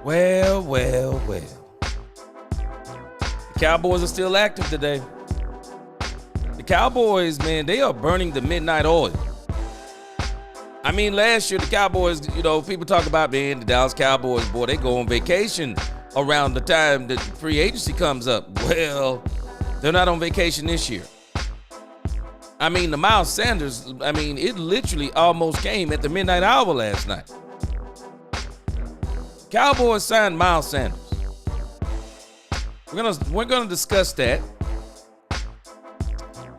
Well. The Cowboys are still active today. The Cowboys, man, they are burning the midnight oil. I mean, last year, the Cowboys, people talk about, man, the Dallas Cowboys, boy, they go on vacation around the time that free agency comes up. Well, they're not on vacation this year. I mean, the Miles Sanders, it literally almost came at the midnight hour last night. Cowboys signed Miles Sanders. We're gonna discuss that.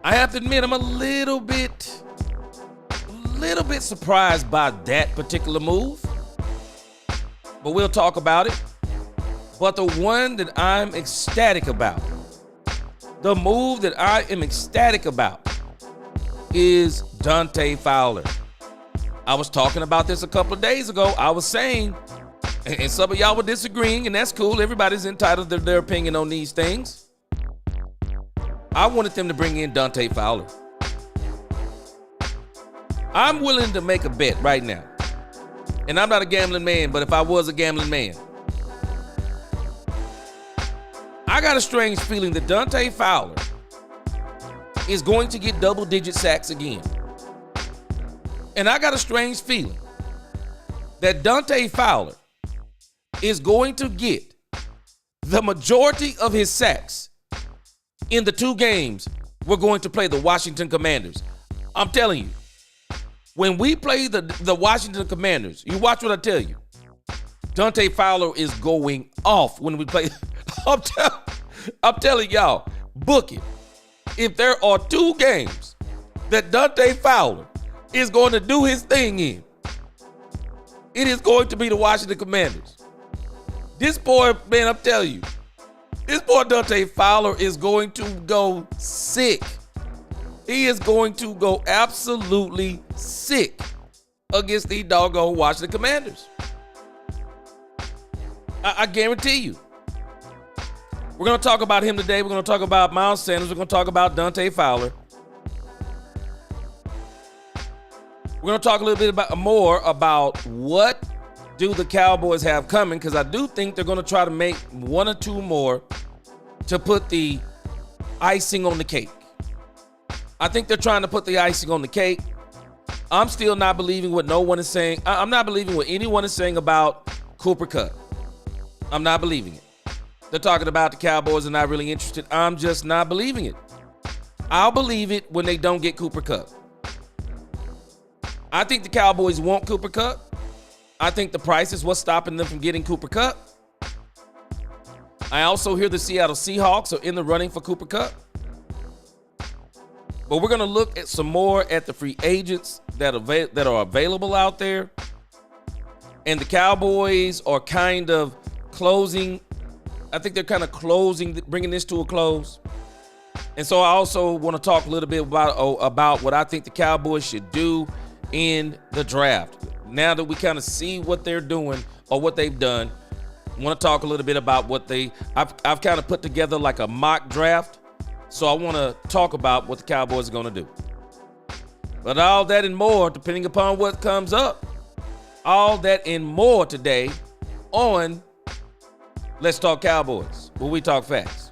I have to admit, I'm a little bit surprised by that particular move, but we'll talk about it. But the one that I'm ecstatic about, the move that I am ecstatic about, is Dante Fowler. I was talking about this a couple of days ago. I was saying, and some of y'all were disagreeing, and that's cool. Everybody's entitled to their opinion on these things. I wanted them to bring in Dante Fowler. I'm willing to make a bet right now. And I'm not a gambling man, but if I was a gambling man, I got a strange feeling that Dante Fowler is going to get double-digit sacks again. And I got a strange feeling that Dante Fowler is going to get the majority of his sacks in the two games we're going to play the Washington Commanders. I'm telling you, when we play the Washington Commanders, you watch what I tell you. Dante Fowler is going off when we play. I'm telling y'all, book it. If there are two games that Dante Fowler is going to do his thing in, it is going to be the Washington Commanders. This boy, man, I'm telling you, this boy Dante Fowler is going to go sick. He is going to go absolutely sick against the doggone Washington Commanders. I guarantee you. We're going to talk about him today. We're going to talk about Miles Sanders. We're going to talk about Dante Fowler. We're going to talk a little bit more about what do the Cowboys have coming, because I do think they're going to try to make one or two more to put the icing on the cake. I think they're trying to put the icing on the cake. I'm still not believing what no one is saying. I'm not believing what anyone is saying about Cooper Kupp. I'm not believing it. They're talking about the Cowboys are not really interested. I'm just not believing it. I'll believe it when they don't get Cooper Kupp. I think the Cowboys want Cooper Kupp. I think the price is what's stopping them from getting Cooper Kupp. I also hear the Seattle Seahawks are in the running for Cooper Kupp. But we're going to look at some more at the free agents that are available out there. And the Cowboys are kind of closing. I think they're kind of bringing this to a close. And so I also want to talk a little bit about what I think the Cowboys should do in the draft. Now that we kind of see what they're doing or what they've done, I want to talk a little bit about what I've kind of put together like a mock draft. So I want to talk about what the Cowboys are going to do. But all that and more, depending upon what comes up, all that and more today on Let's Talk Cowboys, where we talk facts.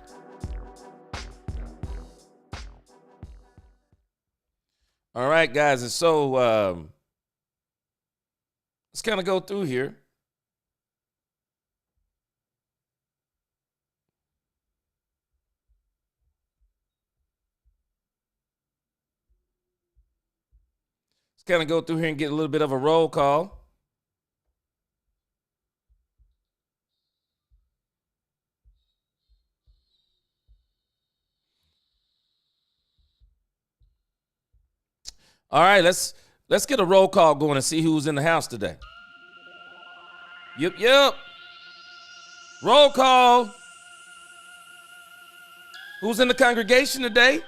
All right, guys, and so let's kind of go through here. Let's kind of go through here and get a little bit of a roll call. All right, let's get a roll call going and see who's in the house today. Yep. Roll call. Who's in the congregation today?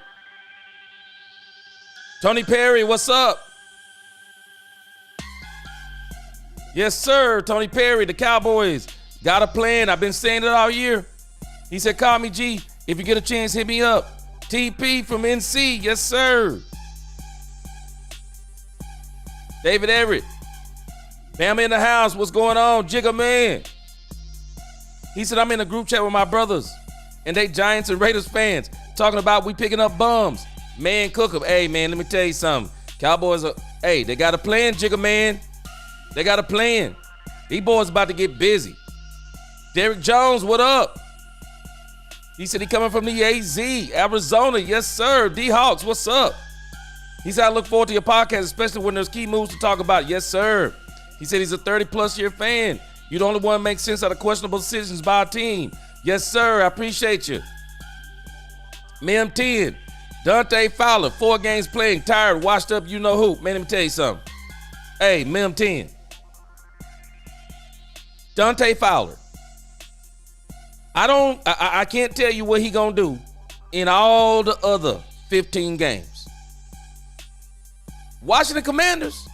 Tony Perry, what's up? Yes, sir. Tony Perry, the Cowboys got a plan. I've been saying it all year. He said, call me G. If you get a chance, hit me up. TP from NC. Yes, sir. David Everett. Bama in the house. What's going on? Jigga Man. He said, I'm in a group chat with my brothers, and they Giants and Raiders fans talking about we picking up bums. Man, cook them. Hey, man, let me tell you something. Cowboys they got a plan, Jigga man. They got a plan. These boys about to get busy. Derek Jones, what up? He said he coming from the AZ, Arizona. Yes, sir. D-Hawks, what's up? He said, I look forward to your podcast, especially when there's key moves to talk about. Yes, sir. He said he's a 30-plus year fan. You're the only one who makes sense out of questionable decisions by a team. Yes, sir. I appreciate you. Mem 10. Dante Fowler, 4 games playing, tired, washed up, you know who. Man, let me tell you something. Hey, Mem 10. Dante Fowler. I can't tell you what he gonna do in all the other 15 games. Washington Commanders,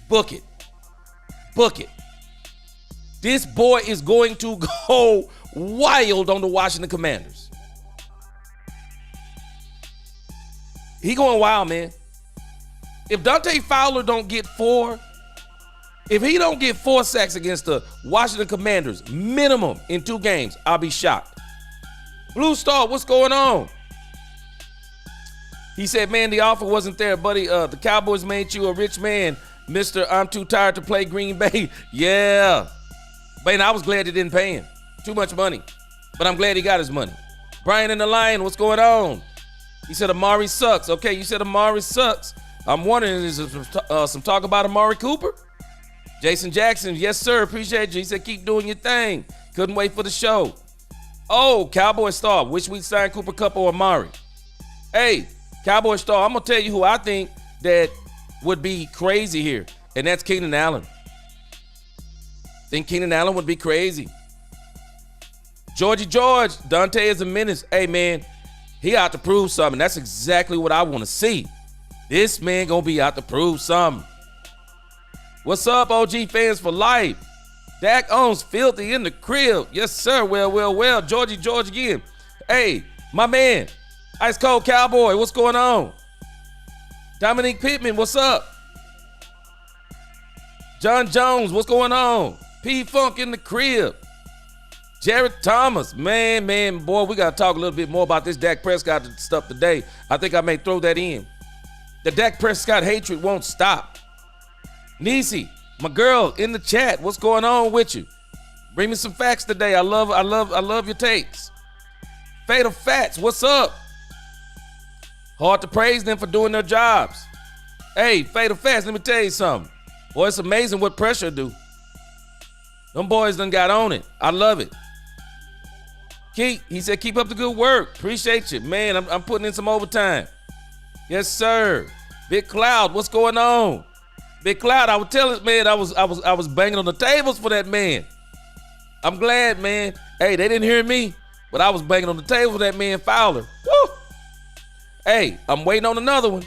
book it. Book it. This boy is going to go wild on the Washington Commanders. He going wild, man. If Dante Fowler don't get 4, if he don't get 4 sacks against the Washington Commanders, minimum in 2 games, I'll be shocked. Blue Star, what's going on? He said, man, the offer wasn't there, buddy. The Cowboys made you a rich man, Mr. I'm too tired to play Green Bay. Yeah. Man, I was glad they didn't pay him. Too much money. But I'm glad he got his money. Brian and the Lion, what's going on? He said Amari sucks. Okay, you said Amari sucks. I'm wondering, is there some talk about Amari Cooper? Jason Jackson, yes, sir. Appreciate you. He said, keep doing your thing. Couldn't wait for the show. Oh, Cowboy Star. Wish we'd sign Cooper Kupp or Amari. Hey, Cowboy Star, I'm going to tell you who I think that would be crazy here, and that's Keenan Allen. Think Keenan Allen would be crazy. Georgie George, Dante is a menace. Hey, man, he out to prove something. That's exactly what I want to see. This man going to be out to prove something. What's up, OG fans for life? Dak owns filthy in the crib. Yes, sir. Well. Georgie George again. Hey, my man, Ice Cold Cowboy, what's going on? Dominique Pittman, what's up? John Jones, what's going on? P-Funk in the crib. Jared Thomas, man, boy, we got to talk a little bit more about this Dak Prescott stuff today. I think I may throw that in. The Dak Prescott hatred won't stop. Nisi, my girl in the chat, what's going on with you? Bring me some facts today. I love your takes. Fatal Fats, what's up? Hard to praise them for doing their jobs. Hey, Fatal Fats, let me tell you something. Boy, it's amazing what pressure do. Them boys done got on it. I love it. Keith, he said, keep up the good work. Appreciate you. Man, I'm putting in some overtime. Yes, sir. Big Cloud, what's going on? Big Cloud, I was telling, man, I was banging on the tables for that man. I'm glad, man. Hey, they didn't hear me, but I was banging on the table for that man Fowler. Woo! Hey, I'm waiting on another one.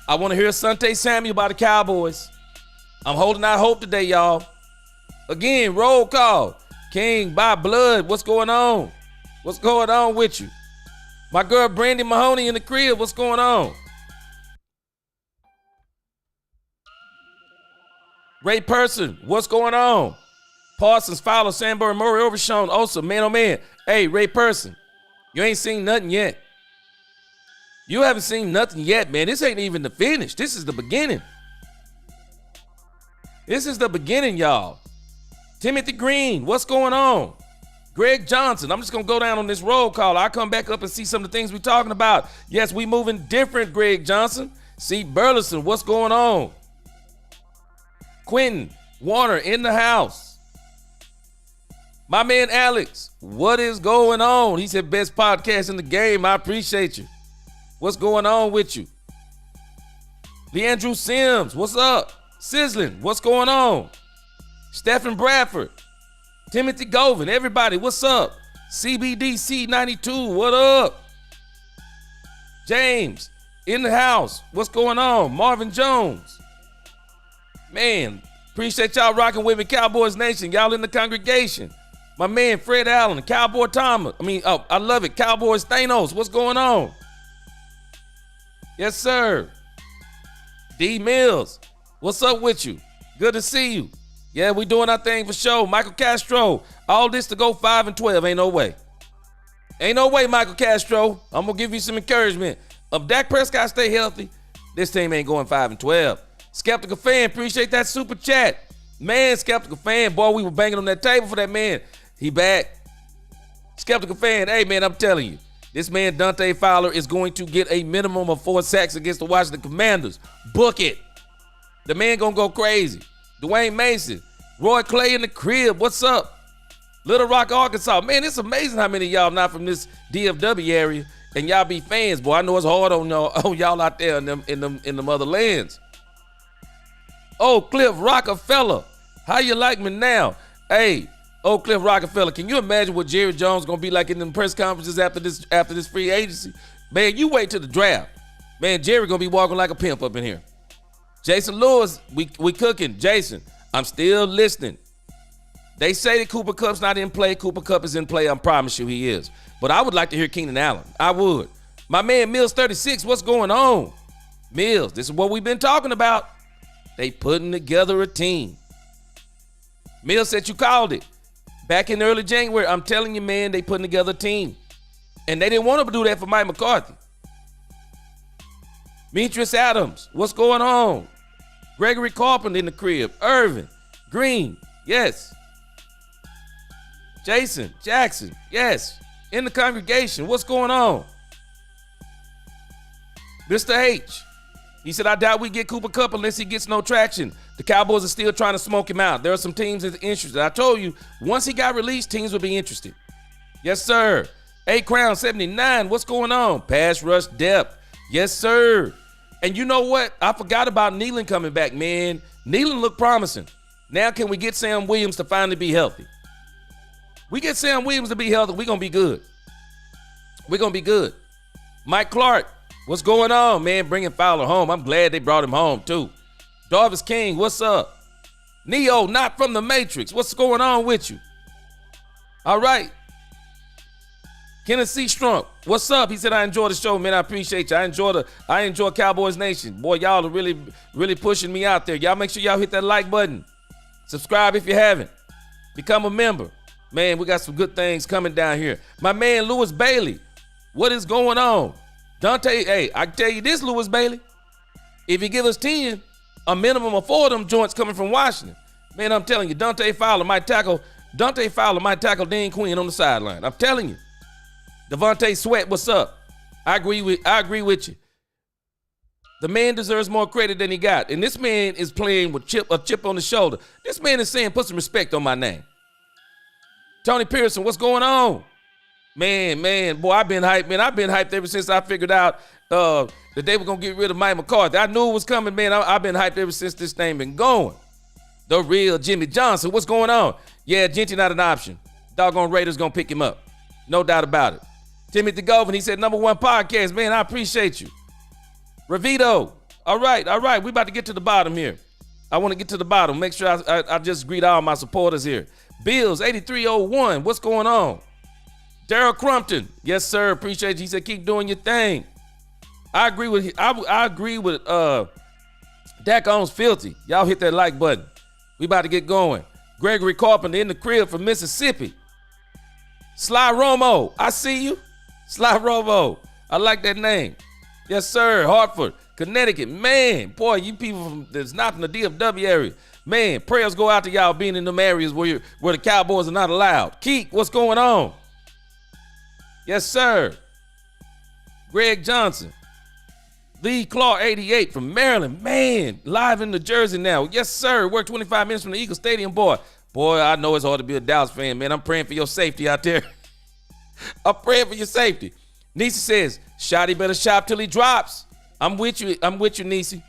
I want to hear Sante Samuel by the Cowboys. I'm holding out hope today, y'all. Again, roll call. King by blood, what's going on? What's going on with you? My girl Brandy Mahoney in the crib, what's going on? Ray Person, what's going on? Parsons, Fowler, Sandberg, Murray, Overshown, Osa, man, oh man. Hey, Ray Person, you ain't seen nothing yet. You haven't seen nothing yet, man. This ain't even the finish. This is the beginning. This is the beginning, y'all. Timothy Green, what's going on? Greg Johnson, I'm just going to go down on this roll call. I'll come back up and see some of the things we're talking about. Yes, we moving different, Greg Johnson. See, Burleson, what's going on? Quentin Warner in the house. My man Alex, what is going on? He said, best podcast in the game. I appreciate you. What's going on with you? Leandrew Sims, what's up? Sizzling, what's going on? Stephen Bradford, Timothy Govin, everybody, what's up? CBDC 92, what up? James, in the house, what's going on? Marvin Jones. Man, appreciate y'all rocking with me, Cowboys Nation. Y'all in the congregation. My man, Fred Allen, Cowboy Thomas. I love it. Cowboys Thanos, what's going on? Yes, sir. D Mills, what's up with you? Good to see you. Yeah, we doing our thing for sure. Michael Castro, all this to go 5-12. Ain't no way. Ain't no way, Michael Castro. I'm going to give you some encouragement. If Dak Prescott stay healthy, this team ain't going 5-12. Skeptical fan, appreciate that super chat. Man, Skeptical fan, boy, we were banging on that table for that man. He back. Skeptical fan, hey, man, I'm telling you, this man, Dante Fowler, is going to get a minimum of 4 sacks against the Washington Commanders. Book it. The man going to go crazy. Dwayne Mason, Roy Clay in the crib, what's up? Little Rock, Arkansas. Man, it's amazing how many of y'all not from this DFW area and y'all be fans, boy. I know it's hard on y'all out there in them other lands. Oh, Cliff Rockefeller, how you like me now? Hey, oh, Cliff Rockefeller, can you imagine what Jerry Jones gonna be like in them press conferences after this free agency? Man, you wait till the draft. Man, Jerry gonna be walking like a pimp up in here. Jason Lewis, we cooking. Jason, I'm still listening. They say that Cooper Kupp's not in play. Cooper Kupp is in play. I promise you he is. But I would like to hear Keenan Allen. I would. My man Mills 36, what's going on? Mills, this is what we've been talking about. They putting together a team. Mills said you called it. Back in early January, I'm telling you, man, they putting together a team. And they didn't want to do that for Mike McCarthy. Demetrius Adams, what's going on? Gregory Carpenter in the crib. Irvin, Green, yes. Jason Jackson, yes. In the congregation, what's going on? Mr. H, he said, I doubt we get Cooper Kupp unless he gets no traction. The Cowboys are still trying to smoke him out. There are some teams that are interested. I told you, once he got released, teams will be interested. Yes, sir. A Crown 79, what's going on? Pass rush depth. Yes, sir. And you know what? I forgot about Nealon coming back, man. Nealon looked promising. Now can we get Sam Williams to finally be healthy? We get Sam Williams to be healthy, we're going to be good. We're going to be good. Mike Clark, what's going on, man? Bringing Fowler home. I'm glad they brought him home, too. Darvis King, what's up? Neo, not from the Matrix. What's going on with you? All right. Kenneth C. Strunk, what's up? He said, I enjoy the show, man. I appreciate you. I enjoy Cowboys Nation. Boy, y'all are really, really pushing me out there. Y'all make sure y'all hit that like button. Subscribe if you haven't. Become a member. Man, we got some good things coming down here. My man, Lewis Bailey, what is going on? Dante, hey, I can tell you this, Lewis Bailey. If you give us 10, a minimum of 4 of them joints coming from Washington. Man, I'm telling you, Dante Fowler might tackle Dean Quinn on the sideline. I'm telling you. Devontae Sweat, what's up? I agree with you. The man deserves more credit than he got. And this man is playing with a chip on the shoulder. This man is saying, put some respect on my name. Tony Pearson, what's going on? Man, boy, I've been hyped, man. I've been hyped ever since I figured out that they were going to get rid of Mike McCarthy. I knew it was coming, man. I've been hyped ever since this thing been going. The real Jimmy Johnson, what's going on? Yeah, Genty not an option. Doggone Raiders going to pick him up. No doubt about it. Timothy Govan, he said, #1 podcast. Man, I appreciate you. Ravito, all right. We about to get to the bottom here. I want to get to the bottom. Make sure I just greet all my supporters here. Bills, 8301, what's going on? Daryl Crumpton, yes, sir, appreciate you. He said, keep doing your thing. I agree with Dak owns filthy. Y'all hit that like button. We about to get going. Gregory Carpenter in the crib from Mississippi. Sly Romo, I see you. Sly Romo, I like that name. Yes, sir, Hartford, Connecticut. Man, boy, you people that's not from the DFW area. Man, prayers go out to y'all being in them areas where the Cowboys are not allowed. Keek, what's going on? Yes, sir. Greg Johnson. Lee Claw 88 from Maryland. Man, live in New Jersey now. Yes, sir. Worked 25 minutes from the Eagle Stadium, boy. Boy, I know it's hard to be a Dallas fan, man. I'm praying for your safety out there. I'm praying for your safety. Nisi says, Shotty better shop till he drops. I'm with you, Nisi.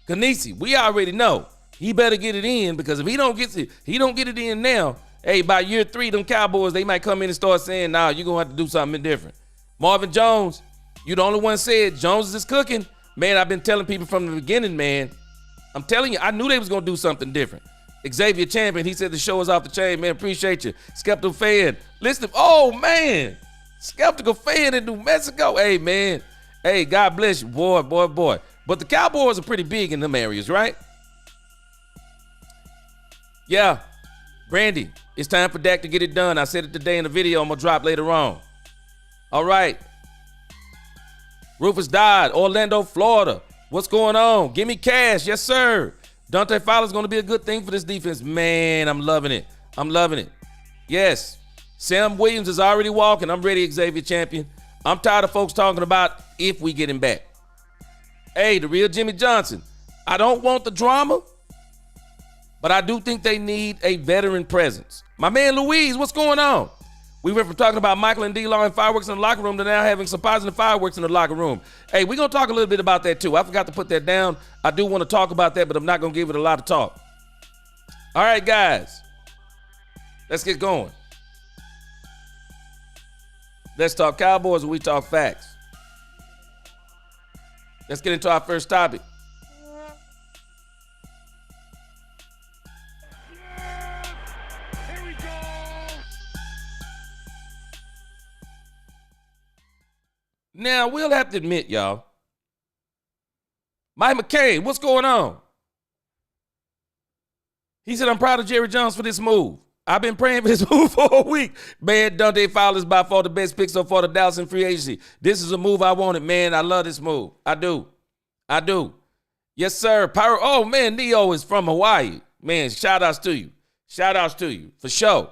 Cause Nisi, we already know he better get it in, because if he don't get it in now, hey, by year 3, them Cowboys, they might come in and start saying, nah, you're going to have to do something different. Marvin Jones, you the only one said Jones is cooking. Man, I've been telling people from the beginning, man. I'm telling you, I knew they was going to do something different. Xavier Champion, he said the show is off the chain, man. Appreciate you. Skeptical fan. Listen, oh, man. Skeptical fan in New Mexico. Hey, man. Hey, God bless you. Boy. But the Cowboys are pretty big in them areas, right? Yeah, Brandy, it's time for Dak to get it done. I said it today in the video I'm going to drop later on. All right. Rufus Dodd, Orlando, Florida. What's going on? Give me cash. Yes, sir. Dante Fowler is going to be a good thing for this defense. Man, I'm loving it. I'm loving it. Yes. Sam Williams is already walking. I'm ready, Xavier Champion. I'm tired of folks talking about if we get him back. Hey, the real Jimmy Johnson. I don't want the drama, but I do think they need a veteran presence. My man Louise, what's going on? We went from talking about Michael and D-Law and fireworks in the locker room to now having some positive fireworks in the locker room. Hey, we're going to talk a little bit about that too. I forgot to put that down. I do want to talk about that, but I'm not going to give it a lot of talk. All right, guys. Let's get going. Let's talk Cowboys and we talk facts. Let's get into our first topic. Here we go. Now, we'll have to admit, y'all, Mike McCain, what's going on? He said, I'm proud of Jerry Jones for this move. I've been praying for this move for a week. Man, Dante Fowler is by far the best pick so far to Dallas in free agency. This is a move I wanted, man. I love this move. I do. Yes, sir. Pyro. Oh, man, Neo is from Hawaii. Man, shout-outs to you. Shout-outs to you, for sure.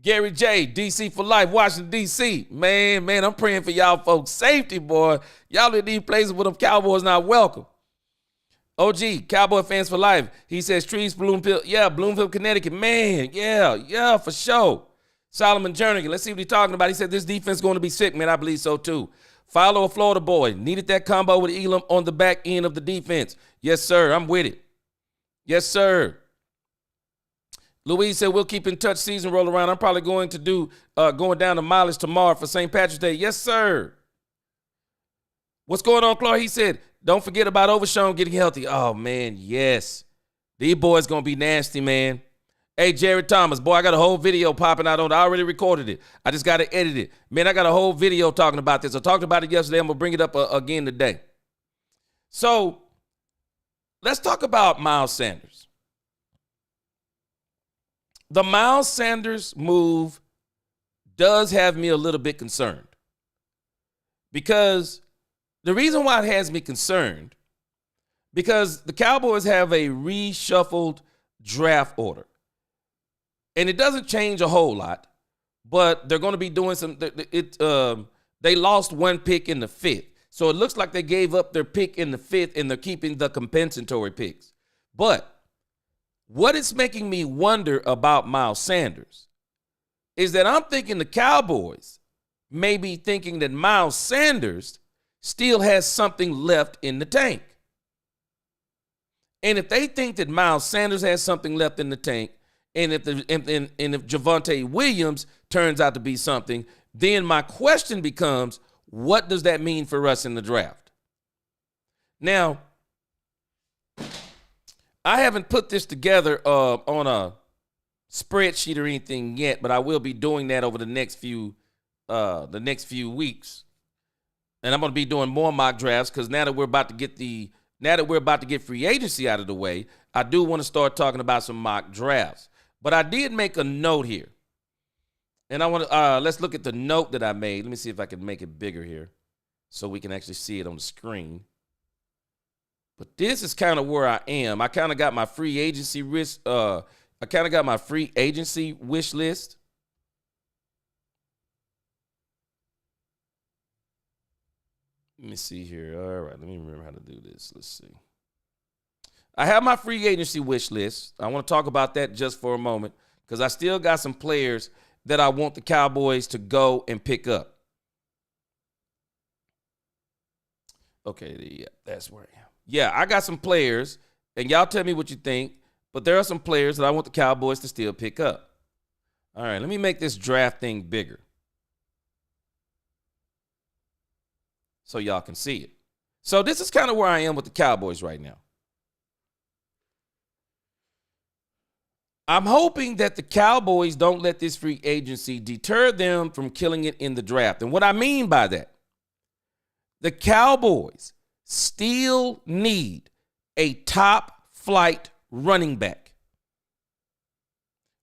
Gary J, D.C. for life, Washington, D.C. Man, I'm praying for y'all folks' safety, boy. Y'all in these places where them Cowboys not welcome. OG, Cowboy fans for life. He says trees, Bloomfield. Yeah, Bloomfield, Connecticut. Man, yeah, for sure. Solomon Jernigan, let's see what he's talking about. He said this defense is going to be sick, man. I believe so, too. Follow a Florida boy. Needed that combo with Elam on the back end of the defense. Yes, sir. I'm with it. Yes, sir. Louise said we'll keep in touch. Season roll around. I'm probably going to do going down to Mileage tomorrow for St. Patrick's Day. Yes, sir. What's going on, Clark? He said, don't forget about Overshown getting healthy. Oh, man, yes. These boys going to be nasty, man. Hey, Jared Thomas, boy, I got a whole video popping out on it. I already recorded it. I just got to edit it. Man, I got a whole video talking about this. I talked about it yesterday. I'm going to bring it up again today. So let's talk about Miles Sanders. The Miles Sanders move does have me a little bit concerned. Because the reason why it has me concerned, because the Cowboys have a reshuffled draft order. And it doesn't change a whole lot, but they're going to be doing some. They lost one pick in the fifth. So it looks like they gave up their pick in the fifth and they're keeping the compensatory picks. But what is making me wonder about Miles Sanders is that I'm thinking the Cowboys may be thinking that Miles Sanders still has something left in the tank. And if they think that Miles Sanders has something left in the tank, and if Javonte Williams turns out to be something, then my question becomes, what does that mean for us in the draft? Now, I haven't put this together on a spreadsheet or anything yet, but I will be doing that over the next few weeks. And I'm going to be doing more mock drafts because now that we're about to get free agency out of the way, I do want to start talking about some mock drafts. But I did make a note here. And I want to let's look at the note that I made. Let me see if I can make it bigger here so we can actually see it on the screen. But this is kind of where I am. I kind of got my free agency wish list. Let me see here. All right, let me remember how to do this. Let's see. I have my free agency wish list. I want to talk about that just for a moment because I still got some players that I want the Cowboys to go and pick up. Okay, yeah, that's where I am. Yeah, I got some players, and y'all tell me what you think, but there are some players that I want the Cowboys to still pick up. All right, let me make this draft thing bigger so y'all can see it. So this is kind of where I am with the Cowboys right now. I'm hoping that the Cowboys don't let this free agency deter them from killing it in the draft. And what I mean by that, the Cowboys still need a top flight running back.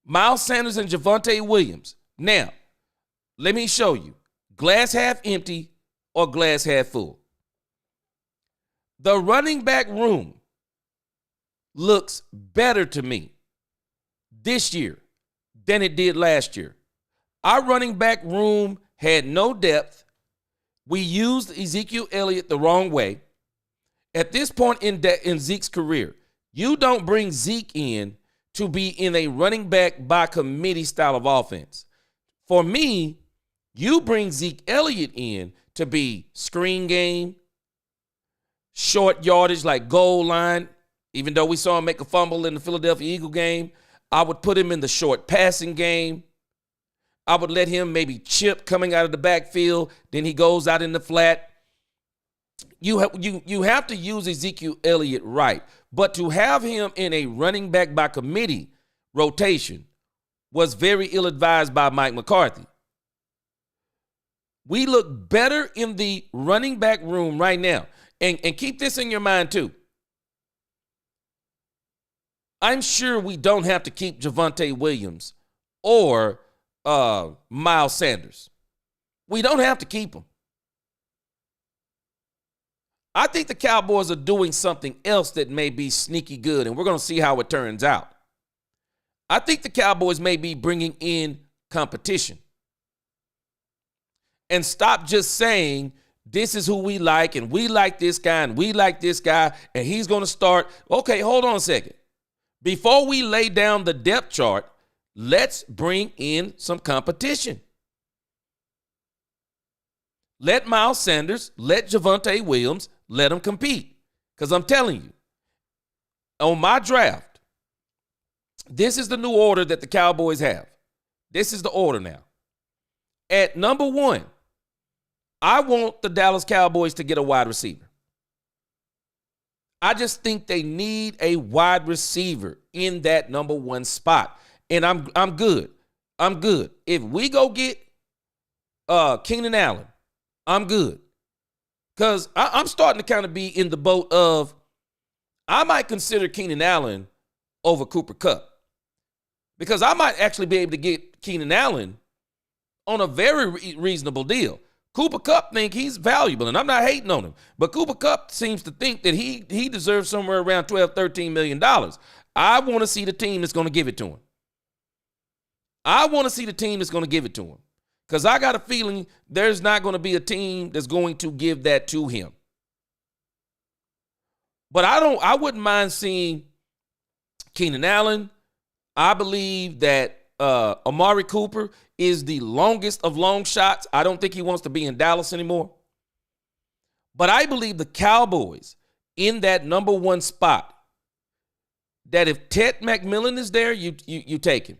Miles Sanders and Javonte Williams. Now, let me show you. Glass half empty or glass half full. The running back room looks better to me this year than it did last year. Our running back room had no depth. We used Ezekiel Elliott the wrong way. At this point in Zeke's career, you don't bring Zeke in to be in a running back by committee style of offense. For me, you bring Zeke Elliott in to be screen game, short yardage like goal line. Even though we saw him make a fumble in the Philadelphia Eagle game, I would put him in the short passing game. I would let him maybe chip coming out of the backfield. Then he goes out in the flat. You have to use Ezekiel Elliott right. But to have him in a running back by committee rotation was very ill-advised by Mike McCarthy. We look better in the running back room right now. And keep this in your mind too. I'm sure we don't have to keep Javonte Williams or Miles Sanders. We don't have to keep them. I think the Cowboys are doing something else that may be sneaky good, and we're going to see how it turns out. I think the Cowboys may be bringing in competition. And stop just saying, this is who we like, and we like this guy, and we like this guy, and he's going to start. Okay, hold on a second. Before we lay down the depth chart, let's bring in some competition. Let Miles Sanders, let Javonte Williams, let them compete. Because I'm telling you, on my draft, this is the new order that the Cowboys have. This is the order now. At number 1, I want the Dallas Cowboys to get a wide receiver. I just think they need a wide receiver in that number 1 spot. And I'm good. I'm good. If we go get Keenan Allen, I'm good. Because I'm starting to kind of be in the boat of, I might consider Keenan Allen over Cooper Kupp. Because I might actually be able to get Keenan Allen on a very reasonable deal. Cooper Kupp think he's valuable, and I'm not hating on him. But Cooper Kupp seems to think that he deserves somewhere around $12, $13 million. I want to see the team that's going to give it to him. I want to see the team that's going to give it to him. Because I got a feeling there's not going to be a team that's going to give that to him. But I wouldn't mind seeing Keenan Allen. I believe that Amari Cooper is the longest of long shots. I don't think he wants to be in Dallas anymore. But I believe the Cowboys in that number 1 spot, that if Ted McMillan is there, you take him.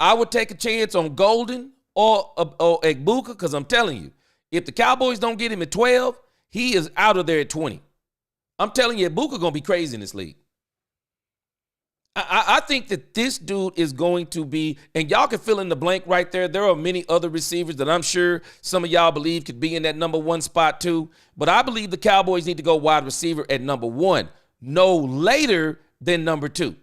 I would take a chance on Golden or Egbuka, because I'm telling you, if the Cowboys don't get him at 12, he is out of there at 20. I'm telling you, Egbuka going to be crazy in this league. I think that this dude is going to be, and y'all can fill in the blank right there. There are many other receivers that I'm sure some of y'all believe could be in that number 1 spot too. But I believe the Cowboys need to go wide receiver at number 1, no later than number 2.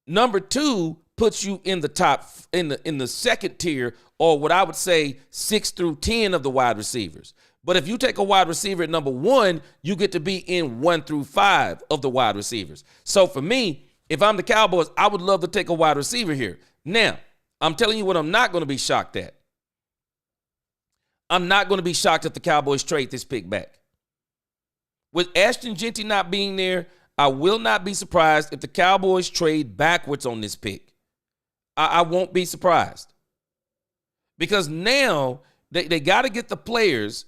Number 2 puts you in the top, in the second tier, or what I would say 6 through 10 of the wide receivers. But if you take a wide receiver at number 1, you get to be in 1 through 5 of the wide receivers. So for me, if I'm the Cowboys, I would love to take a wide receiver here. Now, I'm telling you what I'm not going to be shocked at. I'm not going to be shocked if the Cowboys trade this pick back. With Ashton Jeanty not being there, I will not be surprised if the Cowboys trade backwards on this pick. I won't be surprised. Because now they got to get the players,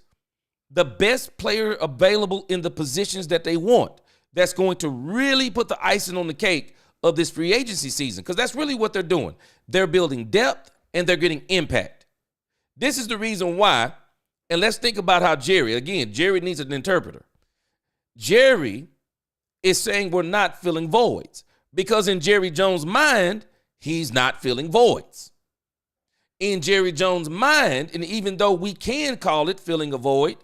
the best player available in the positions that they want. That's going to really put the icing on the cake of this free agency season, because that's really what they're doing. They're building depth and they're getting impact. This is the reason why, and let's think about how Jerry needs an interpreter. Jerry is saying we're not filling voids, because in Jerry Jones' mind, he's not filling voids. In Jerry Jones' mind, and even though we can call it filling a void,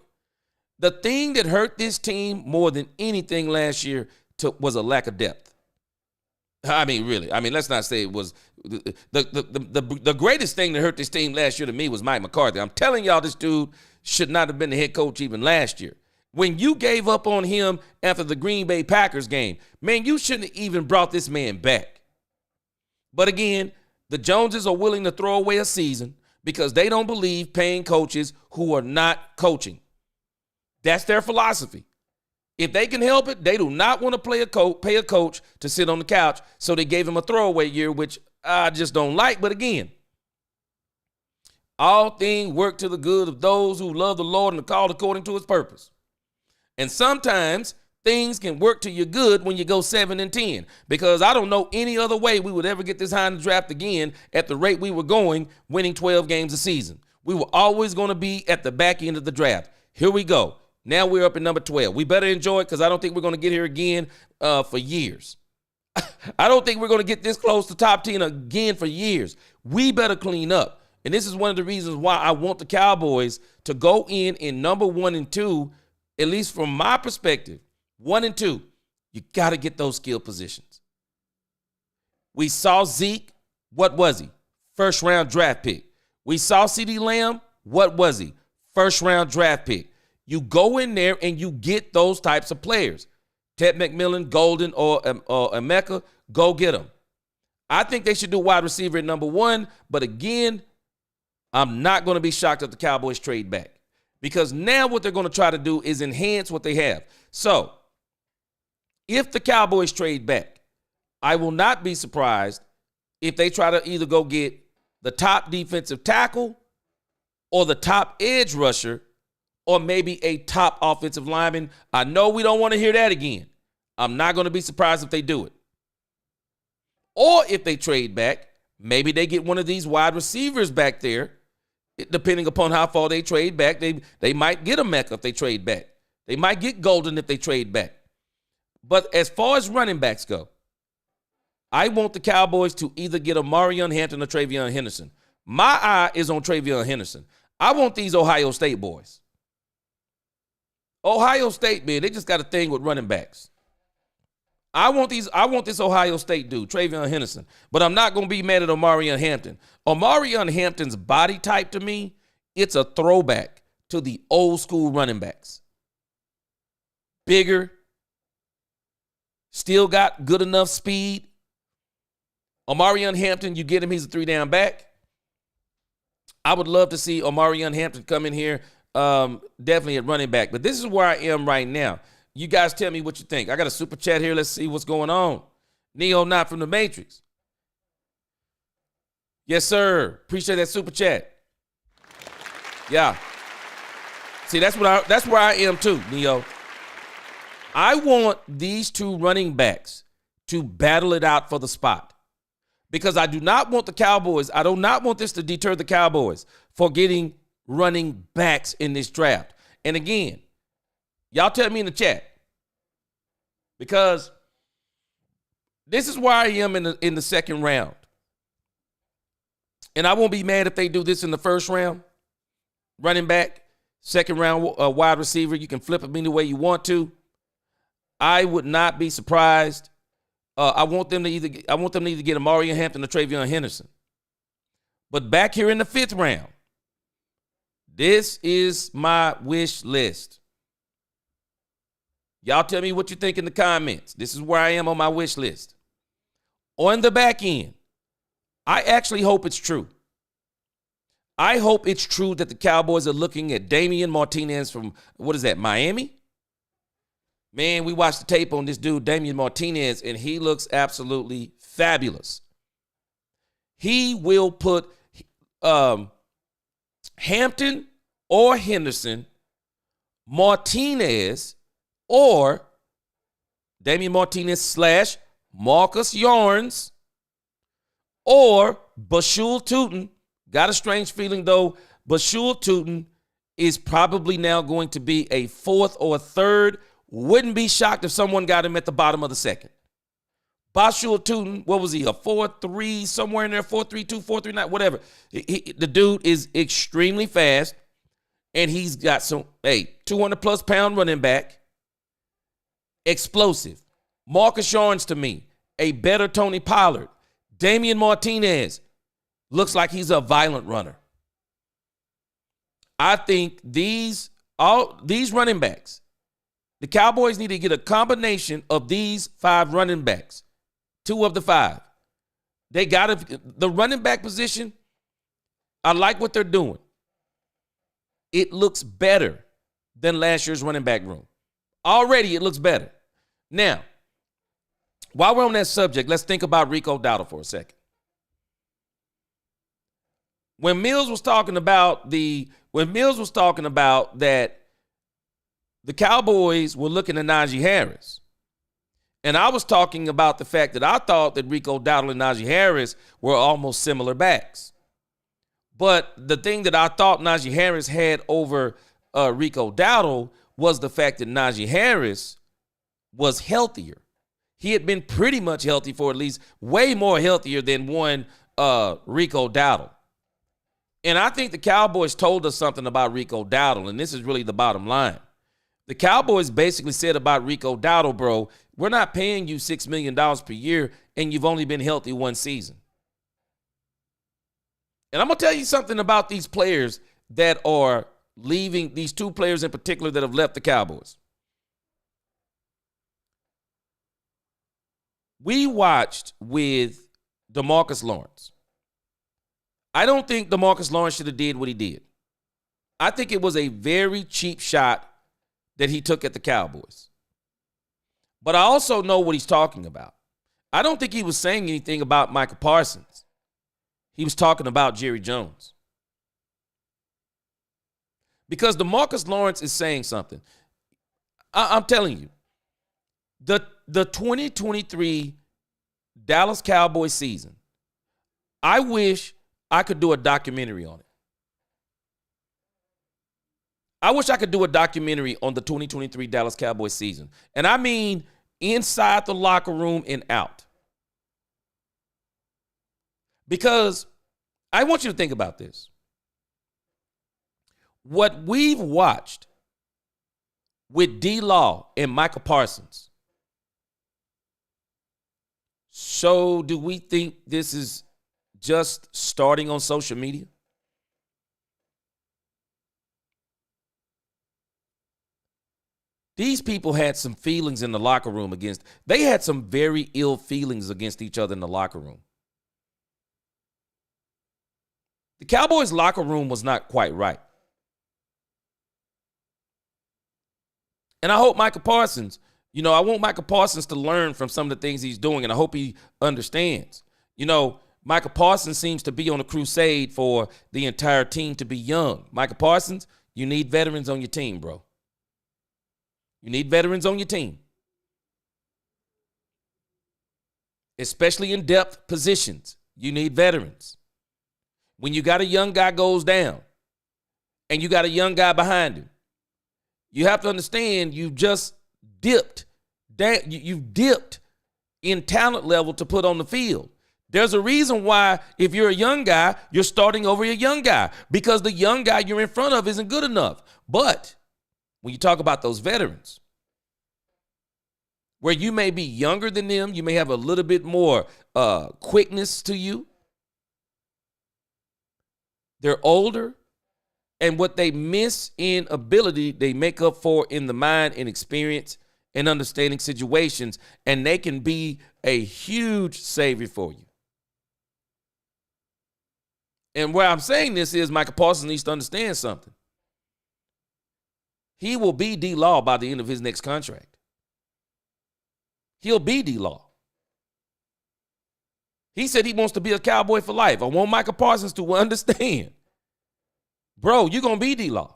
the thing that hurt this team more than anything last year was a lack of depth. I mean, really. I mean, let's not say it was the greatest thing that hurt this team last year to me was Mike McCarthy. I'm telling y'all, this dude should not have been the head coach even last year. When you gave up on him after the Green Bay Packers game, man, you shouldn't have even brought this man back. But again, the Joneses are willing to throw away a season because they don't believe paying coaches who are not coaching. That's their philosophy. If they can help it, they do not want to pay a coach to sit on the couch, so they gave him a throwaway year, which I just don't like. But again, all things work to the good of those who love the Lord and are called according to his purpose. And sometimes things can work to your good when you go 7-10, because I don't know any other way we would ever get this high in the draft again at the rate we were going, winning 12 games a season. We were always going to be at the back end of the draft. Here we go. Now we're up at number 12. We better enjoy it because I don't think we're going to get here again for years. I don't think we're going to get this close to top 10 again for years. We better clean up. And this is one of the reasons why I want the Cowboys to go in number 1 and 2, at least from my perspective. 1 and 2, you got to get those skill positions. We saw Zeke. What was he? First round draft pick. We saw CeeDee Lamb. What was he? First round draft pick. You go in there and you get those types of players. Ted McMillan, Golden, or Emeka, go get them. I think they should do wide receiver at number 1, but again, I'm not going to be shocked if the Cowboys trade back, because now what they're going to try to do is enhance what they have. So if the Cowboys trade back, I will not be surprised if they try to either go get the top defensive tackle or the top edge rusher, or maybe a top offensive lineman. I know we don't want to hear that again. I'm not going to be surprised if they do it. Or if they trade back, maybe they get one of these wide receivers back there. Depending upon how far they trade back, they might get a Mecca if they trade back. They might get Golden if they trade back. But as far as running backs go, I want the Cowboys to either get Omarion Hampton or Travion Henderson. My eye is on Travion Henderson. I want these Ohio State boys. Ohio State, man, they just got a thing with running backs. I want this Ohio State dude, Travion Henderson, but I'm not going to be mad at Omarion Hampton. Omarion Hampton's body type, to me, it's a throwback to the old school running backs. Bigger, still got good enough speed. Omarion Hampton, you get him, he's a 3-down back. I would love to see Omarion Hampton come in here, definitely at running back. But this is where I am right now. You guys tell me what you think. I got a super chat here. Let's see what's going on. Neo not from the Matrix. Yes, sir. Appreciate that super chat. Yeah. See, that's where I am too, Neo. I want these two running backs to battle it out for the spot, because I do not want the Cowboys. I do not want this to deter the Cowboys for getting running backs in this draft. And again, y'all tell me in the chat, because this is where I am in the second round. And I won't be mad if they do this in the first round. Running back, second round wide receiver. You can flip it any way you want to. I would not be surprised. I want them to either get Omarion Hampton or Travion Henderson. But back here in the 5th round, this is my wish list. Y'all tell me what you think in the comments. This is where I am on my wish list. On the back end, I actually hope it's true. I hope it's true that the Cowboys are looking at Damian Martinez from, Miami? Man, we watched the tape on this dude, Damian Martinez, and he looks absolutely fabulous. He will put Hampton or Henderson, Martinez, or Damian Martinez / Marcus Yarns, or Bashul Tootin. Got a strange feeling, though. Bashul Tootin is probably now going to be a 4th or a 3rd. Wouldn't be shocked if someone got him at the bottom of the 2nd. Bashul Tootin, what was he, a 4.3, somewhere in there, 4.32, 4.39, whatever. The dude is extremely fast, and he's got 200-plus pound running back. Explosive. Marcus Yarns, to me, a better Tony Pollard. Damian Martinez looks like he's a violent runner. I think these running backs, the Cowboys need to get a combination of these 5 running backs, 2 of the 5. They got the running back position. I like what they're doing. It looks better than last year's running back room. Already it looks better. Now, while we're on that subject, let's think about Rico Dowdle for a second. When Mills was talking about that the Cowboys were looking at Najee Harris, and I was talking about the fact that I thought that Rico Dowdle and Najee Harris were almost similar backs. But the thing that I thought Najee Harris had over Rico Dowdle was the fact that Najee Harris was healthier. He had been pretty much healthy for at least way more healthier than one Rico Dowdle. And I think the Cowboys told us something about Rico Dowdle, and this is really the bottom line. The Cowboys basically said about Rico Dowdle, bro, we're not paying you $6 million per year, and you've only been healthy one season. And I'm going to tell you something about these players that are leaving, these 2 players in particular that have left the Cowboys. We watched with DeMarcus Lawrence. I don't think DeMarcus Lawrence should have did what he did. I think it was a very cheap shot that he took at the Cowboys. But I also know what he's talking about. I don't think he was saying anything about Michael Parsons. He was talking about Jerry Jones. Because DeMarcus Lawrence is saying something. I'm telling you, the 2023 Dallas Cowboys season, I wish I could do a documentary on it. I wish I could do a documentary on the 2023 Dallas Cowboys season. And I mean inside the locker room and out. Because I want you to think about this. What we've watched with D-Law and Michael Parsons. So do we think this is just starting on social media? These people had some feelings in the locker room they had some very ill feelings against each other in the locker room. The Cowboys' locker room was not quite right. And I hope Michael Parsons, I want Michael Parsons to learn from some of the things he's doing, and I hope he understands. Michael Parsons seems to be on a crusade for the entire team to be young. Michael Parsons, you need veterans on your team, bro. You need veterans on your team. Especially in depth positions. You need veterans. When you got a young guy goes down and you got a young guy behind him, you have to understand you've just dipped. You've dipped in talent level to put on the field. There's a reason why if you're a young guy, you're starting over your young guy because the young guy you're in front of isn't good enough. But when you talk about those veterans, where you may be younger than them, you may have a little bit more quickness to you. They're older, and what they miss in ability, they make up for in the mind and experience and understanding situations, and they can be a huge savior for you. And where I'm saying this is Michael Parsons needs to understand something. He will be D-Law by the end of his next contract. He'll be D-Law. He said he wants to be a Cowboy for life. I want Michael Parsons to understand. Bro, you're going to be D-Law.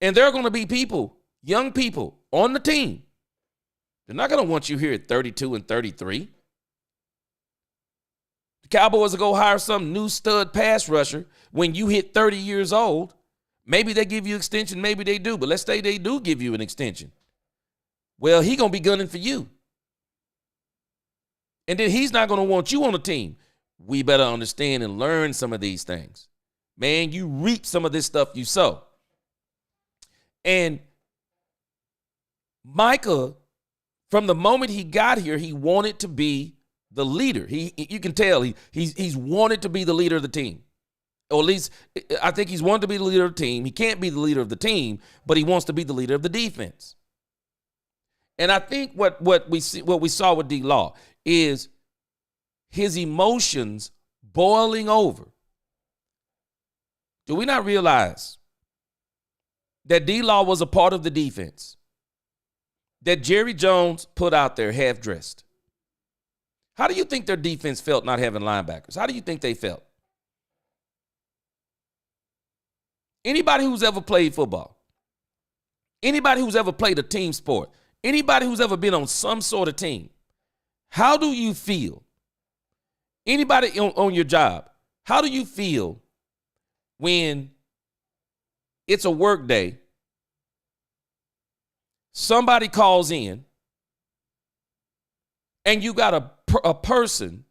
And there are going to be people, young people on the team. They're not going to want you here at 32 and 33. The Cowboys will go hire some new stud pass rusher when you hit 30 years old. Maybe they give you extension, maybe they do. But let's say they do give you an extension. Well, he going to be gunning for you. And then he's not going to want you on the team. We better understand and learn some of these things. Man, you reap some of this stuff you sow. And Micah, From the moment he got here, he wanted to be the leader. You can tell he's wanted to be the leader of the team. Or at least I think he's wanted to be the leader of the team. He can't be the leader of the team, but he wants to be the leader of the defense. And I think what we saw with D-Law is his emotions boiling over. Do we not realize that D-Law was a part of the defense that Jerry Jones put out there half-dressed? How do you think their defense felt not having linebackers? How do you think they felt? Anybody who's ever played football, anybody who's ever played a team sport, anybody who's ever been on some sort of team, how do you feel? Anybody on your job, how do you feel when it's a work day, somebody calls in, and you got a person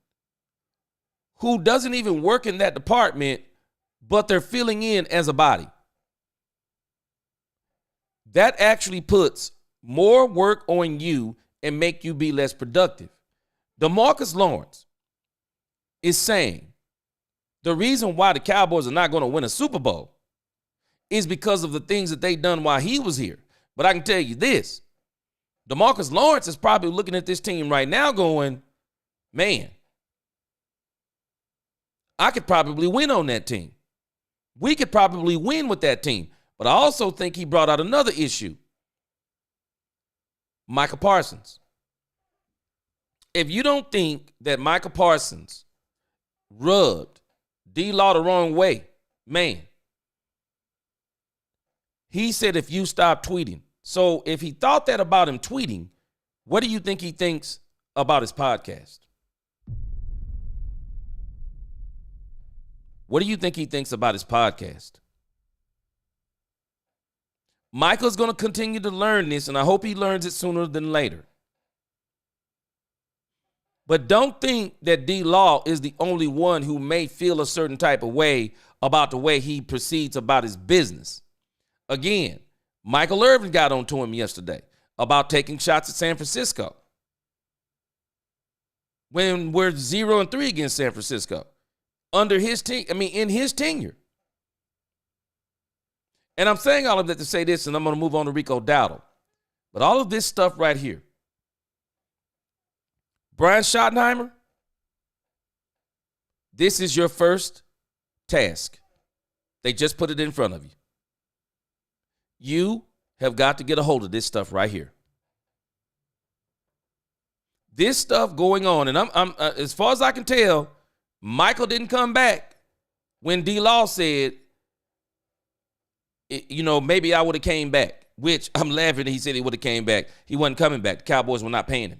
who doesn't even work in that department, but they're filling in as a body? That actually puts more work on you and make you be less productive. DeMarcus Lawrence is saying the reason why the Cowboys are not going to win a Super Bowl is because of the things that they done while he was here. But I can tell you this, DeMarcus Lawrence is probably looking at this team right now going, man, I could probably win on that team. We could probably win with that team. But I also think he brought out another issue. Micah Parsons. If you don't think that Micah Parsons rubbed D-Law the wrong way, man, he said if you stop tweeting. So if he thought that about him tweeting, what do you think he thinks about his podcast? What do you think he thinks about his podcast? Michael's going to continue to learn this, and I hope he learns it sooner than later. But don't think that D-Law is the only one who may feel a certain type of way about the way he proceeds about his business. Again, Michael Irvin got on to him yesterday about taking shots at San Francisco when we're 0-3 against San Francisco under his team. I mean, in his tenure. And I'm saying all of that to say this, and I'm going to move on to Rico Dowdle. But all of this stuff right here, Brian Schottenheimer, this is your first task. They just put it in front of you. You have got to get a hold of this stuff right here. This stuff going on, and I'm as far as I can tell, Michael didn't come back when D-Law said, maybe I would have came back, which I'm laughing that he said he would have came back. He wasn't coming back. The Cowboys were not paying him.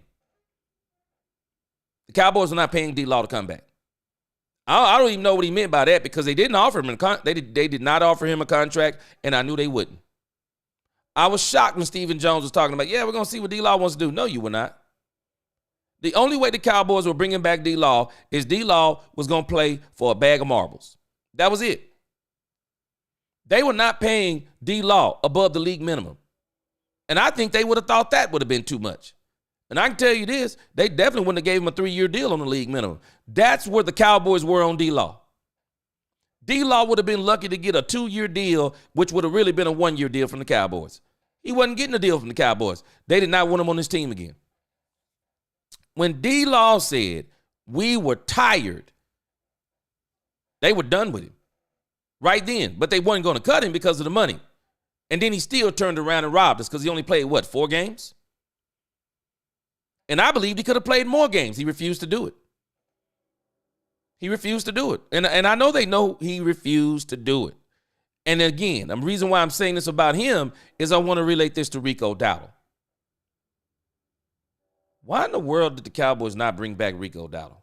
The Cowboys were not paying D-Law to come back. I don't even know what he meant by that, because they didn't offer him they did not offer him a contract, and I knew they wouldn't. I was shocked when Stephen Jones was talking about, yeah, we're going to see what D-Law wants to do. No, you were not. The only way the Cowboys were bringing back D-Law is D-Law was going to play for a bag of marbles. That was it. They were not paying D-Law above the league minimum. And I think they would have thought that would have been too much. And I can tell you this, they definitely wouldn't have gave him a 3-year deal on the league minimum. That's where the Cowboys were on D-Law. D-Law would have been lucky to get a 2-year deal, which would have really been a 1-year deal from the Cowboys. He wasn't getting a deal from the Cowboys. They did not want him on his team again. When D-Law said we were tired, they were done with him right then. But they weren't going to cut him because of the money. And then he still turned around and robbed us because he only played, 4 games? And I believed he could have played more games. He refused to do it. He refused to do it. And I know they know he refused to do it. And again, the reason why I'm saying this about him is I want to relate this to Rico Dowdle. Why in the world did the Cowboys not bring back Rico Dowdle?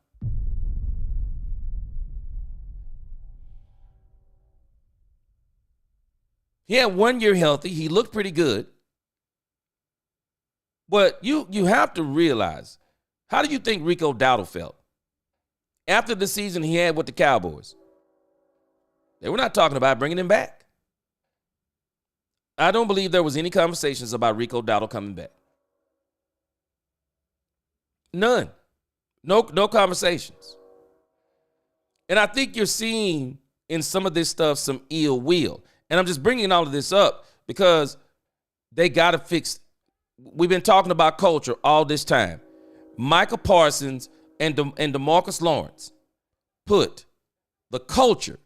He had 1 year healthy. He looked pretty good. But you have to realize, how do you think Rico Dowdle felt after the season he had with the Cowboys? They were not talking about bringing him back. I don't believe there was any conversations about Rico Dowdle coming back. None. No conversations. And I think you're seeing in some of this stuff some ill will. And I'm just bringing all of this up because they got to fix. We've been talking about culture all this time. Micah Parsons and DeMarcus Lawrence put the culture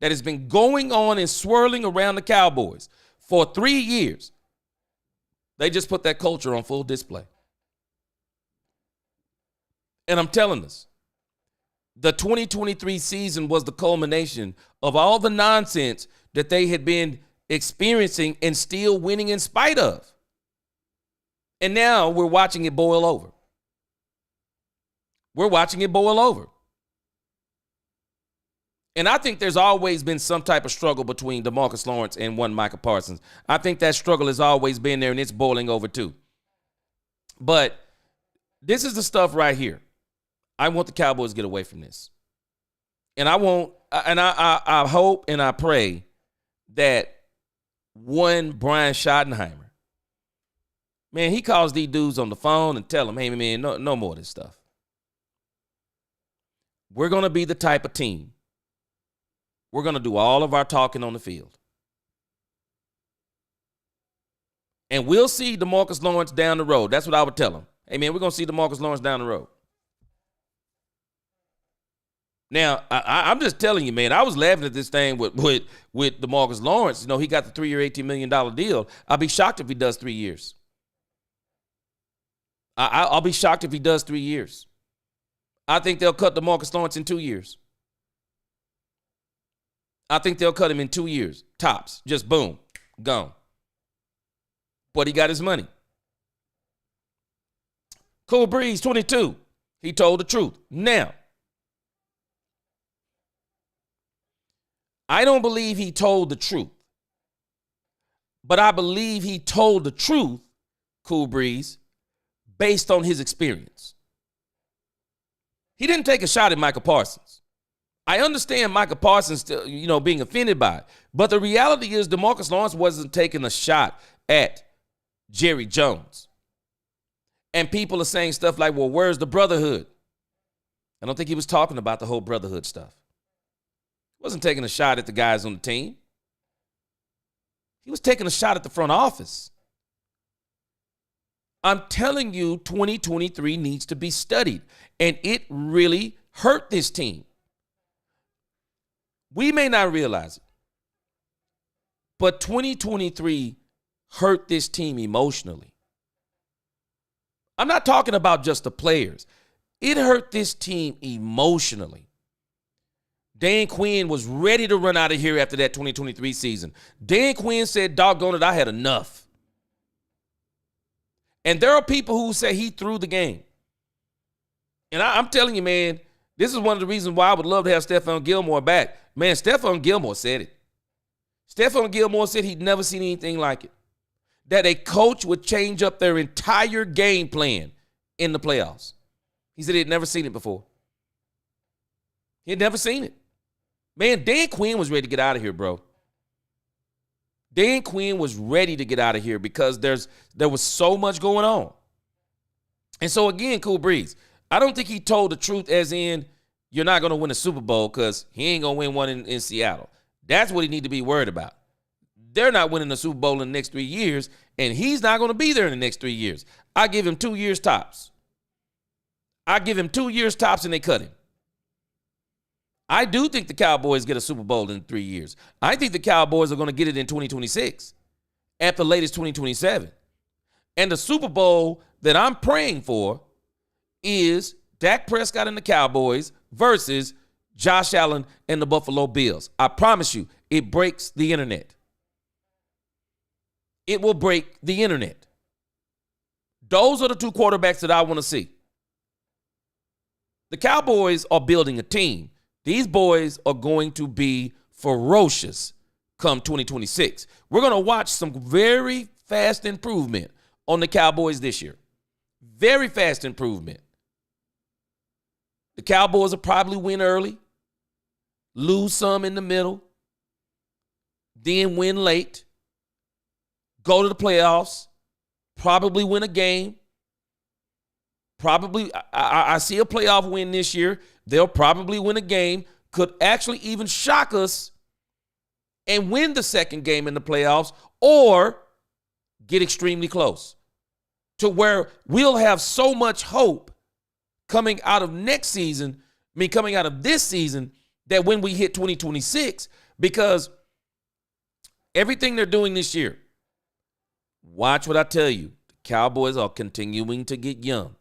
that has been going on and swirling around the Cowboys for 3 years. They just put that culture on full display. And I'm telling us, the 2023 season was the culmination of all the nonsense that they had been experiencing and still winning in spite of. And now we're watching it boil over. We're watching it boil over. And I think there's always been some type of struggle between DeMarcus Lawrence and one Micah Parsons. I think that struggle has always been there, and it's boiling over too. But this is the stuff right here. I want the Cowboys to get away from this. And I hope and I pray that one Brian Schottenheimer, man, he calls these dudes on the phone and tell them, hey, man, no more of this stuff. We're going to be the type of team. We're going to do all of our talking on the field. And we'll see DeMarcus Lawrence down the road. That's what I would tell him. Hey, man, we're going to see DeMarcus Lawrence down the road. Now, I'm just telling you, man, I was laughing at this thing with DeMarcus Lawrence. You know, he got the 3-year, $18 million deal. I'll be shocked if he does 3 years. I'll be shocked if he does 3 years. I think they'll cut DeMarcus Lawrence in 2 years. I think they'll cut him in 2 years. Tops. Just boom. Gone. But he got his money. Cool Breeze, 22. He told the truth. Now, I don't believe he told the truth. But I believe he told the truth, Cool Breeze, based on his experience. He didn't take a shot at Micah Parsons. I understand Micah Parsons still, being offended by it. But the reality is DeMarcus Lawrence wasn't taking a shot at Jerry Jones. And people are saying stuff like, well, where's the brotherhood? I don't think he was talking about the whole brotherhood stuff. He wasn't taking a shot at the guys on the team. He was taking a shot at the front office. I'm telling you, 2023 needs to be studied. And it really hurt this team. We may not realize it, but 2023 hurt this team emotionally. I'm not talking about just the players. It hurt this team emotionally. Dan Quinn was ready to run out of here after that 2023 season. Dan Quinn said, doggone it, I had enough. And there are people who say he threw the game. And I'm telling you, man, this is one of the reasons why I would love to have Stephon Gilmore back. Man, Stephon Gilmore said it. Stephon Gilmore said he'd never seen anything like it. That a coach would change up their entire game plan in the playoffs. He said he'd never seen it before. He had never seen it. Man, Dan Quinn was ready to get out of here, bro. Dan Quinn was ready to get out of here because there was so much going on. And so, again, Cool Breeze, I don't think he told the truth as in you're not going to win a Super Bowl because he ain't going to win one in Seattle. That's what he need to be worried about. They're not winning the Super Bowl in the next 3 years, and he's not going to be there in the next 3 years. I give him 2 years tops. I give him 2 years tops, and they cut him. I do think the Cowboys get a Super Bowl in 3 years. I think the Cowboys are going to get it in 2026, at the latest 2027. And the Super Bowl that I'm praying for is Dak Prescott and the Cowboys versus Josh Allen and the Buffalo Bills. I promise you, it breaks the internet. It will break the internet. Those are the two quarterbacks that I want to see. The Cowboys are building a team. These boys are going to be ferocious come 2026. We're going to watch some very fast improvement on the Cowboys this year. Very fast improvement. The Cowboys will probably win early, lose some in the middle, then win late, go to the playoffs, probably win a game, Probably, I see a playoff win this year. They'll probably win a game, could actually even shock us and win the second game in the playoffs or get extremely close to where we'll have so much hope coming out of coming out of this season, that when we hit 2026, because everything they're doing this year, watch what I tell you, the Cowboys are continuing to get young.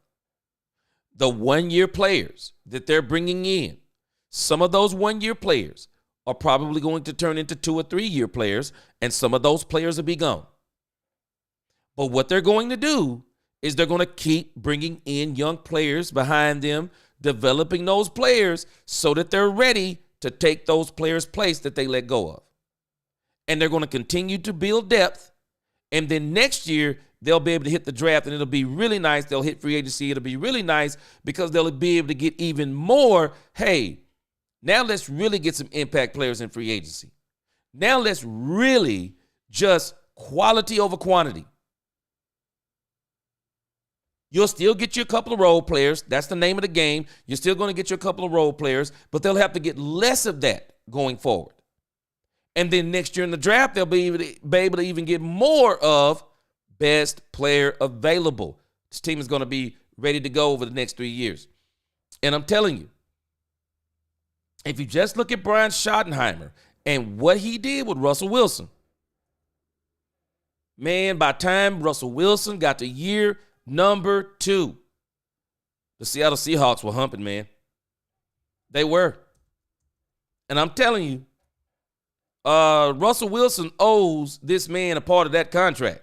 The one-year players that they're bringing in, some of those one-year players are probably going to turn into 2 or 3 year players, and some of those players will be gone. But what they're going to do is they're going to keep bringing in young players behind them, developing those players so that they're ready to take those players' place that they let go of. And they're going to continue to build depth. And then next year, they'll be able to hit the draft, and it'll be really nice. They'll hit free agency. It'll be really nice because they'll be able to get even more. Hey, now let's really get some impact players in free agency. Now let's really just quality over quantity. You'll still get you a couple of role players. That's the name of the game. You're still going to get you a couple of role players, but they'll have to get less of that going forward. And then next year in the draft, they'll be able to even get more of best player available. This team is going to be ready to go over the next 3 years. And I'm telling you, if you just look at Brian Schottenheimer and what he did with Russell Wilson, man, by the time Russell Wilson got to year number 2, the Seattle Seahawks were humping, man. They were. And I'm telling you, Russell Wilson owes this man a part of that contract.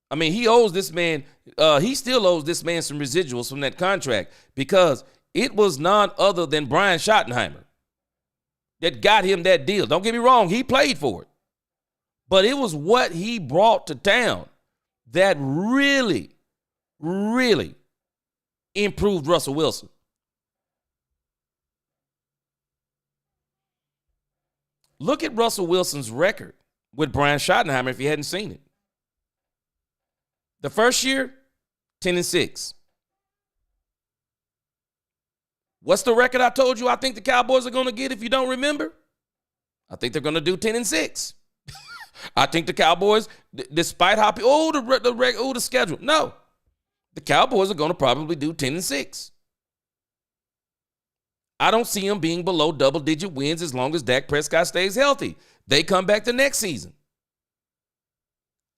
I mean, he owes this man, he still owes this man some residuals from that contract, because it was none other than Brian Schottenheimer that got him that deal. Don't get me wrong, he played for it. But it was what he brought to town that really, really improved Russell Wilson. Look at Russell Wilson's record with Brian Schottenheimer if you hadn't seen it. The first year, 10-6. What's the record I told you I think the Cowboys are going to get if you don't remember? I think they're going to do 10-6. I think the Cowboys, despite how the schedule. No, the Cowboys are going to probably do 10-6. I don't see them being below double-digit wins as long as Dak Prescott stays healthy. They come back the next season.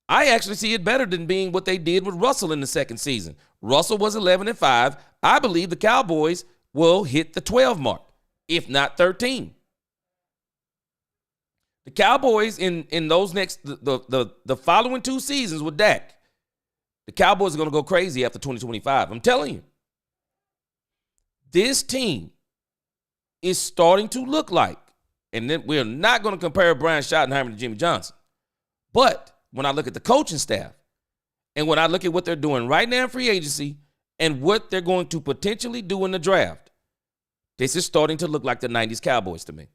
I actually see it better than being what they did with Russell in the second season. Russell was 11-5. I believe the Cowboys will hit the 12 mark, if not 13. The Cowboys in those the following 2 seasons with Dak, the Cowboys are going to go crazy after 2025. I'm telling you. This team is starting to look like, and then we're not going to compare Brian Schottenheimer to Jimmy Johnson, but when I look at the coaching staff and when I look at what they're doing right now in free agency and what they're going to potentially do in the draft, this is starting to look like the 90s Cowboys to me.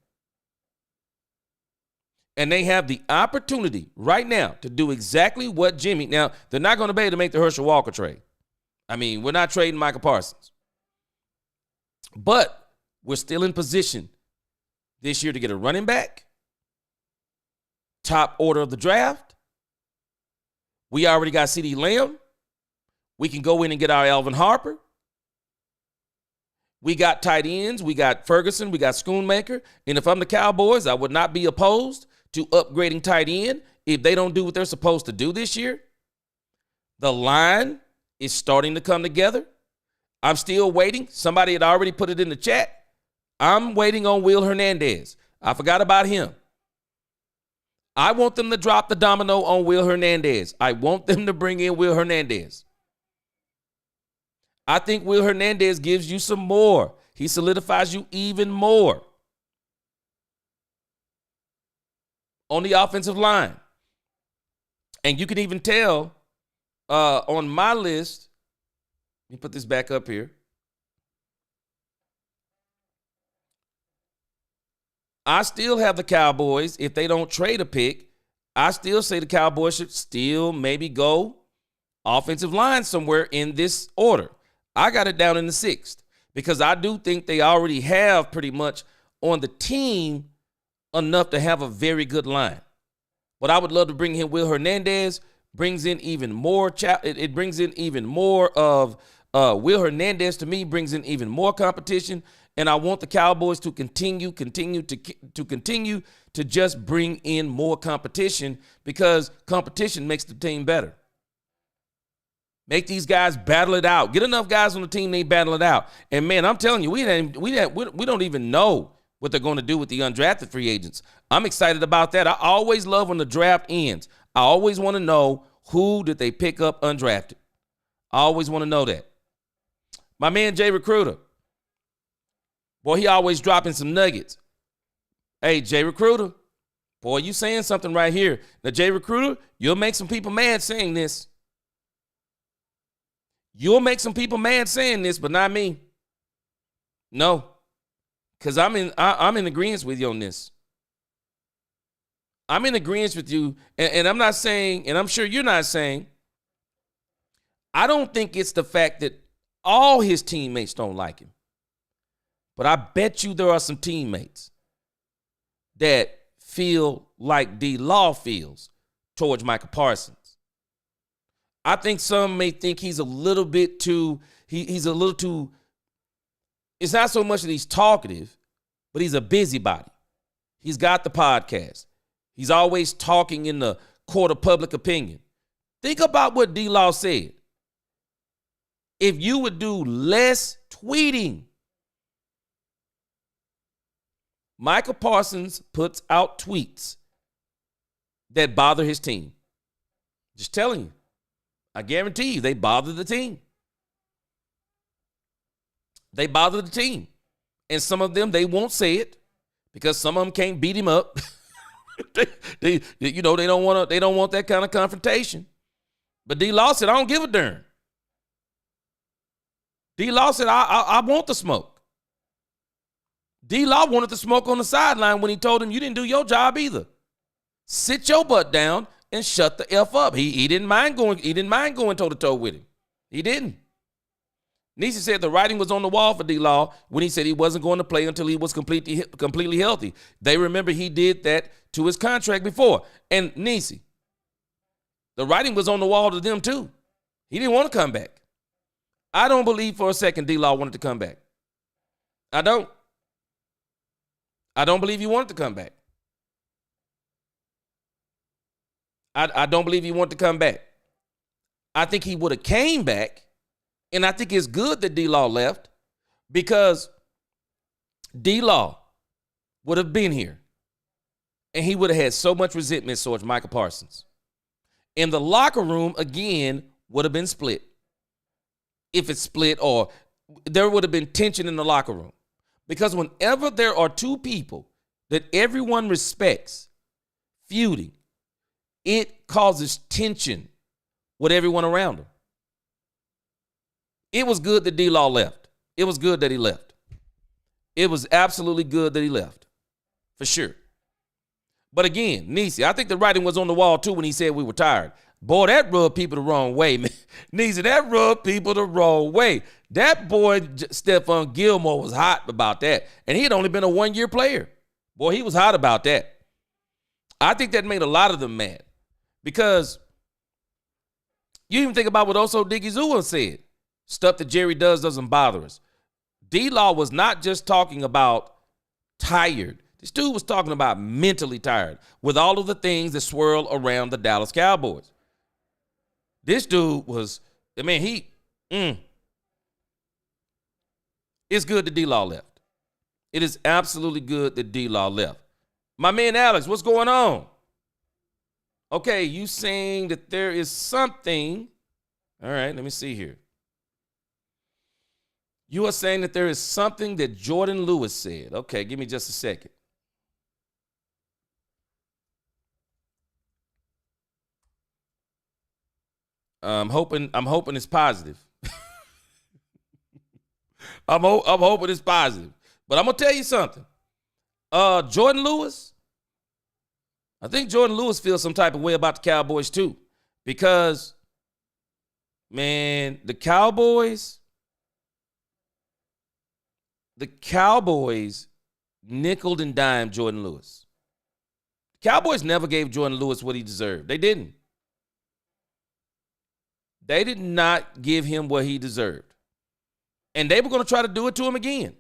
And they have the opportunity right now to do exactly what Jimmy. Now, they're not going to be able to make the Herschel Walker trade. I mean, we're not trading Michael Parsons. But we're still in position this year to get a running back, top order of the draft. We already got CeeDee Lamb. We can go in and get our Alvin Harper. We got tight ends. We got Ferguson. We got Schoonmaker. And if I'm the Cowboys, I would not be opposed to upgrading tight end if they don't do what they're supposed to do this year. The line is starting to come together. I'm still waiting. Somebody had already put it in the chat. I'm waiting on Will Hernandez. I forgot about him. I want them to drop the domino on Will Hernandez. I want them to bring in Will Hernandez. I think Will Hernandez gives you some more. He solidifies you even more on the offensive line. And you can even tell on my list, let me put this back up here. I still have the Cowboys. If they don't trade a pick, I still say the Cowboys should still maybe go offensive line somewhere in this order. I got it down in the 6th because I do think they already have pretty much on the team enough to have a very good line. But I would love to bring in Will Hernandez, brings in even more. It brings in even more of Will Hernandez to me, brings in even more competition. And I want the Cowboys to continue to just bring in more competition because competition makes the team better. Make these guys battle it out. Get enough guys on the team, they battle it out. And, man, I'm telling you, we don't even know what they're going to do with the undrafted free agents. I'm excited about that. I always love when the draft ends. I always want to know who did they pick up undrafted. I always want to know that. My man, Jay Recruiter. Boy, he always dropping some nuggets. Hey, Jay Recruiter. Boy, you saying something right here. Now, Jay Recruiter, you'll make some people mad saying this. You'll make some people mad saying this, but not me. No, because I'm in agreement with you on this. I'm in agreement with you, and I'm not saying, and I'm sure you're not saying, I don't think it's the fact that all his teammates don't like him. But I bet you there are some teammates that feel like D-Law feels towards Michael Parsons. I think some may think he's a little bit too, he's a little too, it's not so much that he's talkative, but he's a busybody. He's got the podcast. He's always talking in the court of public opinion. Think about what D-Law said. If you would do less tweeting, Michael Parsons puts out tweets that bother his team. Just telling you. I guarantee you they bother the team. They bother the team. And some of them, they won't say it because some of them can't beat him up. they don't want that kind of confrontation. But D-Law said, I don't give a darn. D-Law said, I want the smoke. D-Law wanted the smoke on the sideline when he told him you didn't do your job either. Sit your butt down and shut the F up. He didn't mind going toe-to-toe with him. He didn't. Niecy said the writing was on the wall for D-Law when he said he wasn't going to play until he was completely healthy. They remember he did that to his contract before. And Niecy, the writing was on the wall to them too. He didn't want to come back. I don't believe for a second D-Law wanted to come back. I don't believe he wanted to come back. I don't believe he wanted to come back. I think he would have came back, and I think it's good that D-Law left because D-Law would have been here, and he would have had so much resentment towards Michael Parsons. And the locker room, again, would have been split. If it's split, or there would have been tension in the locker room. Because whenever there are two people that everyone respects feuding, it causes tension with everyone around him. It was good that D-Law left. It was good that he left. It was absolutely good that he left. For sure. But again, Niecy, I think the writing was on the wall too when he said we were tired. Boy, that rubbed people the wrong way, man. Niecy, that rubbed people the wrong way. That boy, Stephon Gilmore, was hot about that. And he had only been a one-year player. Boy, he was hot about that. I think that made a lot of them mad. Because you even think about what Oso Digizua said. Stuff that Jerry doesn't bother us. D-Law was not just talking about tired. This dude was talking about mentally tired with all of the things that swirl around the Dallas Cowboys. This dude was, it's good that D-Law left. It is absolutely good that D-Law left. My man Alex, what's going on? Okay, you saying that there is something. All right, let me see here. You are saying that there is something that Jordan Lewis said. Okay, give me just a second. I'm hoping it's positive. I'm hoping it's positive. But I'm gonna tell you something. Jordan Lewis, I think Jordan Lewis feels some type of way about the Cowboys too, because Man, the Cowboys nickeled and dimed Jordan Lewis. The Cowboys never gave Jordan Lewis what he deserved. They didn't. They did not give him what he deserved. And they were going to try to do it to him again.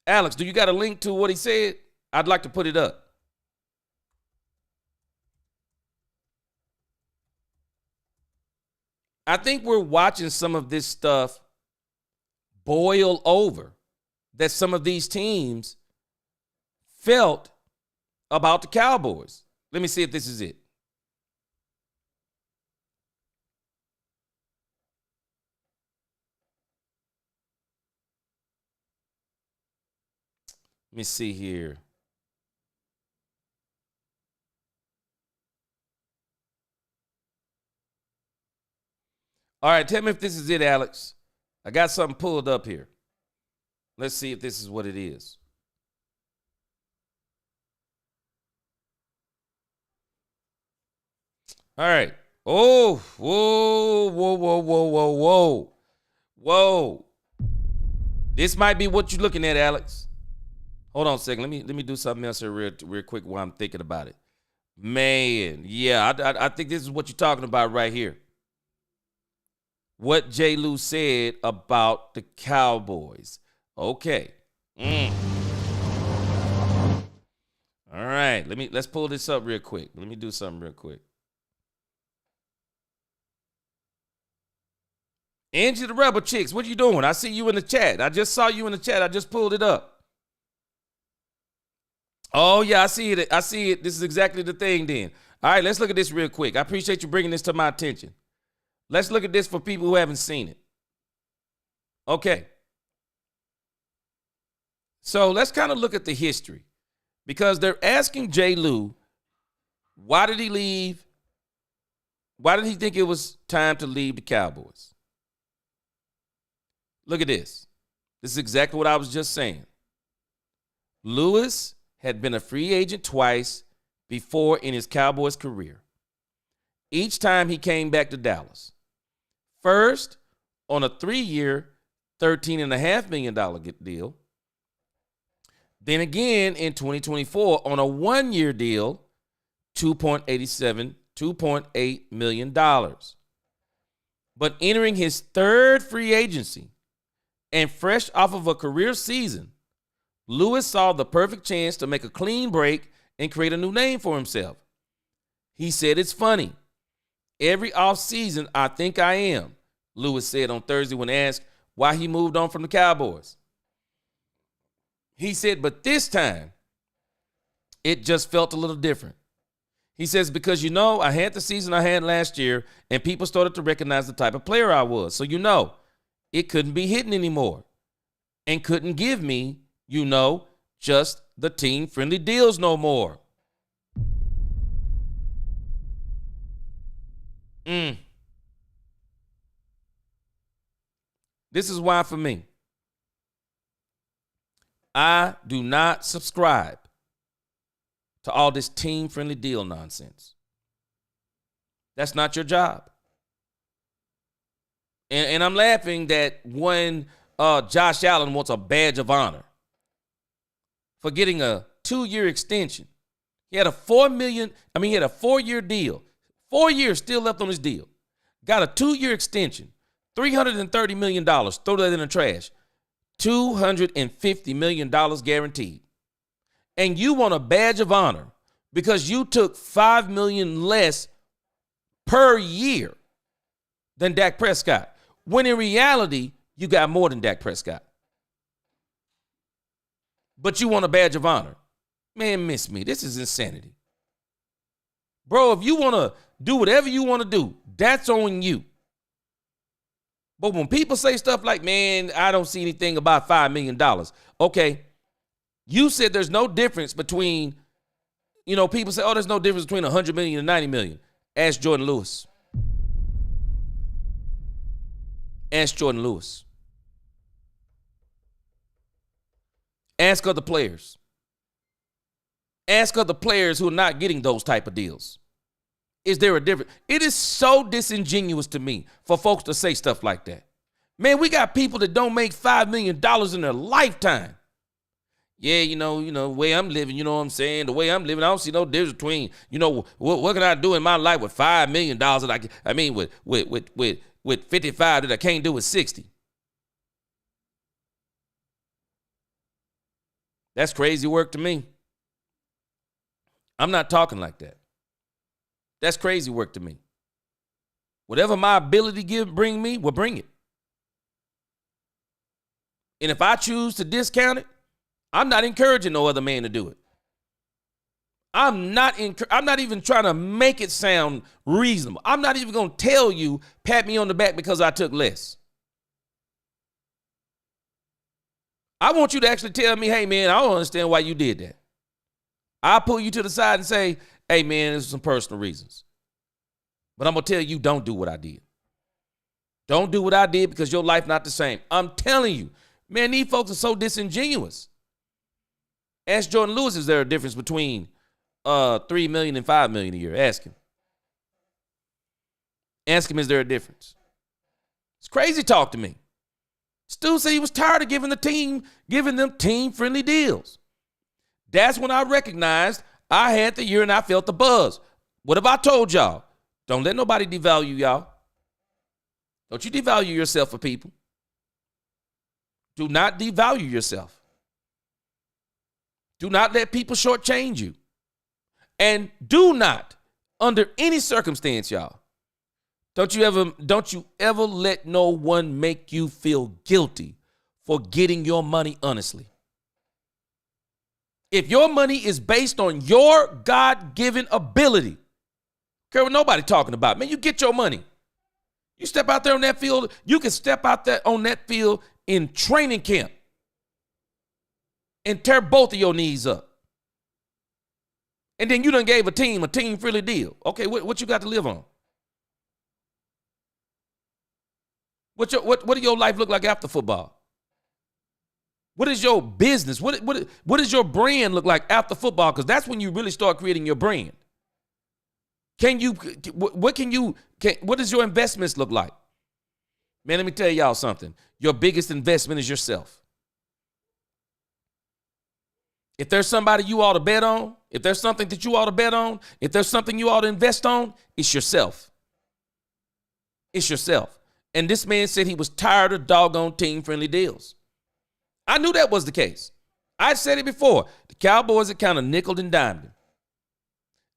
Alex, do you got a link to what he said? I'd like to put it up. I think we're watching some of this stuff boil over that some of these teams felt about the Cowboys. Let me see if this is it. Let me see here. All right, tell me if this is it, Alex. I got something pulled up here. Let's see if this is what it is. All right. Oh, whoa, whoa, whoa, whoa, whoa, whoa. Whoa. This might be what you're looking at, Alex. Hold on a second. Let me do something else here real quick while I'm thinking about it. Man, yeah, I think this is what you're talking about right here. What J. Lou said about the Cowboys. Okay. All right. Let's pull this up real quick. Let me do something real quick. Angie the Rebel Chicks, what you doing? I see you in the chat. I just saw you in the chat. I just pulled it up. Oh, yeah, I see it. I see it. This is exactly the thing then. All right, let's look at this real quick. I appreciate you bringing this to my attention. Let's look at this for people who haven't seen it. Okay. So let's kind of look at the history because they're asking J. Lou, why did he leave? Why did he think it was time to leave the Cowboys? Look at this. This is exactly what I was just saying. Lewis had been a free agent twice before in his Cowboys career. Each time he came back to Dallas. First, on a 3-year, $13.5 million deal. Then again in 2024 on a 1-year deal, $2.8 million. But entering his third free agency and fresh off of a career season, Lewis saw the perfect chance to make a clean break and create a new name for himself. He said, "It's funny. Every offseason, I think I am," Lewis said on Thursday when asked why he moved on from the Cowboys. He said, "But this time, it just felt a little different." He says, "Because, I had the season I had last year, and people started to recognize the type of player I was. So, it couldn't be hitting anymore and couldn't give me, just the team-friendly deals no more." This is why, for me, I do not subscribe to all this team-friendly deal nonsense. That's not your job. And I'm laughing that when Josh Allen wants a badge of honor for getting a 2-year extension. He had a four-year deal. 4 years still left on his deal. Got a 2-year extension. $330 million. Throw that in the trash. $250 million guaranteed. And you want a badge of honor because you took $5 million less per year than Dak Prescott. When in reality, you got more than Dak Prescott. But you want a badge of honor. Man, miss me. This is insanity. Bro, if you want to do whatever you want to do, that's on you. But when people say stuff like, man, I don't see anything about $5 million. Okay, you said there's no difference between, people say, oh, there's no difference between $100 million and $90 million. Ask Jordan Lewis. Ask Jordan Lewis. Ask other players. Ask other players who are not getting those type of deals. Is there a difference? It is so disingenuous to me for folks to say stuff like that. Man, we got people that don't make $5 million in their lifetime. Yeah, the way I'm living, you know what I'm saying? The way I'm living, I don't see no difference between, what can I do in my life with $5 million that with 55 that I can't do with 60. That's crazy work to me. I'm not talking like that. That's crazy work to me. Whatever my ability bring me, will bring it. And if I choose to discount it, I'm not encouraging no other man to do it. I'm not even trying to make it sound reasonable. I'm not even going to tell you, pat me on the back because I took less. I want you to actually tell me, hey, man, I don't understand why you did that. I'll pull you to the side and say, hey, man, there's some personal reasons. But I'm going to tell you, don't do what I did. Don't do what I did because your life not the same. I'm telling you, man, these folks are so disingenuous. Ask Jordan Lewis, is there a difference between $3 million and $5 million a year? Ask him. Ask him, is there a difference? It's crazy talk to me. Stu said he was tired of giving them team-friendly deals. That's when I recognized I had the year and I felt the buzz. What have I told y'all? Don't let nobody devalue y'all. Don't you devalue yourself for people. Do not devalue yourself. Do not let people shortchange you. And do not, under any circumstance, y'all, don't you ever let no one make you feel guilty for getting your money honestly. If your money is based on your God-given ability, care what nobody talking about, man, you get your money. You step out there on that field, you can step out there on that field in training camp and tear both of your knees up. And then you done gave a team-friendly deal. Okay, what you got to live on? What do your life look like after football? What is your business? What does your brand look like after football? Because that's when you really start creating your brand. What does your investments look like? Man, let me tell y'all something. Your biggest investment is yourself. If there's somebody you ought to bet on, if there's something that you ought to bet on, if there's something you ought to invest on, it's yourself. It's yourself. And this man said he was tired of doggone team-friendly deals. I knew that was the case. I said it before. The Cowboys had kind of nickeled and dimed him.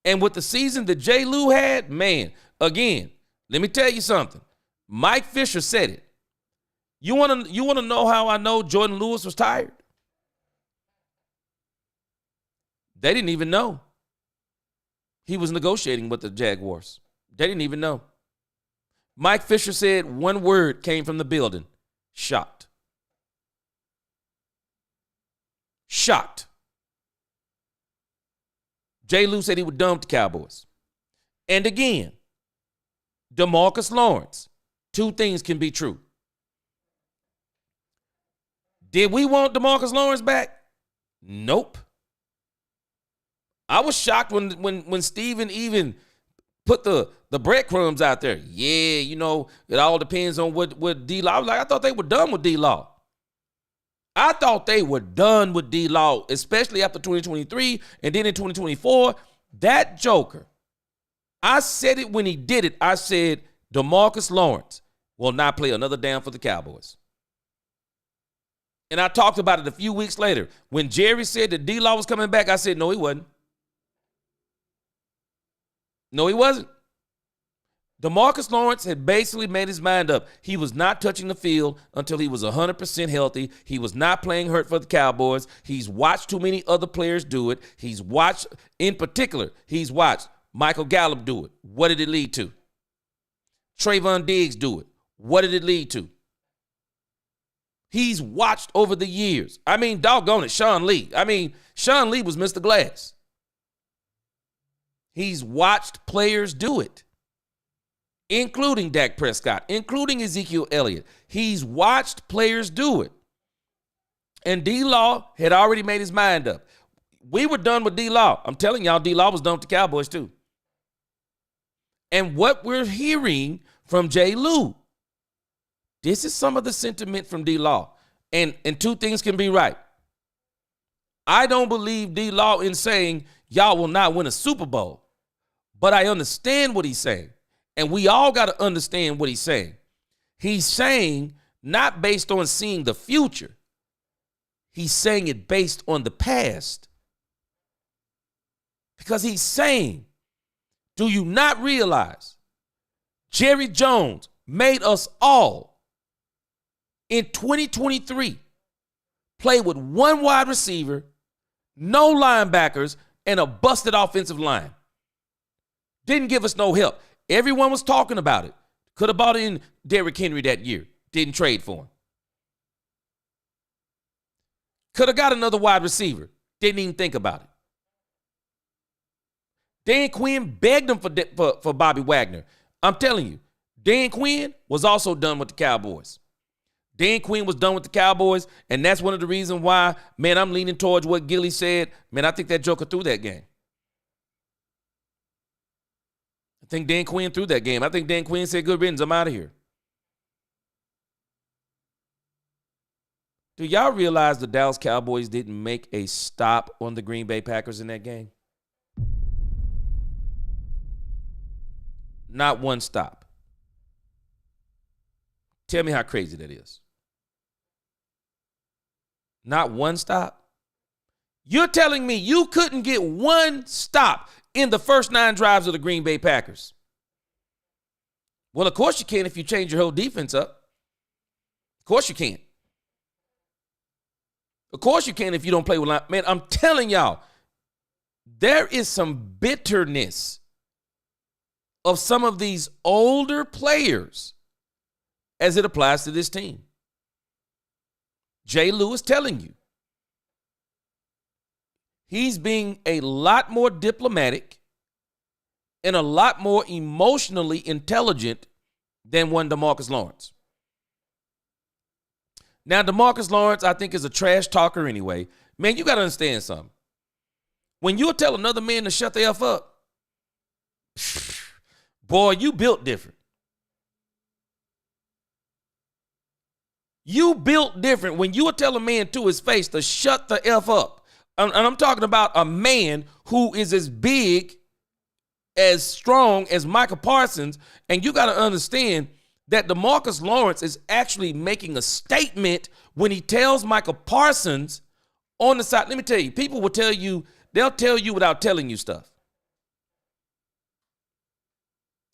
And with the season that J. Lou had, man, again, let me tell you something. Mike Fisher said it. You want to know how I know Jordan Lewis was tired? They didn't even know he was negotiating with the Jaguars. They didn't even know. Mike Fisher said one word came from the building: shocked. Shocked. J. Lou said he was done with the Cowboys. And again, DeMarcus Lawrence, two things can be true. Did we want DeMarcus Lawrence back? Nope. I was shocked when Steven even put the breadcrumbs out there. Yeah, it all depends on what D-Law. I was like, I thought they were done with D-Law. I thought they were done with D-Law, especially after 2023 and then in 2024. That joker, I said it when he did it. I said DeMarcus Lawrence will not play another down for the Cowboys. And I talked about it a few weeks later. When Jerry said that D-Law was coming back, I said, no, he wasn't. No, he wasn't. DeMarcus Lawrence had basically made his mind up. He was not touching the field until he was 100% healthy. He was not playing hurt for the Cowboys. He's watched too many other players do it. He's watched Michael Gallup do it. What did it lead to? Trayvon Diggs do it. What did it lead to? He's watched over the years. Doggone it, Sean Lee. Sean Lee was Mr. Glass. He's watched players do it, including Dak Prescott, including Ezekiel Elliott. He's watched players do it. And D-Law had already made his mind up. We were done with D-Law. I'm telling y'all, D-Law was done with the Cowboys too. And what we're hearing from J. Lou, this is some of the sentiment from D-Law. And two things can be right. I don't believe D-Law in saying y'all will not win a Super Bowl. But I understand what he's saying. And we all got to understand what he's saying. He's saying not based on seeing the future. He's saying it based on the past. Because he's saying, do you not realize Jerry Jones made us all in 2023 play with one wide receiver, no linebackers, and a busted offensive line? Didn't give us no help. Everyone was talking about it. Could have bought in Derrick Henry that year. Didn't trade for him. Could have got another wide receiver. Didn't even think about it. Dan Quinn begged him for Bobby Wagner. I'm telling you, Dan Quinn was also done with the Cowboys. Dan Quinn was done with the Cowboys, and that's one of the reasons why, man, I'm leaning towards what Gilly said. Man, I think that Joker threw that game. I think Dan Quinn threw that game. I think Dan Quinn said, good riddance, I'm out of here. Do y'all realize the Dallas Cowboys didn't make a stop on the Green Bay Packers in that game? Not one stop. Tell me how crazy that is. Not one stop. You're telling me you couldn't get one stop in the first 9 drives of the Green Bay Packers? Well, of course you can if you change your whole defense up. Of course you can. Of course you can if you don't play with line. Man, I'm telling y'all, there is some bitterness of some of these older players as it applies to this team. J. Lou is telling you. He's being a lot more diplomatic and a lot more emotionally intelligent than one DeMarcus Lawrence. Now, DeMarcus Lawrence, I think, is a trash talker anyway. Man, you got to understand something. When you tell another man to shut the F up, boy, you built different. You built different when you would tell a man to his face to shut the F up. And I'm talking about a man who is as big, as strong as Micah Parsons. And you got to understand that DeMarcus Lawrence is actually making a statement when he tells Micah Parsons on the side. Let me tell you, people will tell you, they'll tell you without telling you stuff.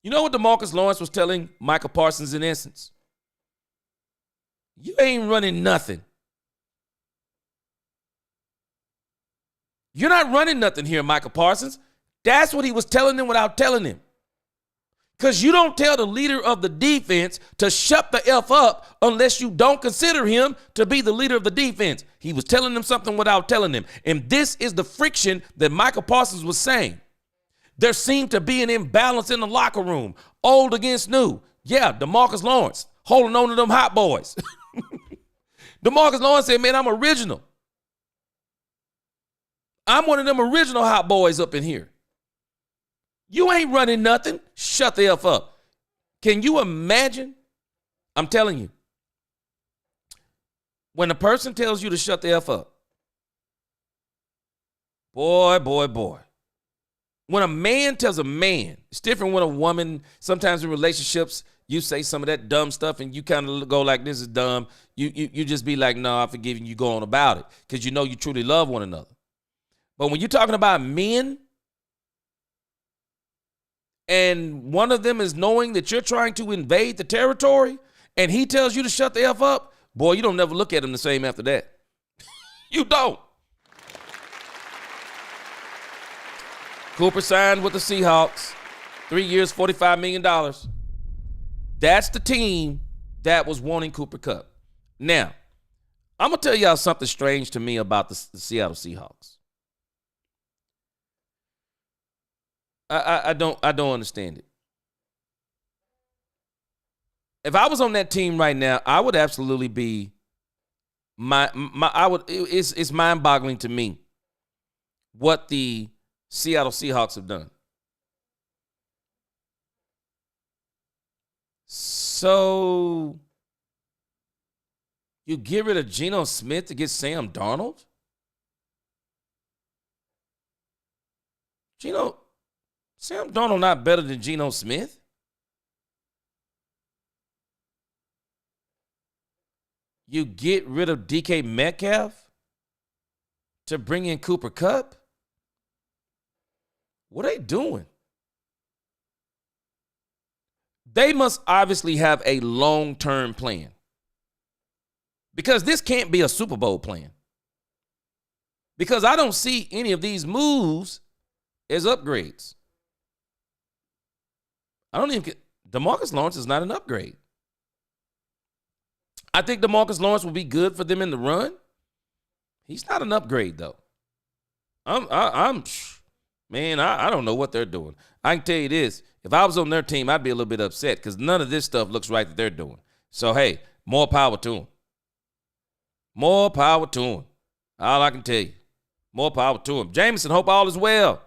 You know what DeMarcus Lawrence was telling Micah Parsons in essence? You ain't running nothing. You're not running nothing here, Micah Parsons. That's what he was telling him without telling him. Because you don't tell the leader of the defense to shut the F up unless you don't consider him to be the leader of the defense. He was telling them something without telling them. And this is the friction that Micah Parsons was saying. There seemed to be an imbalance in the locker room. Old against new. Yeah, DeMarcus Lawrence holding on to them hot boys. DeMarcus Lawrence said, man, I'm original. I'm one of them original hot boys up in here. You ain't running nothing. Shut the F up. Can you imagine? I'm telling you. When a person tells you to shut the F up, boy. When a man tells a man, it's different when a woman, sometimes in relationships, you say some of that dumb stuff and you kind of go like, this is dumb. You just be like, no, I forgive you. You go on about it because you know you truly love one another. But when you're talking about men, and one of them is knowing that you're trying to invade the territory, and he tells you to shut the F up, boy, you don't never look at him the same after that. You don't. Cooper signed with the Seahawks, 3 years, $45 million. That's the team that was wanting Cooper Kupp. Now, I'm going to tell y'all something strange to me about the Seattle Seahawks. I don't understand it. If I was on that team right now, I would absolutely be it's mind-boggling to me what the Seattle Seahawks have done. So you get rid of Geno Smith to get Sam Darnold? Sam Darnold not better than Geno Smith? You get rid of DK Metcalf to bring in Cooper Kupp? What are they doing? They must obviously have a long-term plan. Because this can't be a Super Bowl plan. Because I don't see any of these moves as upgrades. DeMarcus Lawrence is not an upgrade. I think DeMarcus Lawrence will be good for them in the run. He's not an upgrade, though. I don't know what they're doing. I can tell you this. If I was on their team, I'd be a little bit upset because none of this stuff looks right that they're doing. So, hey, more power to them. More power to them. All I can tell you. More power to them. Jameson, hope all is well.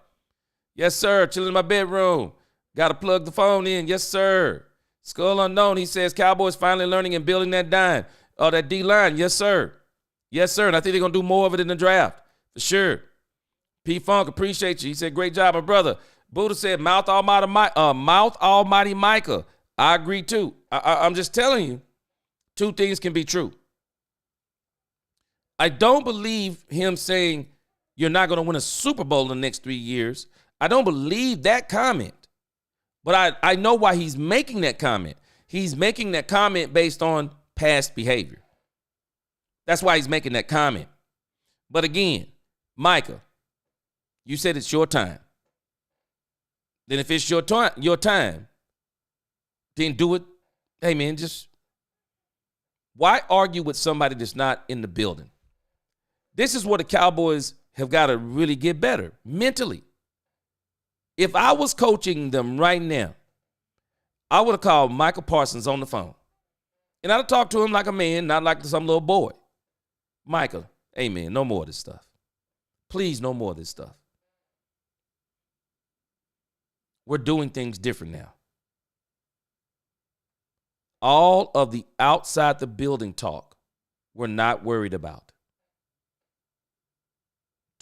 Yes, sir. Chilling in my bedroom. Got to plug the phone in. Yes, sir. Skull Unknown, he says, Cowboys finally learning and building that that D-line. Yes, sir. Yes, sir. And I think they're going to do more of it in the draft. For sure. P. Funk, appreciate you. He said, great job, my brother. Buddha said, Mouth Almighty Micah. I agree, too. I'm just telling you, two things can be true. I don't believe him saying you're not going to win a Super Bowl in the next 3 years. I don't believe that comment. But I know why he's making that comment. He's making that comment based on past behavior. That's why he's making that comment. But again, Micah, you said it's your time. Then if it's your time, then do it. Hey, man, just why argue with somebody that's not in the building? This is where the Cowboys have got to really get better mentally. If I was coaching them right now, I would have called Michael Parsons on the phone. And I'd have talked to him like a man, not like some little boy. Michael, hey, man, no more of this stuff. Please, no more of this stuff. We're doing things different now. All of the outside the building talk, we're not worried about.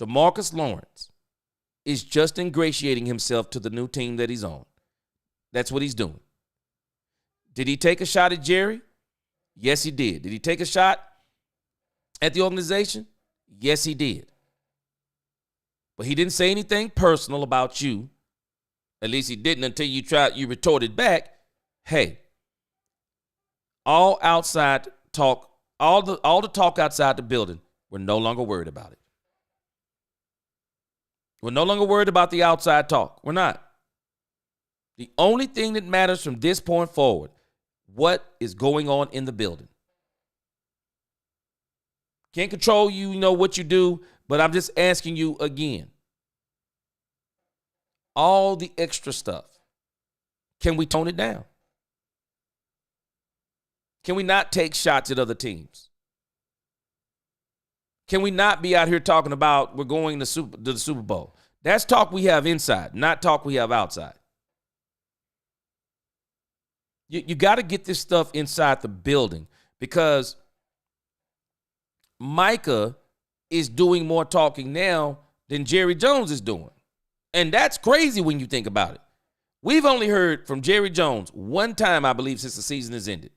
DeMarcus Lawrence is just ingratiating himself to the new team that he's on. That's what he's doing. Did he take a shot at Jerry? Yes, he did. Did he take a shot at the organization? Yes, he did. But he didn't say anything personal about you. At least he didn't until you retorted back. Hey, all outside talk, all the talk outside the building, we're no longer worried about it. We're no longer worried about the outside talk. We're not. The only thing that matters from this point forward, what is going on in the building. Can't control what you do, but I'm just asking you again. All the extra stuff, can we tone it down? Can we not take shots at other teams? Can we not be out here talking about we're going to the Super Bowl? That's talk we have inside, not talk we have outside. You got to get this stuff inside the building because Micah is doing more talking now than Jerry Jones is doing. And that's crazy when you think about it. We've only heard from Jerry Jones one time, I believe, since the season has ended.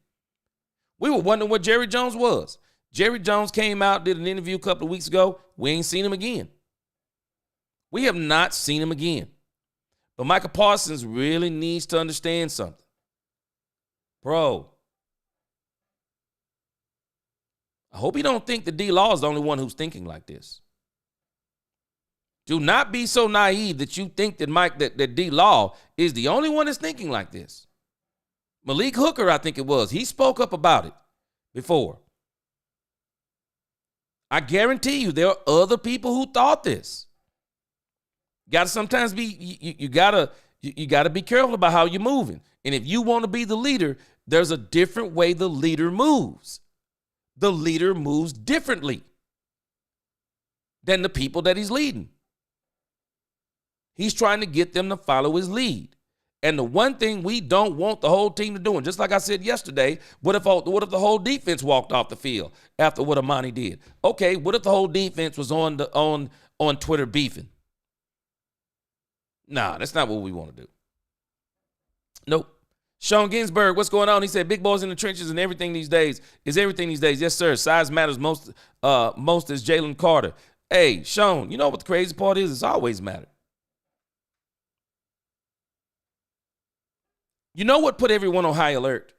We were wondering what Jerry Jones was. Jerry Jones came out, did an interview a couple of weeks ago. We ain't seen him again. We have not seen him again. But Michael Parsons really needs to understand something. Bro, I hope you don't think that D-Law is the only one who's thinking like this. Do not be so naive that you think that D-Law is the only one that's thinking like this. Malik Hooker, I think it was, he spoke up about it before. I guarantee you there are other people who thought this. Got to sometimes be you gotta be careful about how you're moving. And if you want to be the leader, there's a different way the leader moves. The leader moves differently than the people that he's leading. He's trying to get them to follow his lead. And the one thing we don't want the whole team to do, and just like I said yesterday, what if the whole defense walked off the field after what Amani did? Okay, what if the whole defense was on Twitter beefing? Nah, that's not what we want to do. Nope. Sean Ginsberg, what's going on? He said, big boys in the trenches and everything these days is everything these days. Yes, sir. Size matters most is Jalen Carter. Hey, Sean, you know what the crazy part is? It's always mattered. You know what put everyone on high alert?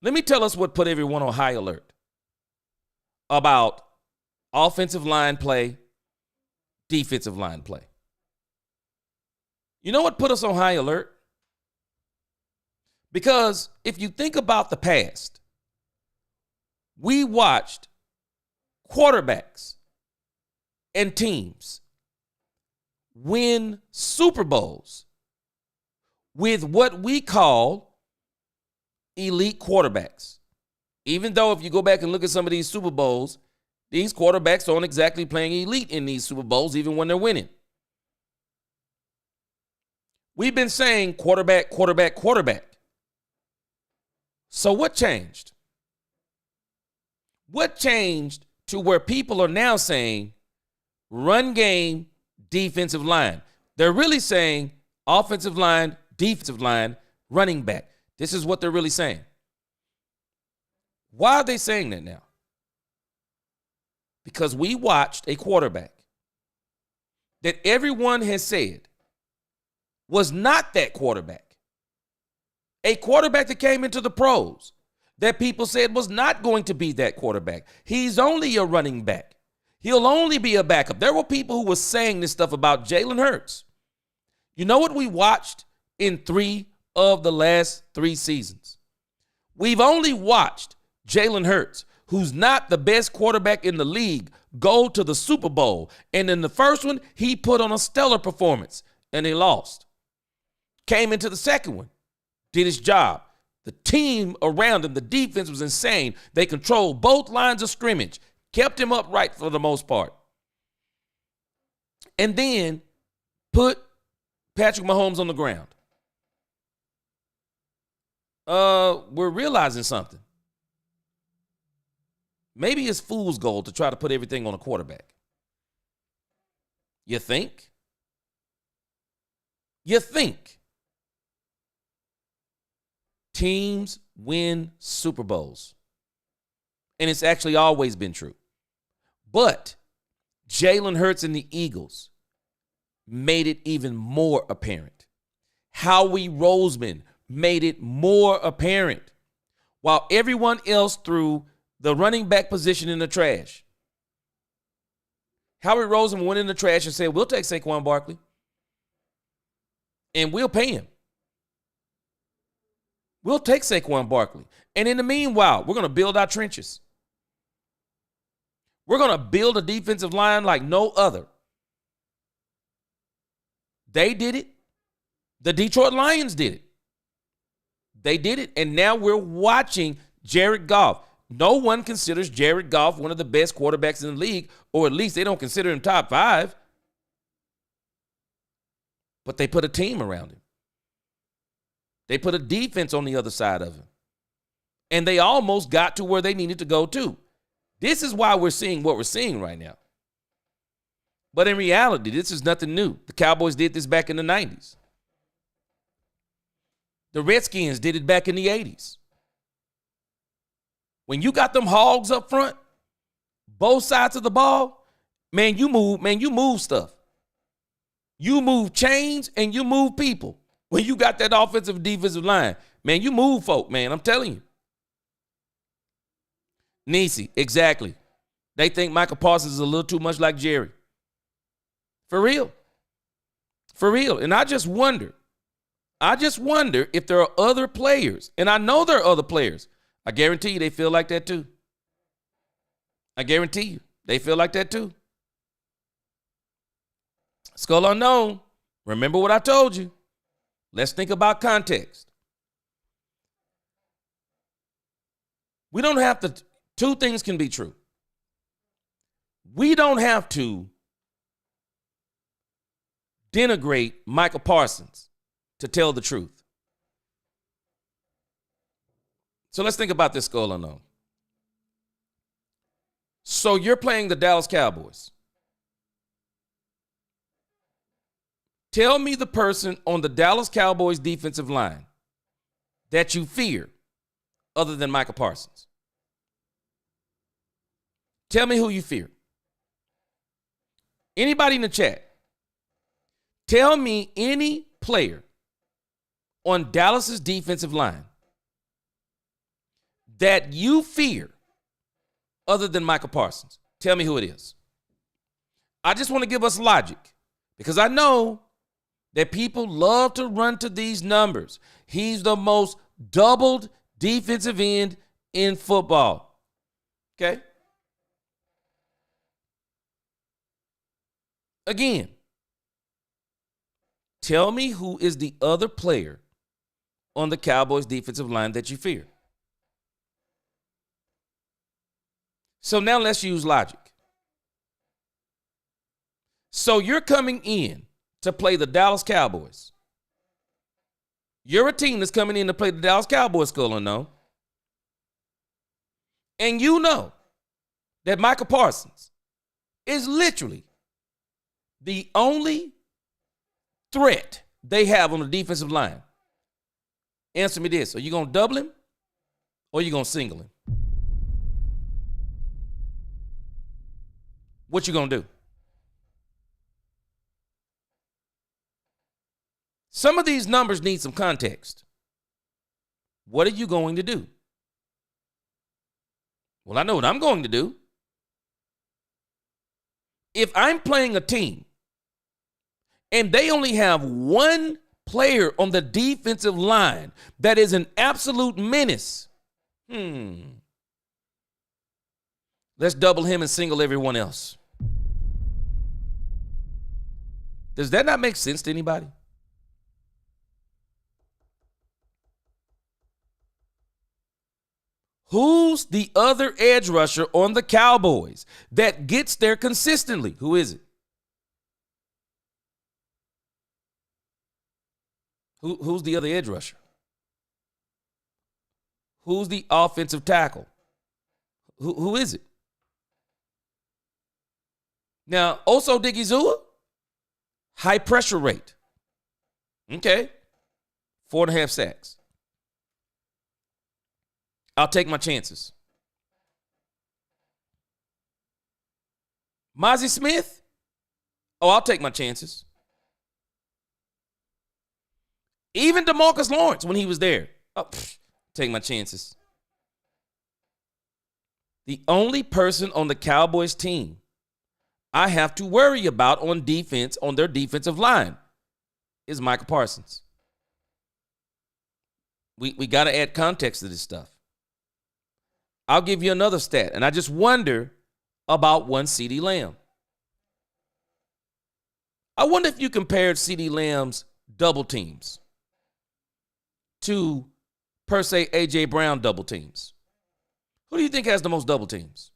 Let me tell us what put everyone on high alert about offensive line play, defensive line play. You know what put us on high alert? Because if you think about the past, we watched quarterbacks and teams win Super Bowls with what we call elite quarterbacks. Even though if you go back and look at some of these Super Bowls, these quarterbacks aren't exactly playing elite in these Super Bowls, even when they're winning. We've been saying quarterback, quarterback, quarterback. So what changed? What changed to where people are now saying run game, defensive line? They're really saying offensive line, defensive line, running back. This is what they're really saying. Why are they saying that now? Because we watched a quarterback that everyone has said was not that quarterback. A quarterback that came into the pros that people said was not going to be that quarterback. He's only a running back. He'll only be a backup. There were people who were saying this stuff about Jalen Hurts. You know what we watched in 3 of the last 3 seasons? We've only watched Jalen Hurts, who's not the best quarterback in the league, go to the Super Bowl. And in the first one, he put on a stellar performance, and they lost. Came into the second one, did his job. The team around him, the defense was insane. They controlled both lines of scrimmage, kept him upright for the most part. And then put Patrick Mahomes on the ground. We're realizing something. Maybe it's fool's gold to try to put everything on a quarterback. You think? You think? Teams win Super Bowls. And it's actually always been true. But Jalen Hurts and the Eagles made it even more apparent. Howie Roseman made it more apparent. While everyone else threw the running back position in the trash, Howie Roseman went in the trash and said, we'll take Saquon Barkley. And we'll pay him. We'll take Saquon Barkley. And in the meanwhile, we're going to build our trenches. We're going to build a defensive line like no other. They did it. The Detroit Lions did it. They did it. And now we're watching Jared Goff. No one considers Jared Goff one of the best quarterbacks in the league, or at least they don't consider him top 5. But they put a team around him. They put a defense on the other side of him. And they almost got to where they needed to go to. This is why we're seeing what we're seeing right now. But in reality, this is nothing new. The Cowboys did this back in the 90s. The Redskins did it back in the 80s. When you got them hogs up front, both sides of the ball, man, you move stuff. You move chains and you move people. When you got that offensive and defensive line, man, you move folk, man. I'm telling you. Nisi, exactly. They think Michael Parsons is a little too much like Jerry. For real. For real. And I just wonder if there are other players, and I know there are other players. I guarantee you they feel like that too. I guarantee you they feel like that too. Skull unknown. Remember what I told you. Let's think about context. We don't have to, 2 things can be true. We don't have to denigrate Michael Parsons to tell the truth. So let's think about this skull unknown. So you're playing the Dallas Cowboys. Tell me the person on the Dallas Cowboys defensive line that you fear other than Micah Parsons. Tell me who you fear. Anybody in the chat, tell me any player on Dallas's defensive line that you fear other than Micah Parsons. Tell me who it is. I just want to give us logic because I know that people love to run to these numbers. He's the most doubled defensive end in football. Okay? Again, tell me who is the other player on the Cowboys defensive line that you fear. So now let's use logic. So you're coming in to play the Dallas Cowboys. You're a team that's coming in to play the Dallas Cowboys, skull unknown. And you know that Micah Parsons is literally the only threat they have on the defensive line. Answer me this. Are you going to double him or are you going to single him? What you going to do? Some of these numbers need some context. What are you going to do? Well, I know what I'm going to do. If I'm playing a team and they only have one player on the defensive line that is an absolute menace, let's double him and single everyone else. Does that not make sense to anybody? Who's the other edge rusher on the Cowboys that gets there consistently? Who is it? Who's the other edge rusher? Who's the offensive tackle? Who is it? Now, Oso Digizua, high pressure rate. Okay. 4.5 sacks. I'll take my chances. Mozzie Smith? Oh, I'll take my chances. Even DeMarcus Lawrence when he was there. Oh, take my chances. The only person on the Cowboys team I have to worry about on defense, on their defensive line, is Micah Parsons. We got to add context to this stuff. I'll give you another stat, and I just wonder about one CeeDee Lamb. I wonder if you compared CeeDee Lamb's double teams to, per se, A.J. Brown double teams. Who do you think has the most double teams?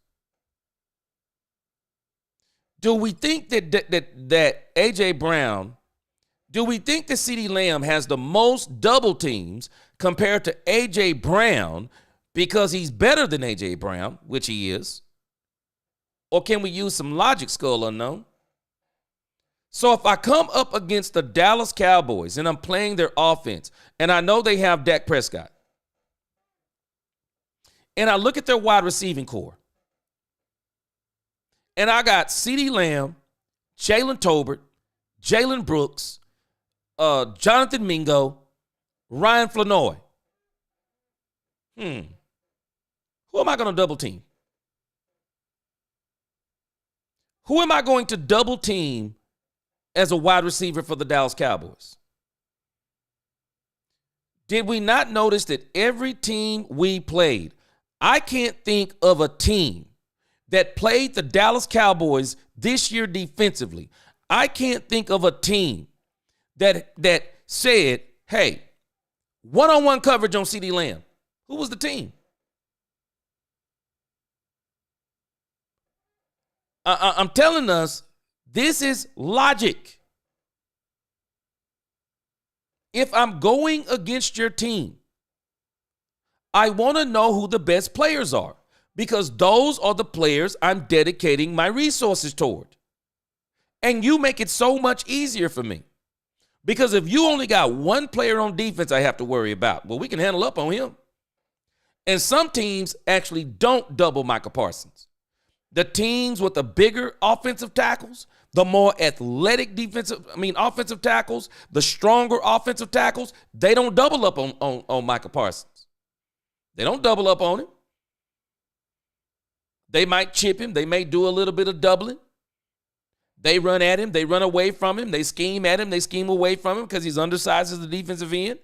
Do we think that A.J. Brown, do we think that CeeDee Lamb has the most double teams compared to A.J. Brown because he's better than A.J. Brown, which he is? Or can we use some logic, skull unknown? So if I come up against the Dallas Cowboys and I'm playing their offense, and I know they have Dak Prescott, and I look at their wide receiving core, and I got CeeDee Lamb, Jalen Tolbert, Jalen Brooks, Jonathan Mingo, Ryan Flanoy. Who am I going to double team? Who am I going to double team as a wide receiver for the Dallas Cowboys? Did we not notice that every team we played, I can't think of a team that played the Dallas Cowboys this year defensively. I can't think of a team that said, hey, one-on-one coverage on CeeDee Lamb. Who was the team? I'm telling us this is logic. If I'm going against your team, I want to know who the best players are, because those are the players I'm dedicating my resources toward. And you make it so much easier for me. Because if you only got one player on defense I have to worry about, well, we can handle up on him. And some teams actually don't double Micah Parsons. The teams with the bigger offensive tackles, the more athletic offensive tackles, the stronger offensive tackles, they don't double up on Micah Parsons. They don't double up on him. They might chip him. They may do a little bit of doubling. They run at him. They run away from him. They scheme at him. They scheme away from him because he's undersized as the defensive end.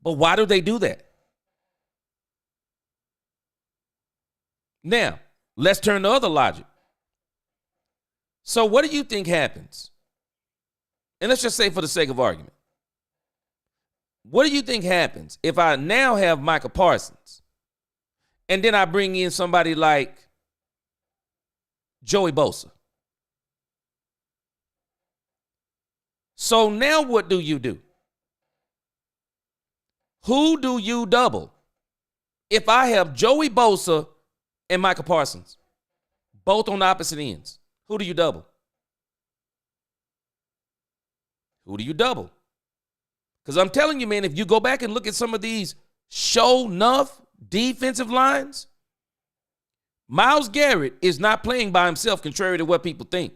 But why do they do that? Now, let's turn to other logic. So what do you think happens? And let's just say for the sake of argument, what do you think happens if I now have Micah Parsons and then I bring in somebody like Joey Bosa? So now what do you do? Who do you double? If I have Joey Bosa and Micah Parsons, both on opposite ends, who do you double? Who do you double? Because I'm telling you, man, if you go back and look at some of these show enough defensive lines, Myles Garrett is not playing by himself, contrary to what people think.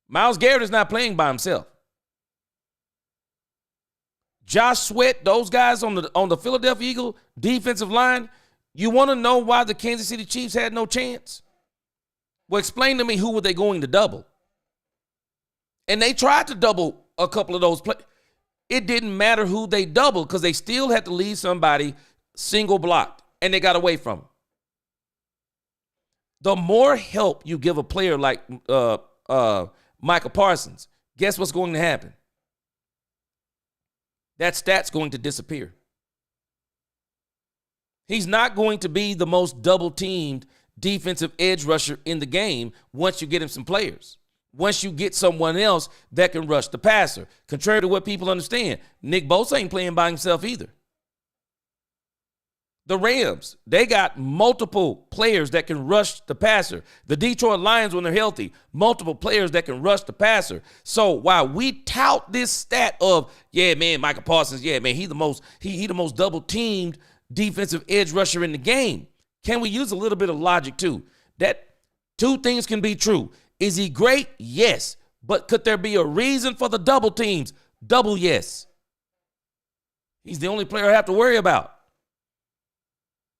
Myles Garrett is not playing by himself. Josh Sweat, those guys on the Philadelphia Eagles defensive line, you want to know why the Kansas City Chiefs had no chance? Well, explain to me, who were they going to double? And they tried to double a couple of those plays. It didn't matter who they doubled because they still had to leave somebody single blocked, and they got away from him. The more help you give a player like Micah Parsons, guess what's going to happen? That stat's going to disappear. He's not going to be the most double-teamed defensive edge rusher in the game once you get him some players. Once you get someone else that can rush the passer. Contrary to what people understand, Nick Bosa ain't playing by himself either. The Rams, they got multiple players that can rush the passer. The Detroit Lions, when they're healthy, multiple players that can rush the passer. So while we tout this stat of, yeah, man, Micah Parsons, yeah, man, he the most double-teamed defensive edge rusher in the game, can we use a little bit of logic too? That two things can be true. Is he great? Yes. But could there be a reason for the double teams? Double yes. He's the only player I have to worry about.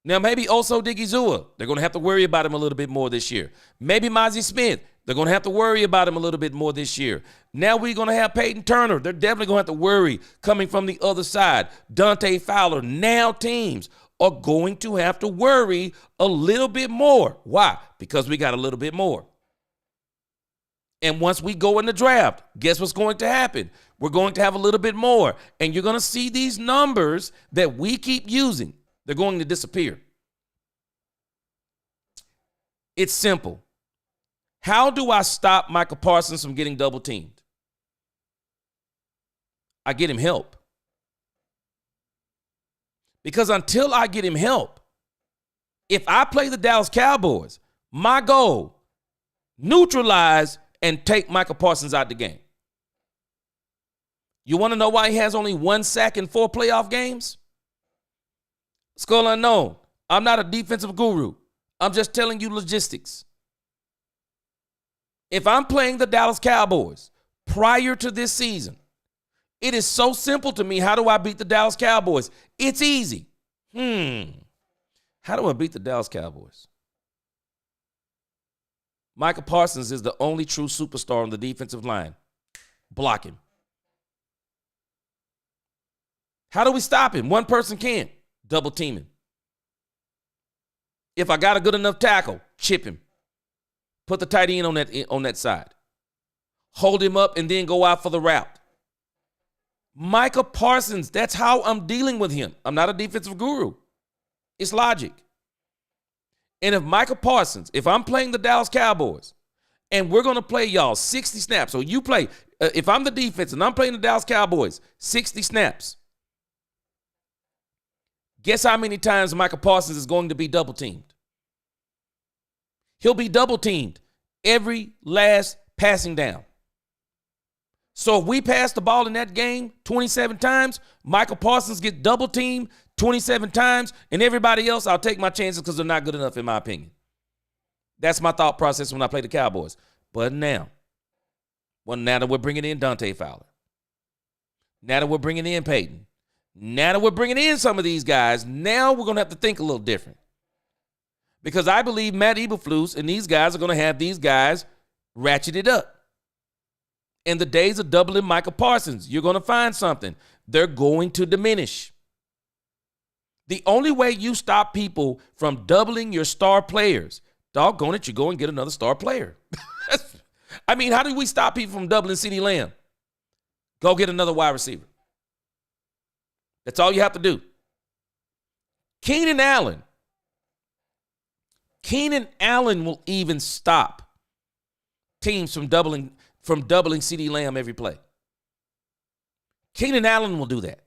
Now, maybe also Digizua. They're going to have to worry about him a little bit more this year. Maybe Mozzie Smith. They're going to have to worry about him a little bit more this year. Now we're going to have Peyton Turner. They're definitely going to have to worry coming from the other side. Dante Fowler. Now teams are going to have to worry a little bit more. Why? Because we got a little bit more. And once we go in the draft, guess what's going to happen? We're going to have a little bit more. And you're going to see these numbers that we keep using. They're going to disappear. It's simple. How do I stop Micah Parsons from getting double teamed? I get him help. Because until I get him help, if I play the Dallas Cowboys, my goal, neutralize and take Micah Parsons out the game. You want to know why he has only 1 sack in 4 playoff games? Skull unknown. I'm not a defensive guru. I'm just telling you logistics. If I'm playing the Dallas Cowboys prior to this season, it is so simple to me. How do I beat the Dallas Cowboys? It's easy. How do I beat the Dallas Cowboys? Micah Parsons is the only true superstar on the defensive line. Block him. How do we stop him? One person can't. Double team him. If I got a good enough tackle, chip him. Put the tight end on that side. Hold him up and then go out for the route. Micah Parsons, that's how I'm dealing with him. I'm not a defensive guru. It's logic. And if Micah Parsons, if I'm playing the Dallas Cowboys, and we're going to play y'all 60 snaps, so you play, if I'm the defense and I'm playing the Dallas Cowboys, 60 snaps, guess how many times Michael Parsons is going to be double teamed? He'll be double teamed every last passing down. So if we pass the ball in that game 27 times, Michael Parsons gets double teamed 27 times, and everybody else, I'll take my chances because they're not good enough, in my opinion. That's my thought process when I play the Cowboys. But now that we're bringing in Dante Fowler, now that we're bringing in Peyton, now that we're bringing in some of these guys, now we're going to have to think a little different. Because I believe Matt Eberflus and these guys are going to have these guys ratcheted up. In the days of doubling Michael Parsons, you're going to find something. They're going to diminish. The only way you stop people from doubling your star players, doggone it, you go and get another star player. I mean, how do we stop people from doubling CeeDee Lamb? Go get another wide receiver. That's all you have to do. Keenan Allen will even stop teams from doubling CeeDee Lamb every play. Keenan Allen will do that.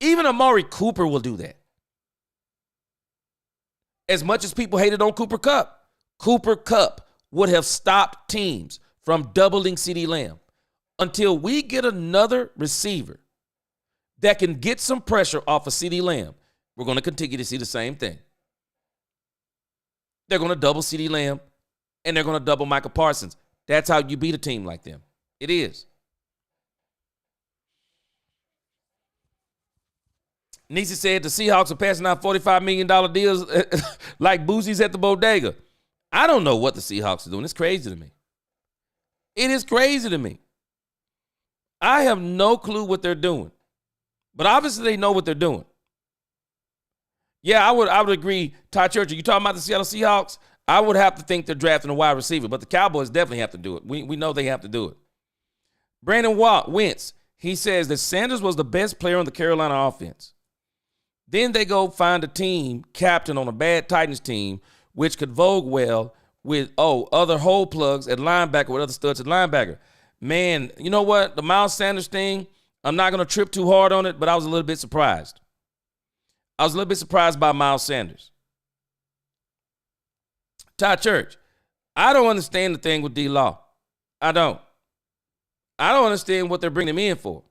Even Amari Cooper will do that. As much as people hated on Cooper Kupp would have stopped teams from doubling CeeDee Lamb until we get another receiver that can get some pressure off of CeeDee Lamb. We're going to continue to see the same thing. They're going to double CeeDee Lamb, and they're going to double Michael Parsons. That's how you beat a team like them. It is. Nisi said the Seahawks are passing out $45 million deals like Boosie's at the bodega. I don't know what the Seahawks are doing. It's crazy to me. It is crazy to me. I have no clue what they're doing. But obviously they know what they're doing. Yeah, I would agree. Ty Churchill, you talking about the Seattle Seahawks? I would have to think they're drafting a wide receiver, but the Cowboys definitely have to do it. We know they have to do it. Brandon Wentz, he says that Sanders was the best player on the Carolina offense. Then they go find a team captain on a bad Titans team, which could vogue well with, other hole plugs at linebacker with other studs at linebacker. Man, you know what? The Miles Sanders thing, I'm not going to trip too hard on it, but I was a little bit surprised. I was a little bit surprised by Miles Sanders. Ty Church, I don't understand the thing with D-Law. I don't understand what they're bringing him in for.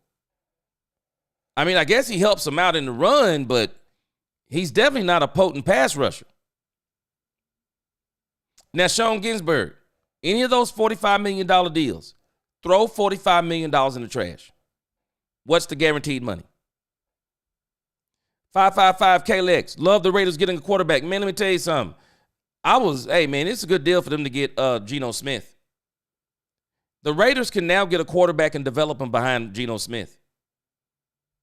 I mean, I guess he helps them out in the run, but he's definitely not a potent pass rusher. Now, Sean Ginsberg, any of those $45 million deals, throw $45 million in the trash. What's the guaranteed money? 555 KLX, love the Raiders getting a quarterback. Man, let me tell you something. It's a good deal for them to get Geno Smith. The Raiders can now get a quarterback and develop him behind Geno Smith.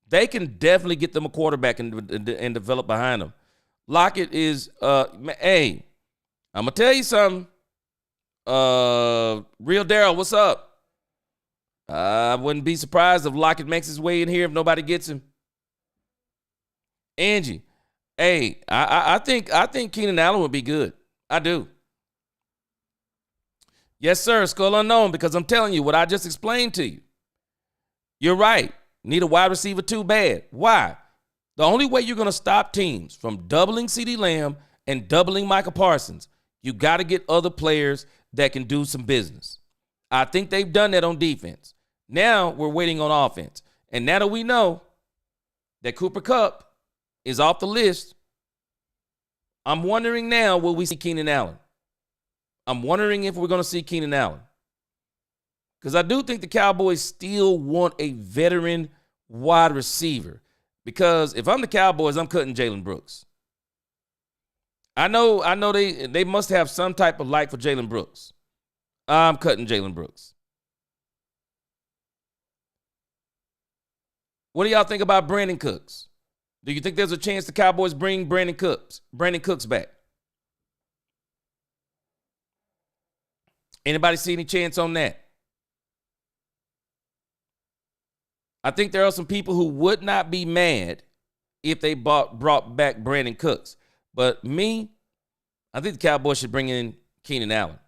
They can definitely get them a quarterback and develop behind them. Lockett is, I'm going to tell you something. Real Daryl, what's up? I wouldn't be surprised if Lockett makes his way in here if nobody gets him. Angie, I think Keenan Allen would be good. I do. Yes, sir, Skull Unknown, because I'm telling you what I just explained to you. You're right. Need a wide receiver too bad. Why? The only way you're going to stop teams from doubling CeeDee Lamb and doubling Michael Parsons, you got to get other players that can do some business. I think they've done that on defense. Now we're waiting on offense. And now that we know that Cooper Kupp is off the list, I'm wondering now, will we see Keenan Allen? I'm wondering if we're going to see Keenan Allen. Because I do think the Cowboys still want a veteran wide receiver. Because if I'm the Cowboys, I'm cutting Jalen Brooks. I know they must have some type of like for Jalen Brooks. I'm cutting Jalen Brooks. What do y'all think about Brandon Cooks? Do you think there's a chance the Cowboys bring Brandon Cooks back? Anybody see any chance on that? I think there are some people who would not be mad if they brought back Brandon Cooks. But me, I think the Cowboys should bring in Keenan Allen.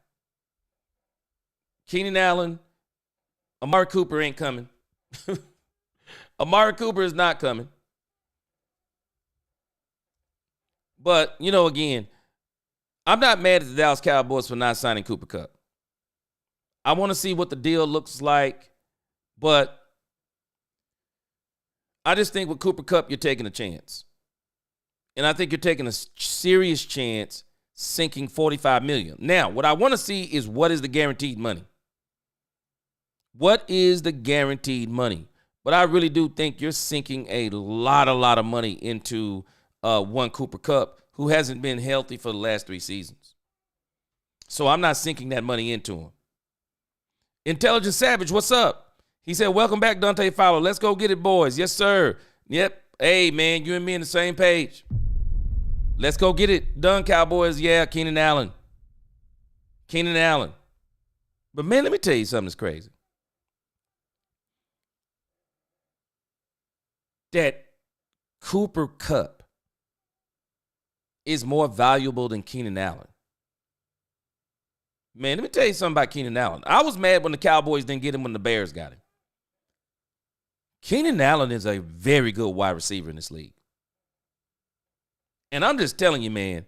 Keenan Allen, Amari Cooper ain't coming. Amari Cooper is not coming. But, again, I'm not mad at the Dallas Cowboys for not signing Cooper Kupp. I want to see what the deal looks like, but I just think with Cooper Kupp, you're taking a chance. And I think you're taking a serious chance sinking $45 million. Now, what I want to see is what is the guaranteed money? What is the guaranteed money? But I really do think you're sinking a lot of money into one Cooper Kupp who hasn't been healthy for the last 3 seasons. So I'm not sinking that money into him. Intelligent Savage, what's up? He said, welcome back, Dante Fowler. Let's go get it, boys. Yes, sir. Yep. Hey, man, you and me on the same page. Let's go get it done, Cowboys. Yeah, Keenan Allen. But, man, let me tell you something that's crazy. That Cooper Kupp is more valuable than Keenan Allen. Man, let me tell you something about Keenan Allen. I was mad when the Cowboys didn't get him when the Bears got him. Keenan Allen is a very good wide receiver in this league. And I'm just telling you, man,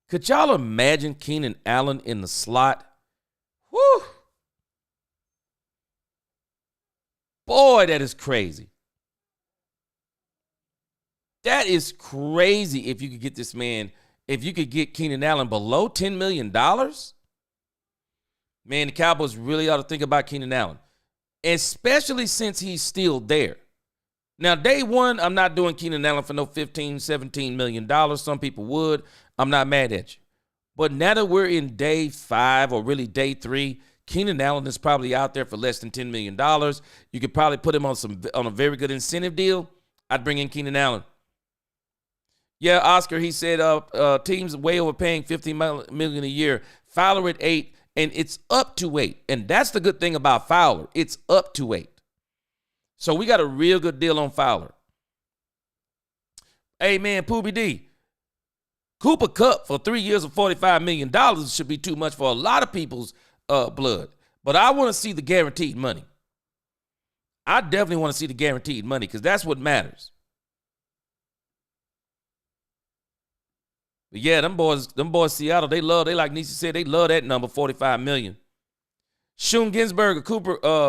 could y'all imagine Keenan Allen in the slot? Whew. Boy, that is crazy. That is crazy if you could get this man, if you could get Keenan Allen below $10 million. Man, the Cowboys really ought to think about Keenan Allen, especially since he's still there. Now, day one, I'm not doing Keenan Allen for no $15, $17 million. Some people would. I'm not mad at you. But now that we're in day 5 or really day 3, Keenan Allen is probably out there for less than $10 million. You could probably put him on a very good incentive deal. I'd bring in Keenan Allen. Yeah, Oscar, he said teams way overpaying $15 million a year. Fowler at 8. And it's up to 8. And that's the good thing about Fowler. It's up to 8. So we got a real good deal on Fowler. Hey, man, Poobie D. Cooper Kupp for 3 years of $45 million should be too much for a lot of people's blood. But I want to see the guaranteed money. I definitely want to see the guaranteed money because that's what matters. But yeah, them boys, Seattle, they like Niecy said, they love that number, $45 million. Shun Ginsberger,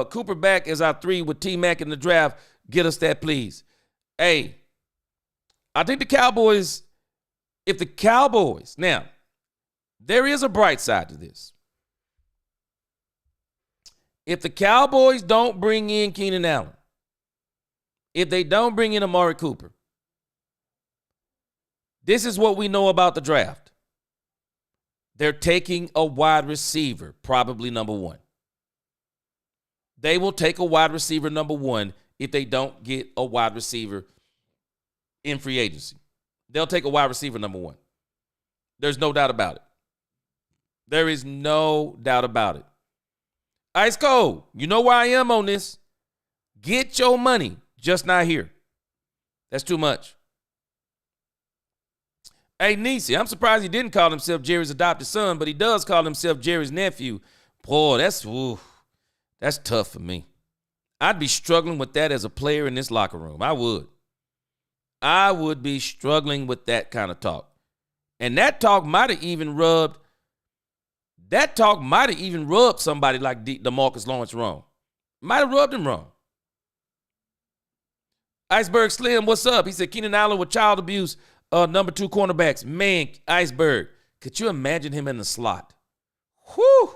Cooper back as our 3 with T-Mac in the draft. Get us that, please. Hey, I think the Cowboys, now, there is a bright side to this. If the Cowboys don't bring in Keenan Allen, if they don't bring in Amari Cooper, this is what we know about the draft. They're taking a wide receiver, probably number 1. They will take a wide receiver number 1 if they don't get a wide receiver in free agency. They'll take a wide receiver number 1. There's no doubt about it. There is no doubt about it. Ice Cold, you know where I am on this. Get your money, just not here. That's too much. Hey, Niecy, I'm surprised he didn't call himself Jerry's adopted son, but he does call himself Jerry's nephew. Boy, that's tough for me. I'd be struggling with that as a player in this locker room. I would be struggling with that kind of talk. And that talk might have even rubbed somebody like DeMarcus Lawrence wrong. Might have rubbed him wrong. Iceberg Slim, what's up? He said Keenan Allen with child abuse, number 2 cornerbacks. Man, Iceberg, could you imagine him in the slot? Whew.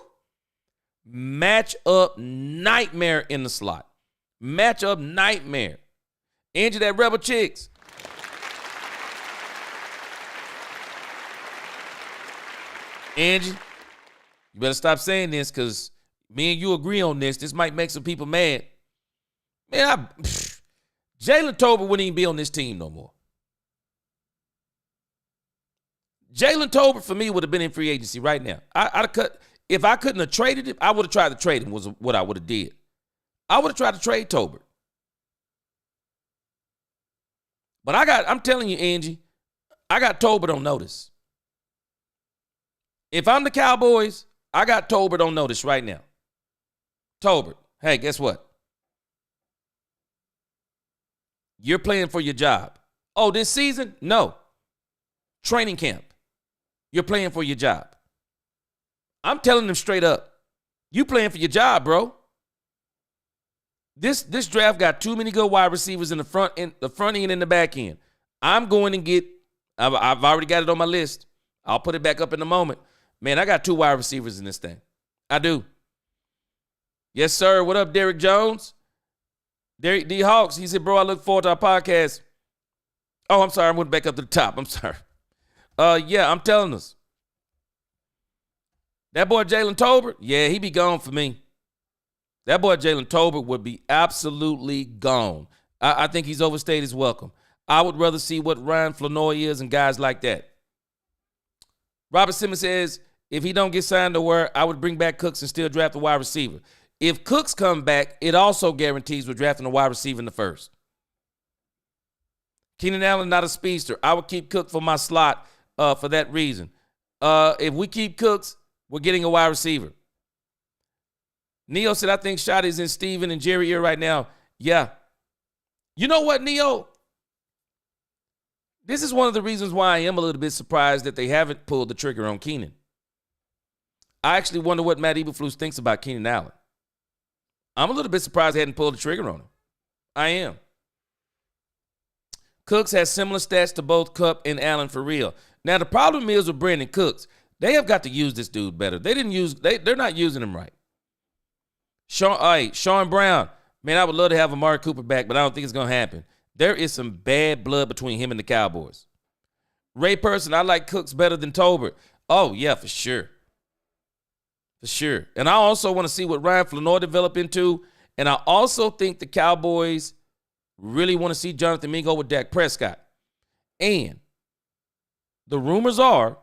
Matchup nightmare in the slot. Matchup nightmare. Angie, that Rebel Chicks. Angie, you better stop saying this because me and you agree on this. This might make some people mad. Man, Jalen Tolbert wouldn't even be on this team no more. Jalen Tolbert, for me, would have been in free agency right now. I'd have cut. If I couldn't have traded him, I would have tried to trade him was what I would have did. I would have tried to trade Tolbert. But I'm telling you, Angie, I got Tolbert on notice. If I'm the Cowboys, I got Tolbert on notice right now. Tolbert, hey, guess what? You're playing for your job. Oh, this season? No. Training camp. You're playing for your job. I'm telling them straight up. You playing for your job, bro. This draft got too many good wide receivers in the front end and the back end. I'm going to get, I've already got it on my list. I'll put it back up in a moment. Man, I got 2 wide receivers in this thing. I do. Yes, sir. What up, Derek Jones? Derek D. Hawks, he said, bro, I look forward to our podcast. Oh, I'm sorry. I went back up to the top. I'm sorry. Yeah, I'm telling us. That boy Jalen Tolbert, yeah, he be gone for me. That boy Jalen Tolbert would be absolutely gone. I think he's overstayed his welcome. I would rather see what Ryan Flanoy is and guys like that. Robert Simmons says, if he don't get signed to where I would bring back Cooks and still draft a wide receiver. If Cooks come back, it also guarantees we're drafting a wide receiver in the first. Keenan Allen, not a speedster. I would keep Cook for my slot for that reason. If we keep Cooks, we're getting a wide receiver. Neo said, I think Shot is in Steven and Jerry ear right now. Yeah. You know what, Neo? This is one of the reasons why I am a little bit surprised that they haven't pulled the trigger on Keenan. I actually wonder what Matt Eberflus thinks about Keenan Allen. I'm a little bit surprised they hadn't pulled the trigger on him. I am. Cooks has similar stats to both Kupp and Allen for real. Now, the problem is with Brandon Cooks, they have got to use this dude better. They're not using him right. Sean Brown, man, I would love to have Amari Cooper back, but I don't think it's going to happen. There is some bad blood between him and the Cowboys. Ray Person, I like Cooks better than Tolbert. Oh, yeah, for sure. For sure. And I also want to see what Ryan Flanoy develop into. And I also think the Cowboys really want to see Jonathan Mingo with Dak Prescott. And the rumors are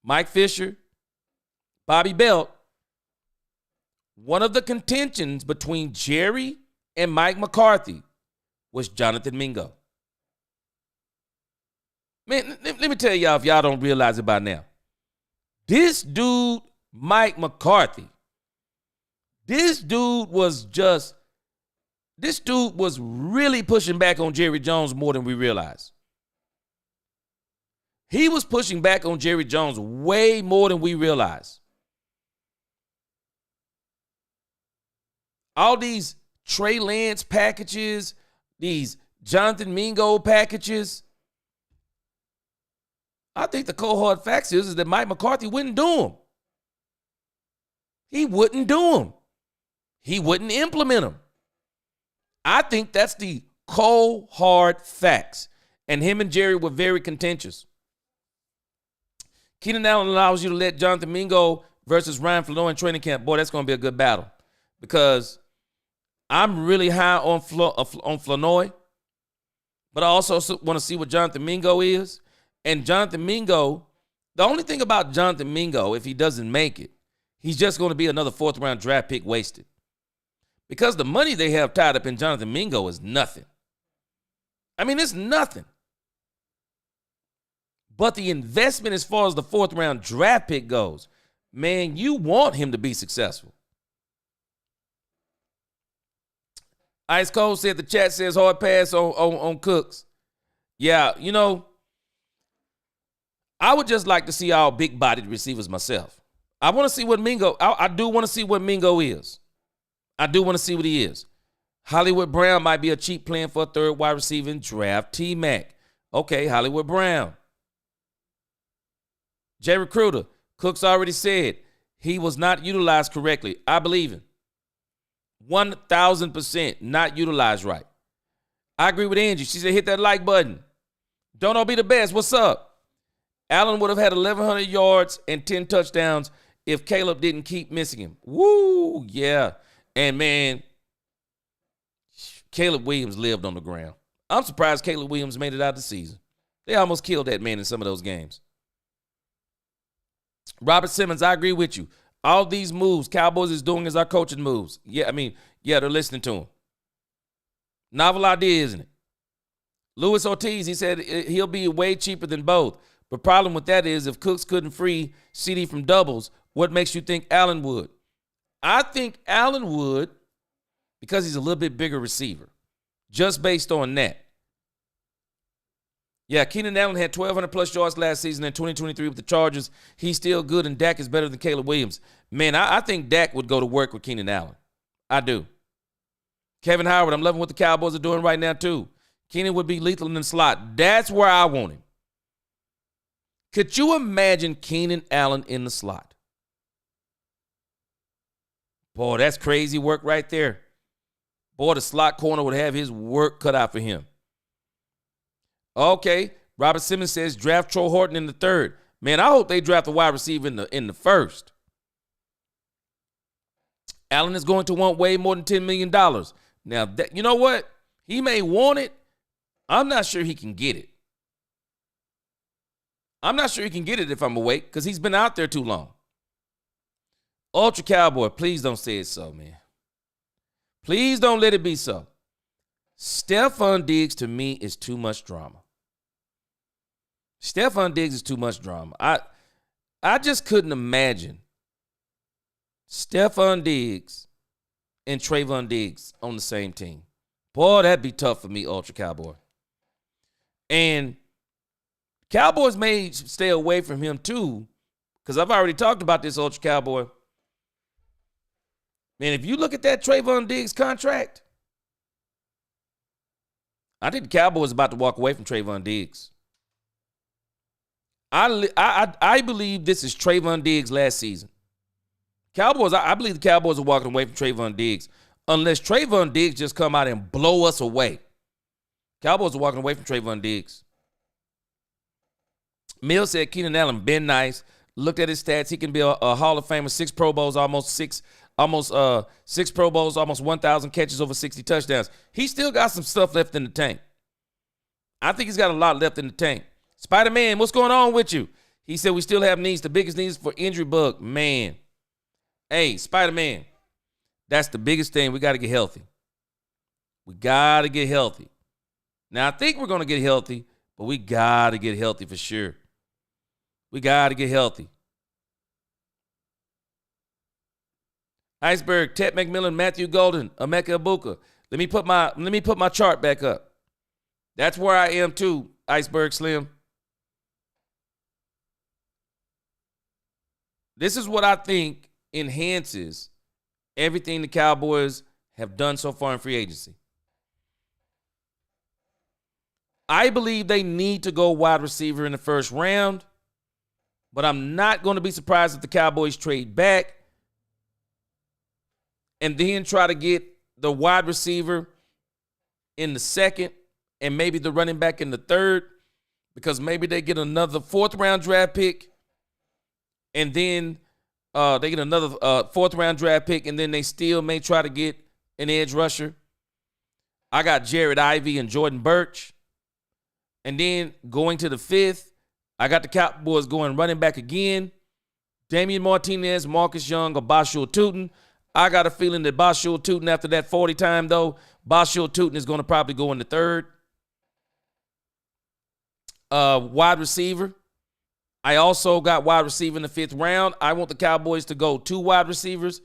Mike Fisher, Bobby Belt, one of the contentions between Jerry and Mike McCarthy was Jonathan Mingo. Man, let me tell y'all if y'all don't realize it by now. This dude, Mike McCarthy, this dude was really pushing back on Jerry Jones more than we realize. He was pushing back on Jerry Jones way more than we realize. All these Trey Lance packages, these Jonathan Mingo packages. I think the cold hard facts is that Mike McCarthy wouldn't do them. He wouldn't do them. He wouldn't implement them. I think that's the cold hard facts. And him and Jerry were very contentious. Keenan Allen allows you to let Jonathan Mingo versus Ryan Flanoy in training camp. Boy, that's going to be a good battle. Because I'm really high on Flanoy. But I also want to see what Jonathan Mingo is. And Jonathan Mingo, the only thing about Jonathan Mingo, if he doesn't make it, he's just going to be another 4th-round draft pick wasted. Because the money they have tied up in Jonathan Mingo is nothing. I mean, it's nothing. But the investment as far as the 4th-round draft pick goes, man, you want him to be successful. Ice Cold said the chat says hard pass on Cooks. Yeah, you know, I would just like to see all big-bodied receivers myself. I want to see what Mingo, I do want to see what Mingo is. I do want to see what he is. Hollywood Brown might be a cheap plan for a 3rd wide receiver in draft. T-Mac. Okay, Hollywood Brown. Jay Recruiter. Cooks already said he was not utilized correctly. I believe him. 1,000% not utilized right. I agree with Angie. She said hit that like button. Don't all be the best. What's up? Allen would have had 1,100 yards and 10 touchdowns if Caleb didn't keep missing him. Woo, yeah. And, man, Caleb Williams lived on the ground. I'm surprised Caleb Williams made it out of the season. They almost killed that man in some of those games. Robert Simmons, I agree with you. All these moves Cowboys is doing is our coaching moves. Yeah, they're listening to him. Novel idea, isn't it? Luis Ortiz, he said he'll be way cheaper than both. But problem with that is if Cooks couldn't free CD from doubles, what makes you think Allen would? I think Allen would, because he's a little bit bigger receiver, just based on that. Yeah, Keenan Allen had 1,200 plus yards last season in 2023 with the Chargers. He's still good, and Dak is better than Caleb Williams. Man, I think Dak would go to work with Keenan Allen. I do. Kevin Howard, I'm loving what the Cowboys are doing right now, too. Keenan would be lethal in the slot. That's where I want him. Could you imagine Keenan Allen in the slot? Boy, that's crazy work right there. Boy, the slot corner would have his work cut out for him. Okay, Robert Simmons says draft Troy Horton in the third. Man, I hope they draft a wide receiver in the first. Allen is going to want way more than $10 million. Now, you know what? He may want it. I'm not sure he can get it. I'm not sure he can get it if I'm awake because he's been out there too long. Ultra Cowboy, please don't say it so, man. Please don't let it be so. Stephon Diggs, to me, is too much drama. Stephon Diggs is too much drama. I just couldn't imagine Stephon Diggs and Trayvon Diggs on the same team. Boy, that'd be tough for me, Ultra Cowboy. And Cowboys may stay away from him too, because I've already talked about this, Ultra Cowboy. Man, if you look at that Trayvon Diggs contract, I think the Cowboys are about to walk away from Trayvon Diggs. I believe this is Trayvon Diggs' last season. Cowboys, I believe the Cowboys are walking away from Trayvon Diggs. Unless Trayvon Diggs just come out and blow us away. Cowboys are walking away from Trayvon Diggs. Mills said Keenan Allen been nice. Looked at his stats. He can be a Hall of Famer, 6 Pro Bowls, almost 6 Pro Bowls, almost 1,000 catches, over 60 touchdowns. He still got some stuff left in the tank. I think he's got a lot left in the tank. Spider-Man, what's going on with you? He said we still have needs. The biggest needs for injury bug. Man. Hey, Spider-Man, that's the biggest thing. We got to get healthy. We got to get healthy. Now, I think we're going to get healthy, but we got to get healthy for sure. We got to get healthy. Iceberg, Ted McMillan, Matthew Golden, Emeka Ibuka. Let me put my chart back up. That's where I am too, Iceberg Slim. This is what I think enhances everything the Cowboys have done so far in free agency. I believe they need to go wide receiver in the first round, but I'm not going to be surprised if the Cowboys trade back and then try to get the wide receiver in the second and maybe the running back in the third, because maybe they get another 4th round draft pick and then they get another 4th round draft pick, and then they still may try to get an edge rusher. I got Jared Ivey and Jordan Birch. And then going to the 5th, I got the Cowboys going running back again. Damian Martinez, Marcus Young, or Bashul Tootin. I got a feeling that Bashul Tootin, after that 40 time, though, Bashul Tootin is going to probably go in the 3rd. Wide receiver. I also got wide receiver in the 5th round. I want the Cowboys to go 2 wide receivers.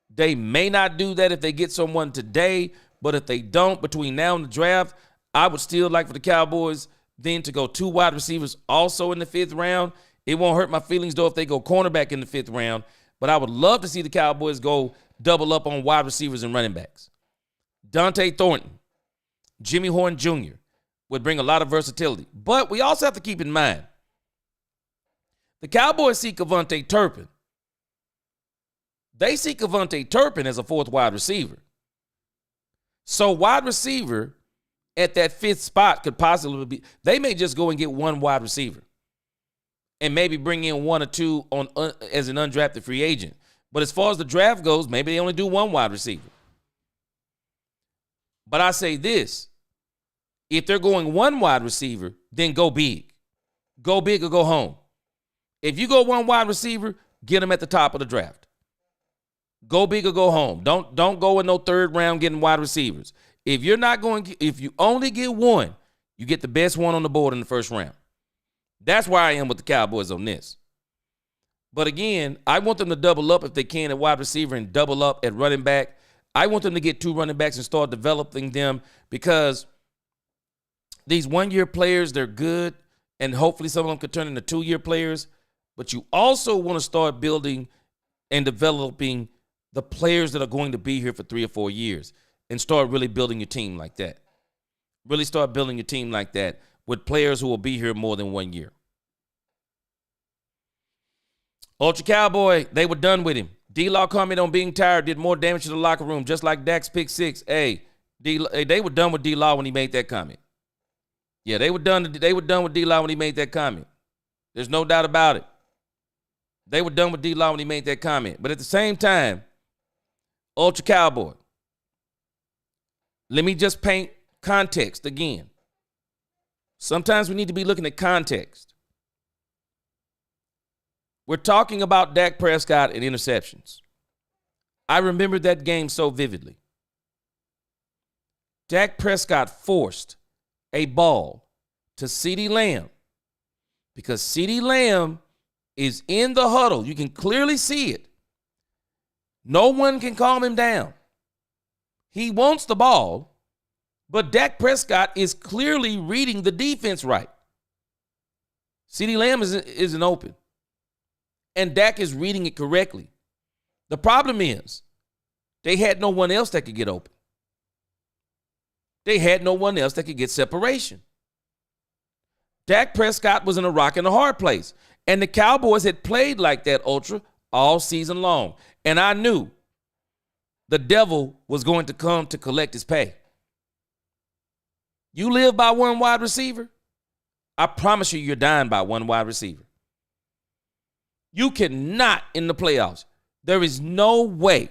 They may not do that if they get someone today, but if they don't, between now and the draft, I would still like for the Cowboys then to go 2 wide receivers also in the 5th round. It won't hurt my feelings, though, if they go cornerback in the 5th round, but I would love to see the Cowboys go double up on wide receivers and running backs. Dante Thornton, Jimmy Horn Jr. would bring a lot of versatility, but we also have to keep in mind the Cowboys see Kevontae Turpin. They see Kevontae Turpin as a 4th wide receiver. So wide receiver at that 5th spot could possibly be, they may just go and get 1 wide receiver and maybe bring in 1 or 2 as an undrafted free agent. But as far as the draft goes, maybe they only do 1 wide receiver. But I say this, if they're going 1 wide receiver, then go big. Go big or go home. If you go 1 wide receiver, get them at the top of the draft. Go big or go home. Don't go in no 3rd round getting wide receivers. If you only get 1, you get the best one on the board in the 1st round. That's where I am with the Cowboys on this. But again, I want them to double up if they can at wide receiver and double up at running back. I want them to get 2 running backs and start developing them, because these 1-year players, they're good, and hopefully some of them could turn into 2-year players. But you also want to start building and developing the players that are going to be here for 3 or 4 years, and start really building your team like that. Really start building your team like that with players who will be here more than 1 year. Ultra Cowboy, they were done with him. D-Law commented on being tired, did more damage to the locker room, just like Dak's pick 6. Hey, they were done with D-Law when he made that comment. Yeah, they were done with D-Law when he made that comment. There's no doubt about it. They were done with D-Law when he made that comment. But at the same time, Ultra Cowboy, let me just paint context again. Sometimes we need to be looking at context. We're talking about Dak Prescott and interceptions. I remember that game so vividly. Dak Prescott forced a ball to CeeDee Lamb because CeeDee Lamb is in the huddle. You can clearly see it. No one can calm him down. He wants the ball, but Dak Prescott is clearly reading the defense right. CeeDee Lamb isn't open. And Dak is reading it correctly. The problem is they had no one else that could get open. They had no one else that could get separation. Dak Prescott was in a rock and a hard place. And the Cowboys had played like that, Ultra, all season long. And I knew the devil was going to come to collect his pay. You live by one wide receiver, I promise you, you're dying by one wide receiver. You cannot in the playoffs. There is no way,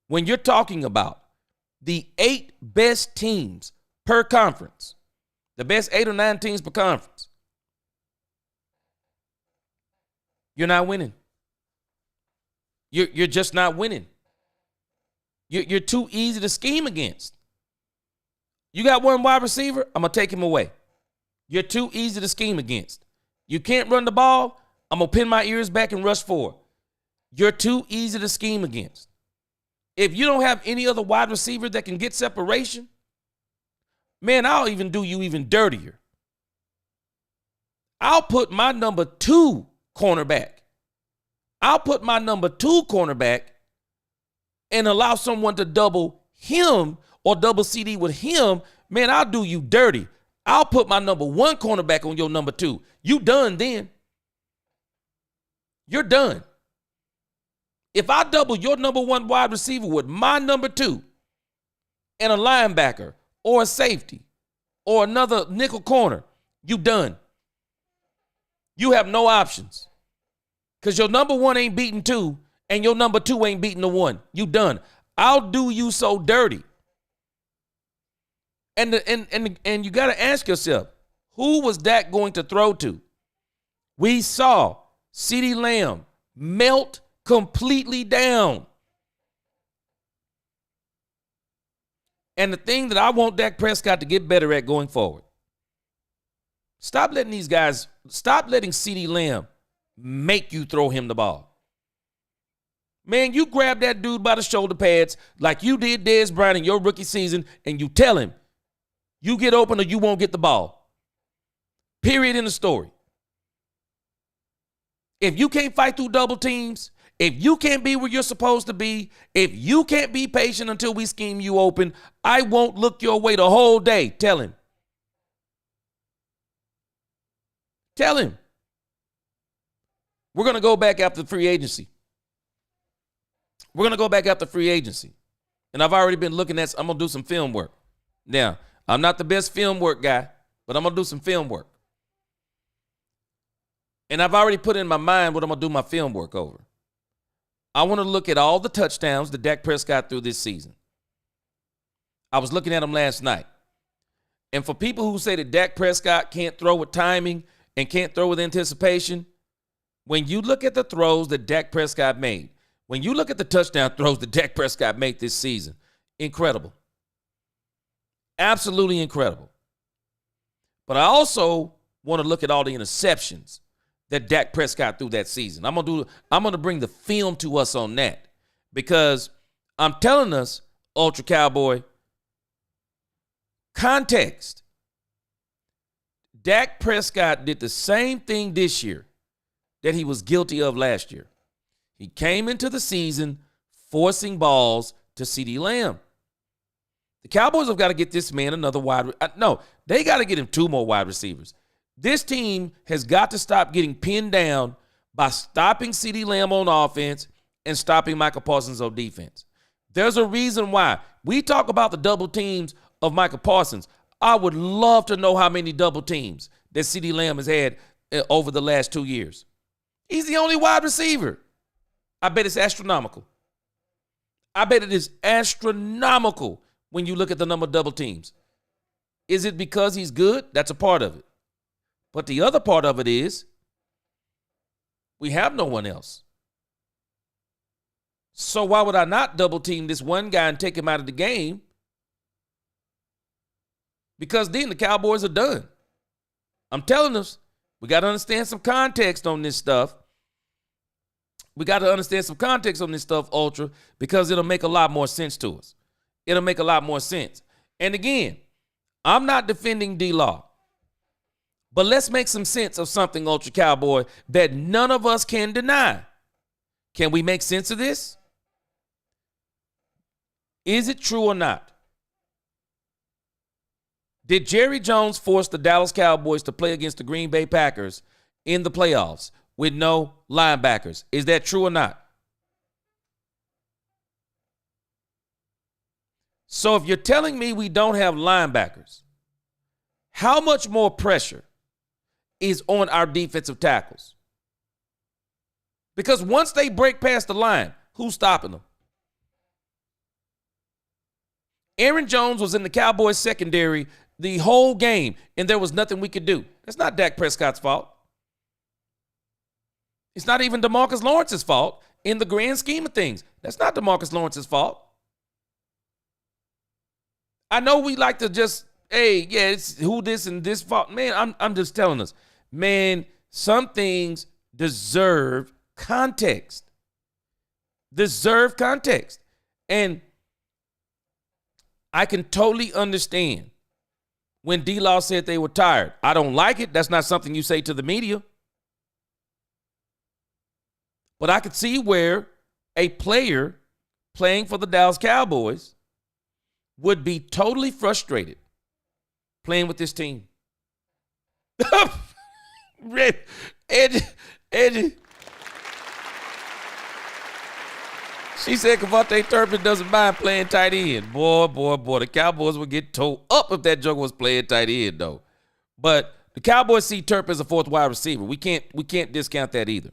when you're talking about the 8 best teams per conference, the best 8 or 9 teams per conference, you're not winning. You're just not winning. You're too easy to scheme against. You got one wide receiver, I'm going to take him away. You're too easy to scheme against. You can't run the ball, I'm going to pin my ears back and rush forward. You're too easy to scheme against. If you don't have any other wide receiver that can get separation, man, I'll even do you even dirtier. I'll put my number 2 cornerback. I'll put my number 2 cornerback and allow someone to double him or double CD with him. Man, I'll do you dirty. I'll put my number 1 cornerback on your number 2. You done then. You're done. If I double your number 1 wide receiver with my number 2 and a linebacker or a safety or another nickel corner, you done. You have no options because your number 1 ain't beating 2 and your number 2 ain't beating the 1. You done. I'll do you so dirty. And you got to ask yourself, who was Dak going to throw to? We saw CeeDee Lamb melt completely down. And the thing that I want Dak Prescott to get better at going forward, stop letting CeeDee Lamb make you throw him the ball. Man, you grab that dude by the shoulder pads like you did Dez Bryant in your rookie season, and you tell him, you get open or you won't get the ball. Period in the story. If you can't fight through double teams, if you can't be where you're supposed to be, if you can't be patient until we scheme you open, I won't look your way the whole day. Tell him. Tell him. We're going to go back after free agency. We're going to go back after free agency. And I've already been looking at, I'm going to do some film work. Now, I'm not the best film work guy, but I'm going to do some film work. And I've already put in my mind what I'm going to do my film work over. I want to look at all the touchdowns that Dak Prescott threw this season. I was looking at them last night. And for people who say that Dak Prescott can't throw with timing and can't throw with anticipation, when you look at the throws that Dak Prescott made, when you look at the touchdown throws that Dak Prescott made this season, incredible. Absolutely incredible. But I also want to look at all the interceptions that Dak Prescott threw that season. I'm gonna bring the film to us on that, because I'm telling us, Ultra Cowboy, context. Dak Prescott did the same thing this year that he was guilty of last year. He came into the season forcing balls to CeeDee Lamb. The Cowboys have got to get this man another they got to get him 2 more wide receivers. This team has got to stop getting pinned down by stopping CeeDee Lamb on offense and stopping Michael Parsons on defense. There's a reason why. We talk about the double teams of Michael Parsons. I would love to know how many double teams that CeeDee Lamb has had over the last 2 years. He's the only wide receiver. I bet it's astronomical. I bet it is astronomical when you look at the number of double teams. Is it because he's good? That's a part of it. But the other part of it is we have no one else. So why would I not double team this one guy and take him out of the game? Because then the Cowboys are done. I'm telling us, we got to understand some context on this stuff. We got to understand some context on this stuff, Ultra, because it'll make a lot more sense to us. It'll make a lot more sense. And again, I'm not defending D-Law, but let's make some sense of something, Ultra Cowboy, that none of us can deny. Can we make sense of this? Is it true or not? Did Jerry Jones force the Dallas Cowboys to play against the Green Bay Packers in the playoffs with no linebackers? Is that true or not? So if you're telling me we don't have linebackers, how much more pressure is on our defensive tackles? Because once they break past the line, who's stopping them? Aaron Jones was in the Cowboys secondary the whole game, and there was nothing we could do. That's not Dak Prescott's fault. It's not even DeMarcus Lawrence's fault in the grand scheme of things. That's not DeMarcus Lawrence's fault. I know we like to just, it's who this and this fault. Man, I'm just telling us, man, some things deserve context. Deserve context. And I can totally understand when D-Law said they were tired. I don't like it. That's not something you say to the media. But I could see where a player playing for the Dallas Cowboys would be totally frustrated playing with this team. Edgy. She said Cavante Turpin doesn't mind playing tight end. Boy, the Cowboys would get towed up if that joker was playing tight end, though. But the Cowboys see Turpin as a 4th wide receiver. We can't discount that either.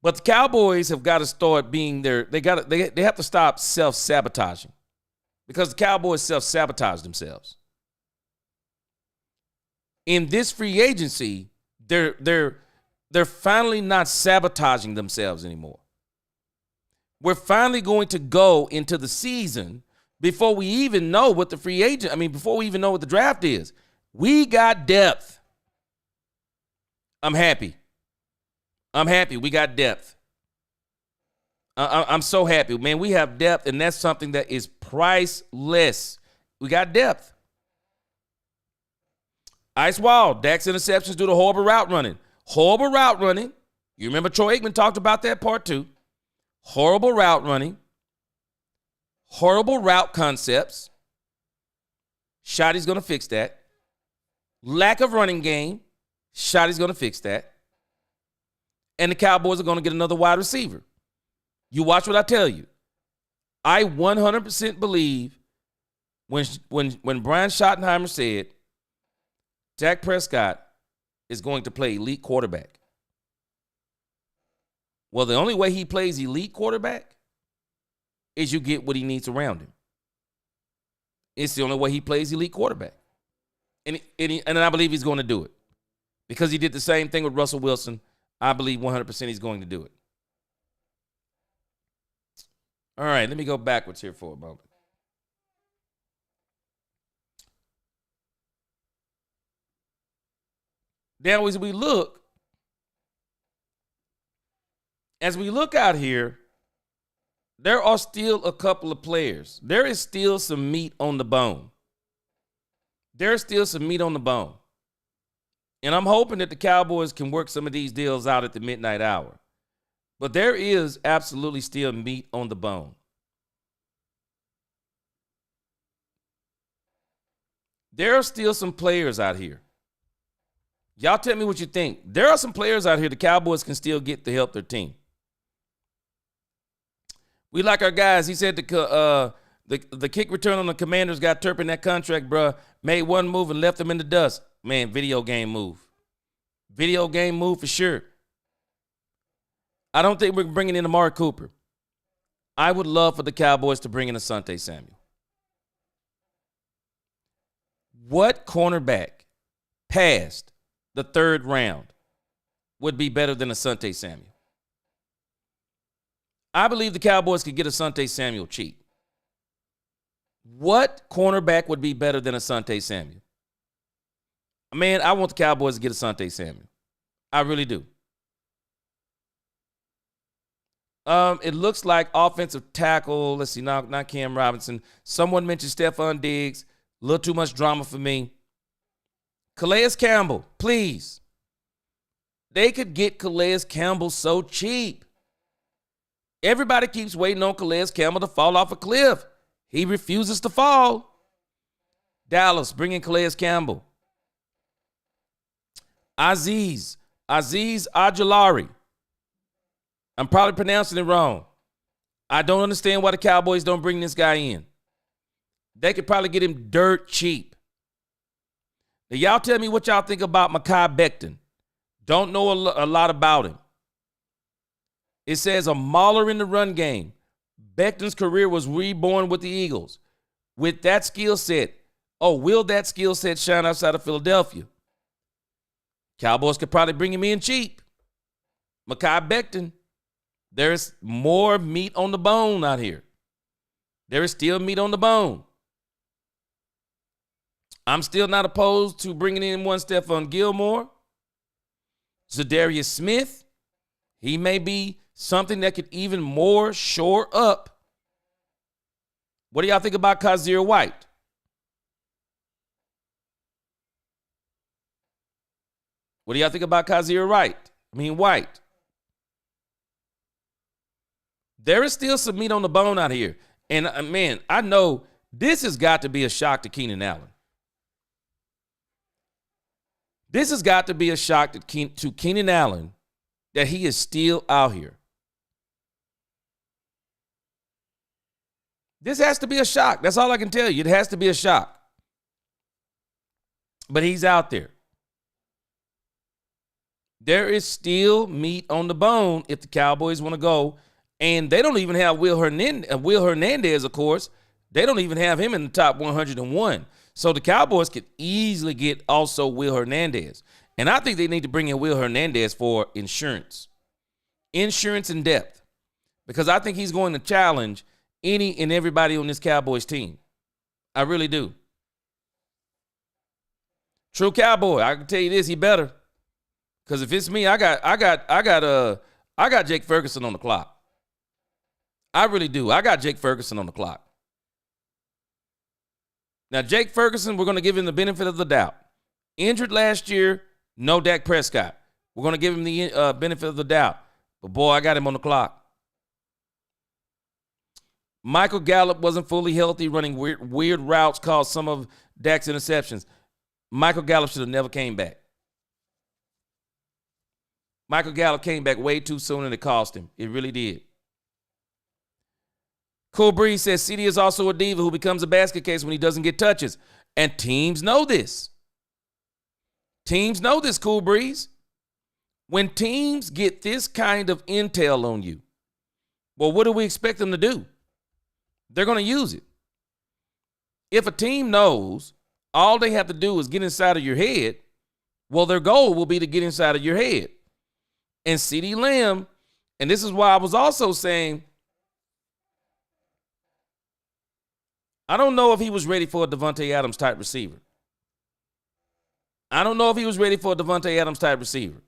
But the Cowboys have got to start being they have to stop self-sabotaging, because the Cowboys self-sabotage themselves. In this free agency, they're finally not sabotaging themselves anymore. We're finally going to go into the season before we even know what the before we even know what the draft is. We got depth. I'm happy. We got depth. I'm so happy, man. We have depth, and that's something that is priceless. We got depth. Ice Wild, Dak's interceptions due to horrible route running. Horrible route running. You remember Troy Aikman talked about that part 2. Horrible route running. Horrible route concepts. Shotty's going to fix that. Lack of running game. Shotty's going to fix that. And the Cowboys are going to get another wide receiver. You watch what I tell you. I 100% believe when Brian Schottenheimer said Dak Prescott is going to play elite quarterback. Well, the only way he plays elite quarterback is you get what he needs around him. It's the only way he plays elite quarterback. And I believe he's going to do it. Because he did the same thing with Russell Wilson. I believe 100% he's going to do it. All right, let me go backwards here for a moment. Now, as we look out here, there are still a couple of players. There is still some meat on the bone. There's still some meat on the bone. And I'm hoping that the Cowboys can work some of these deals out at the midnight hour. But there is absolutely still meat on the bone. There are still some players out here. Y'all tell me what you think. There are some players out here the Cowboys can still get to help their team. We like our guys. He said the kick return on the Commanders got Turpin that contract, bruh. Made one move and left them in the dust. Man, video game move. Video game move for sure. I don't think we're bringing in Amari Cooper. I would love for the Cowboys to bring in Asante Samuel. What cornerback past the third round would be better than Asante Samuel? I believe the Cowboys could get Asante Samuel cheap. What cornerback would be better than Asante Samuel? Man, I want the Cowboys to get Asante Samuel. I really do. It looks like offensive tackle. Let's see, not Cam Robinson. Someone mentioned Stephon Diggs. A little too much drama for me. Calais Campbell, please. They could get Calais Campbell so cheap. Everybody keeps waiting on Calais Campbell to fall off a cliff. He refuses to fall. Dallas, bring in Calais Campbell. Aziz Ajulari. I'm probably pronouncing it wrong. I don't understand why the Cowboys don't bring this guy in. They could probably get him dirt cheap. Now, y'all tell me what y'all think about Mekhi Becton. Don't know a lot about him. It says a mauler in the run game. Becton's career was reborn with the Eagles. With that skill set, will that skill set shine outside of Philadelphia? Cowboys could probably bring him in cheap. Mekhi Becton. There's more meat on the bone out here. There is still meat on the bone. I'm still not opposed to bringing in one Stephon Gilmore. Zadarius Smith. He may be something that could even more shore up. What do y'all think about Kazir White? What do y'all think about Kazir White? There is still some meat on the bone out here. And, man, I know this has got to be a shock to Keenan Allen. This has got to be a shock to Keenan Allen that he is still out here. This has to be a shock. That's all I can tell you. It has to be a shock. But he's out there. There is still meat on the bone if the Cowboys want to go. And they don't even have Will Hernandez, of course. They don't even have him in the top 101. So the Cowboys could easily get also Will Hernandez. And I think they need to bring in Will Hernandez for insurance. Insurance and depth. Because I think he's going to challenge any and everybody on this Cowboys team. I really do. True Cowboy. I can tell you this, he better. Because if it's me, I got Jake Ferguson on the clock. I really do. I got Jake Ferguson on the clock. Now, Jake Ferguson, we're going to give him the benefit of the doubt. Injured last year, no Dak Prescott. We're going to give him the benefit of the doubt. But, boy, I got him on the clock. Michael Gallup wasn't fully healthy, running weird routes, caused some of Dak's interceptions. Michael Gallup should have never came back. Michael Gallup came back way too soon, and it cost him. It really did. Cool Breeze says CD is also a diva who becomes a basket case when he doesn't get touches. And teams know this. Teams know this, Cool Breeze. When teams get this kind of intel on you, well, what do we expect them to do? They're going to use it. If a team knows all they have to do is get inside of your head, well, their goal will be to get inside of your head. And CeeDee Lamb, and this is why I was also saying, I don't know if he was ready for a Devontae Adams type receiver. I don't know if he was ready for a Davante Adams type receiver.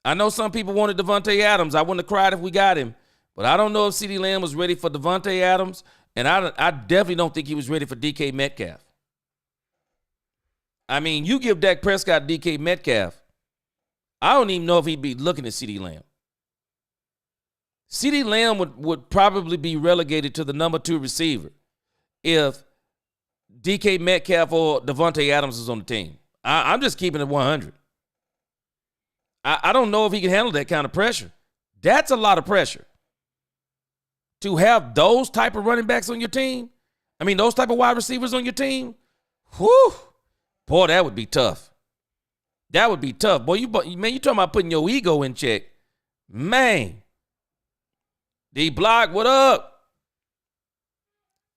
I know some people wanted Davante Adams. I wouldn't have cried if we got him. But I don't know if CeeDee Lamb was ready for Davante Adams. And I definitely don't think he was ready for DK Metcalf. I mean, you give Dak Prescott DK Metcalf, I don't even know if he'd be looking at CeeDee Lamb. CeeDee Lamb would probably be relegated to the number 2 receiver if DK Metcalf or Davante Adams is on the team. I'm just keeping it 100. I don't know if he can handle that kind of pressure. That's a lot of pressure. To have those type of running backs on your team, those type of wide receivers on your team, whew, boy, that would be tough. That would be tough. Boy, you talking about putting your ego in check. Man. D-Block, what up?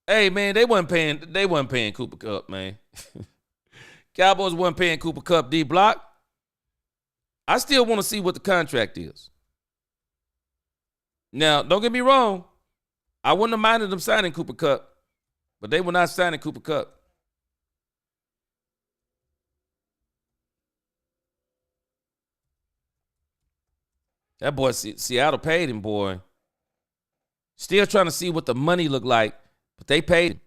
Hey, man, they wasn't paying Cooper Kupp, man. Cowboys wasn't paying Cooper Kupp, D-Block. I still want to see what the contract is. Now, don't get me wrong. I wouldn't have minded them signing Cooper Kupp, but they were not signing Cooper Kupp. That boy, Seattle paid him, boy. Still trying to see what the money looked like, but they paid him.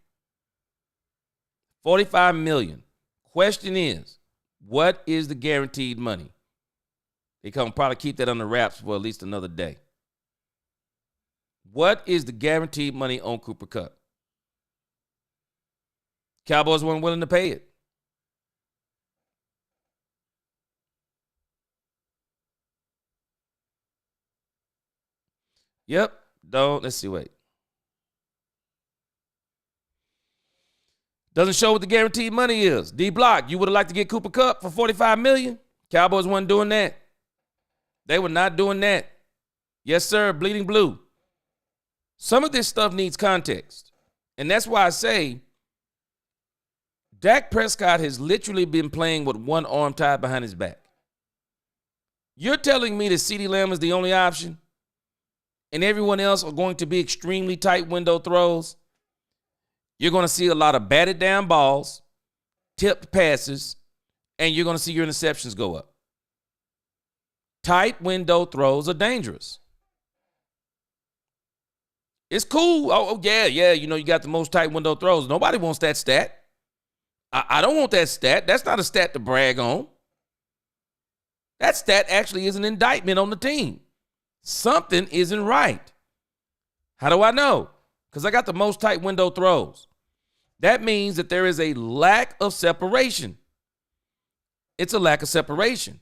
$45 million. Question is, what is the guaranteed money? They can probably keep that under wraps for at least another day. What is the guaranteed money on Cooper Kupp? Cowboys weren't willing to pay it. Yep. Let's see, wait. Doesn't show what the guaranteed money is. D-Block, you would have liked to get Cooper Kupp for $45 million? Cowboys weren't doing that. They were not doing that. Yes, sir, Bleeding Blue. Some of this stuff needs context. And that's why I say Dak Prescott has literally been playing with one arm tied behind his back. You're telling me that CeeDee Lamb is the only option and everyone else are going to be extremely tight window throws? You're going to see a lot of batted down balls, tipped passes, and you're going to see your interceptions go up. Tight window throws are dangerous. It's cool. Oh yeah. You got the most tight window throws. Nobody wants that stat. I don't want that stat. That's not a stat to brag on. That stat actually is an indictment on the team. Something isn't right. How do I know? Because I got the most tight window throws. That means that there is a lack of separation. It's a lack of separation.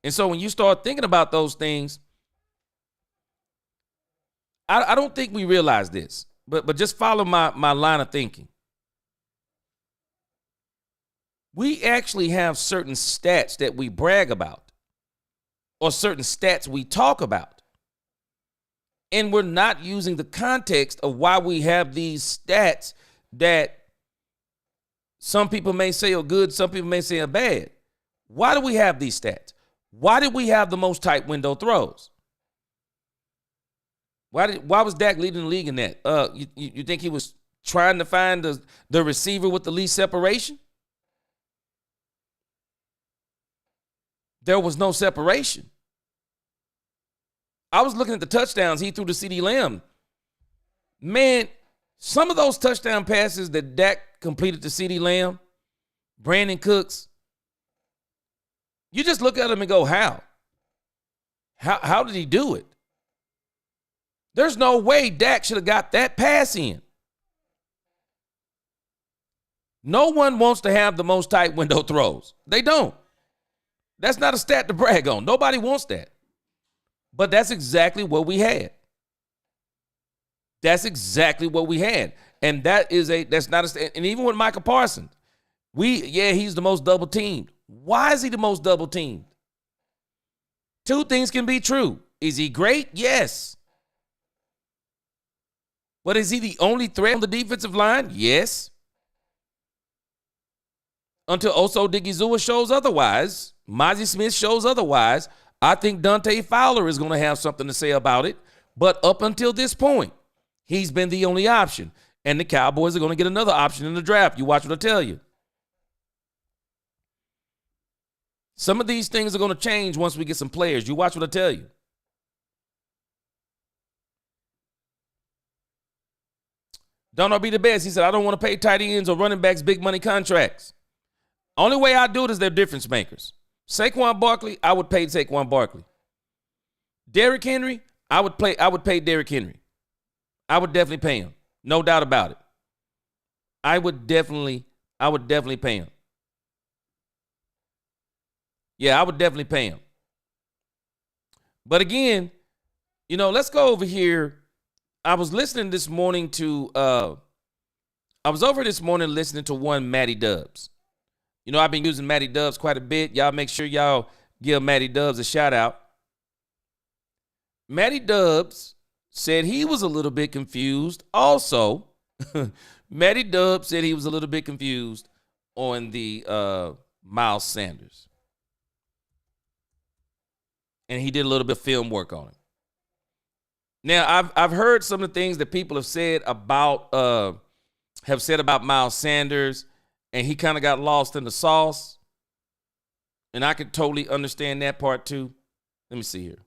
And so when you start thinking about those things, I don't think we realize this, but just follow my line of thinking. We actually have certain stats that we brag about or certain stats we talk about. And we're not using the context of why we have these stats that some people may say are good, some people may say are bad. Why do we have these stats? Why did we have the most tight window throws? Why was Dak leading the league in that? You think he was trying to find the receiver with the least separation? There was no separation. I was looking at the touchdowns he threw to CeeDee Lamb. Man, some of those touchdown passes that Dak completed to CeeDee Lamb, Brandon Cooks, you just look at him and go, how? How did he do it? There's no way Dak should have got that pass in. No one wants to have the most tight window throws. They don't. That's not a stat to brag on. Nobody wants that. But that's exactly what we had. That's exactly what we had. And that's not a stat. And even with Micah Parsons, he's the most double teamed. Why is he the most double teamed? Two things can be true. Is he great? Yes. But is he the only threat on the defensive line? Yes. Until Oso Digizua shows otherwise, Mozzie Smith shows otherwise, I think Dante Fowler is going to have something to say about it. But up until this point, he's been the only option. And the Cowboys are going to get another option in the draft. You watch what I tell you. Some of these things are going to change once we get some players. You watch what I tell you. Don't be the best. He said, I don't want to pay tight ends or running backs big money contracts. Only way I do it is they're difference makers. Saquon Barkley, I would pay Saquon Barkley. Derrick Henry, I would pay Derrick Henry. I would definitely pay him. No doubt about it. I would definitely pay him. Yeah, I would definitely pay him. But again, let's go over here. I was listening this morning to listening to one Matty Dubs. I've been using Matty Dubs quite a bit. Y'all make sure y'all give Matty Dubs a shout out. Matty Dubs said he was a little bit confused. Also, Matty Dubs said he was a little bit confused on the Miles Sanders. And he did a little bit of film work on him. Now, I've heard some of the things that people have said about Miles Sanders, and he kind of got lost in the sauce. And I could totally understand that part too. Let me see here.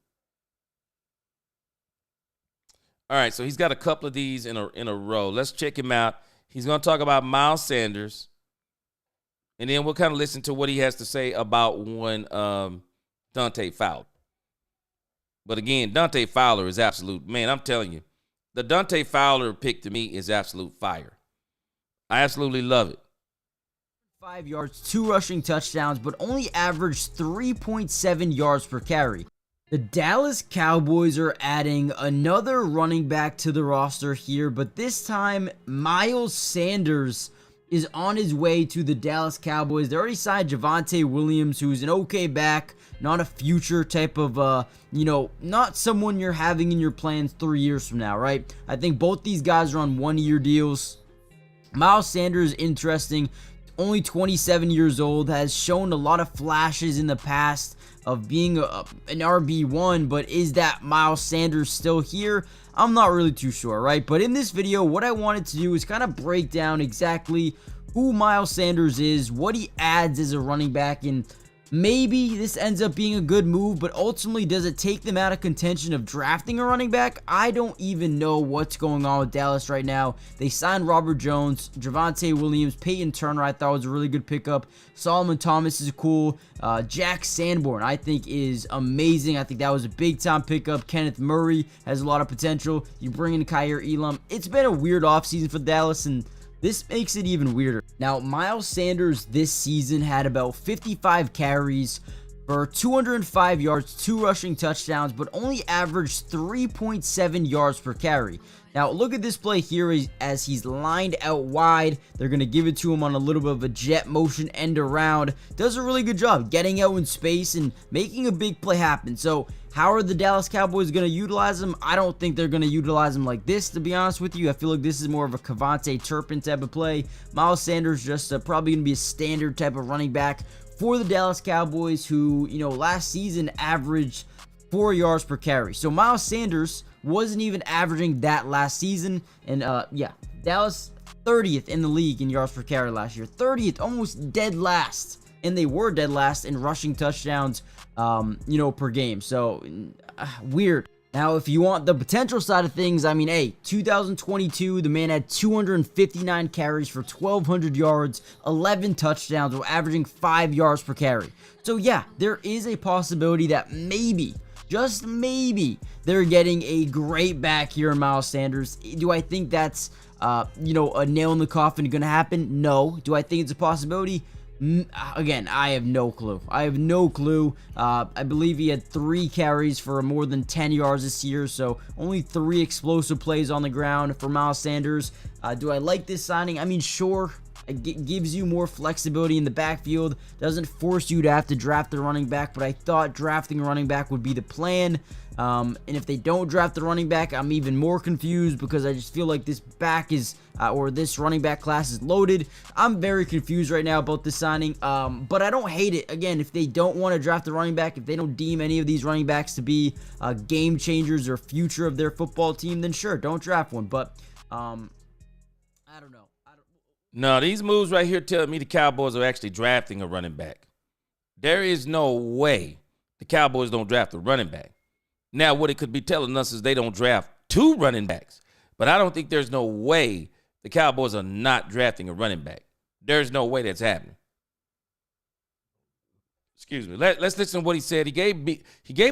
All right, so he's got a couple of these in a row. Let's check him out. He's going to talk about Miles Sanders, and then we'll kind of listen to what he has to say about one Dante Fowler. But again, Dante Fowler is absolute, man, I'm telling you, the Dante Fowler pick to me is absolute fire. I absolutely love it. 5 yards, 2 rushing touchdowns, but only averaged 3.7 yards per carry. The Dallas Cowboys are adding another running back to the roster here, but this time Miles Sanders is on his way to the Dallas Cowboys. They already signed Javonte Williams, who's an okay back, not a future type of, not someone you're having in your plans 3 years from now, right? I think both these guys are on 1-year deals. Miles Sanders, interesting, only 27 years old, has shown a lot of flashes in the past of being an RB1, but is that Miles Sanders still here? I'm not really too sure, right? But in this video, what I wanted to do is kind of break down exactly who Miles Sanders is, what he adds as a running back, and maybe this ends up being a good move, but ultimately, does it take them out of contention of drafting a running back? I don't even know what's going on with Dallas right now. They signed Robert Jones, Javonte Williams, Peyton Turner, I thought was a really good pickup. Solomon Thomas is cool. Jack Sanborn, I think, is amazing. I think that was a big-time pickup. Kenneth Murray has a lot of potential. You bring in Kyer Elam. It's been a weird offseason for Dallas, and this makes it even weirder. Now, Miles Sanders this season had about 55 carries for 205 yards, 2 rushing touchdowns, but only averaged 3.7 yards per carry. Now, look at this play here as he's lined out wide. They're going to give it to him on a little bit of a jet motion end around. Does a really good job getting out in space and making a big play happen. So, how are the Dallas Cowboys going to utilize him? I don't think they're going to utilize him like this, to be honest with you. I feel like this is more of a Kevontae Turpin type of play. Miles Sanders just probably going to be a standard type of running back for the Dallas Cowboys, who, last season averaged 4 yards per carry. So Miles Sanders wasn't even averaging that last season. And Dallas 30th in the league in yards per carry last year. 30th, almost dead last. And they were dead last in rushing touchdowns, per game. So, weird. Now, if you want the potential side of things, 2022, the man had 259 carries for 1,200 yards, 11 touchdowns, while averaging 5 yards per carry. So, yeah, there is a possibility that maybe, just maybe, they're getting a great back here in Miles Sanders. Do I think that's, a nail in the coffin going to happen? No. Do I think it's a possibility? Again, I have no clue. I believe he had 3 carries for more than 10 yards this year, so only 3 explosive plays on the ground for Miles Sanders. Do I like this signing? Sure. It gives you more flexibility in the backfield. Doesn't force you to have to draft a running back, but I thought drafting a running back would be the plan. And if they don't draft the running back, I'm even more confused because I just feel like this back is, or this running back class is loaded. I'm very confused right now about this signing, but I don't hate it. Again, if they don't want to draft the running back, if they don't deem any of these running backs to be game changers or future of their football team, then sure, don't draft one. But I don't know. No, these moves right here tell me the Cowboys are actually drafting a running back. There is no way the Cowboys don't draft a running back. Now, what it could be telling us is they don't draft 2 running backs. But I don't think there's no way the Cowboys are not drafting a running back. There's no way that's happening. Excuse me. Let's listen to what he said. He gave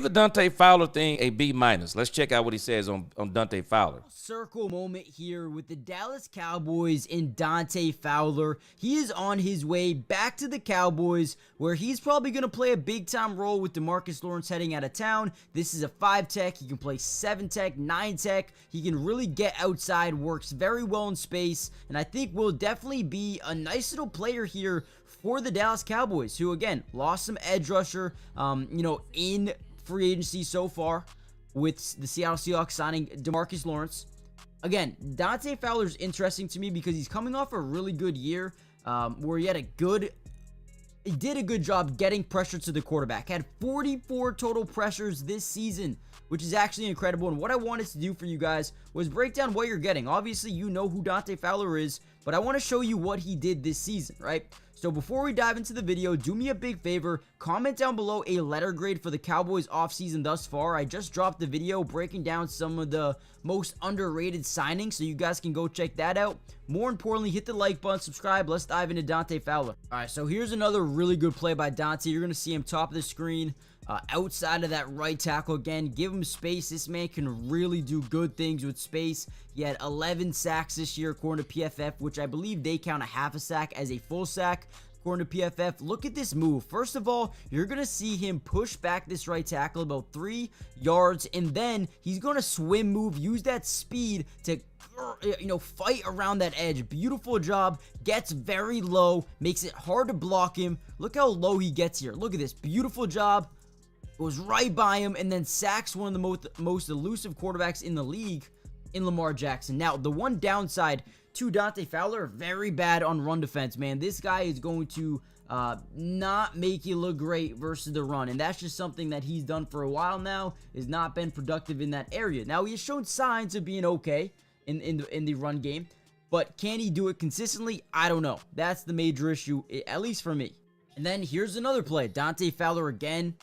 the Dante Fowler thing a B-. Let's check out what he says on Dante Fowler. Circle moment here with the Dallas Cowboys and Dante Fowler. He is on his way back to the Cowboys, where he's probably going to play a big-time role with DeMarcus Lawrence heading out of town. This is a 5-tech. He can play 7-tech, 9-tech. He can really get outside, works very well in space, and I think will definitely be a nice little player here for the Dallas Cowboys, who, again, lost some edge rusher, in free agency so far with the Seattle Seahawks signing DeMarcus Lawrence. Again, Dante Fowler is interesting to me because he's coming off a really good year where he did a good job getting pressure to the quarterback. Had 44 total pressures this season, which is actually incredible. And what I wanted to do for you guys was break down what you're getting. Obviously, you know who Dante Fowler is, but I want to show you what he did this season, right? So before we dive into the video, do me a big favor, comment down below a letter grade for the Cowboys offseason thus far. I just dropped the video breaking down some of the most underrated signings, so you guys can go check that out. More importantly, hit the like button, subscribe. Let's dive into Dante Fowler. All right, so here's another really good play by Dante. You're going to see him top of the screen. Outside of that right tackle again, give him space. This man can really do good things with space. He had 11 sacks this year according to PFF, which I believe they count a half a sack as a full sack according to PFF. Look at this move. First of all, you're going to see him push back this right tackle about 3 yards, and then he's going to swim move, use that speed to fight around that edge. Beautiful job. Gets very low, makes it hard to block him. Look how low he gets here. Look at this. Beautiful job. Goes right by him and then sacks one of the most elusive quarterbacks in the league in Lamar Jackson. Now, the one downside to Dante Fowler, very bad on run defense, man. This guy is going to not make you look great versus the run, and that's just something that he's done for a while now, has not been productive in that area. Now, he has shown signs of being okay in the run game, but can he do it consistently? I don't know. That's the major issue, at least for me. And then here's another play. Dante Fowler again.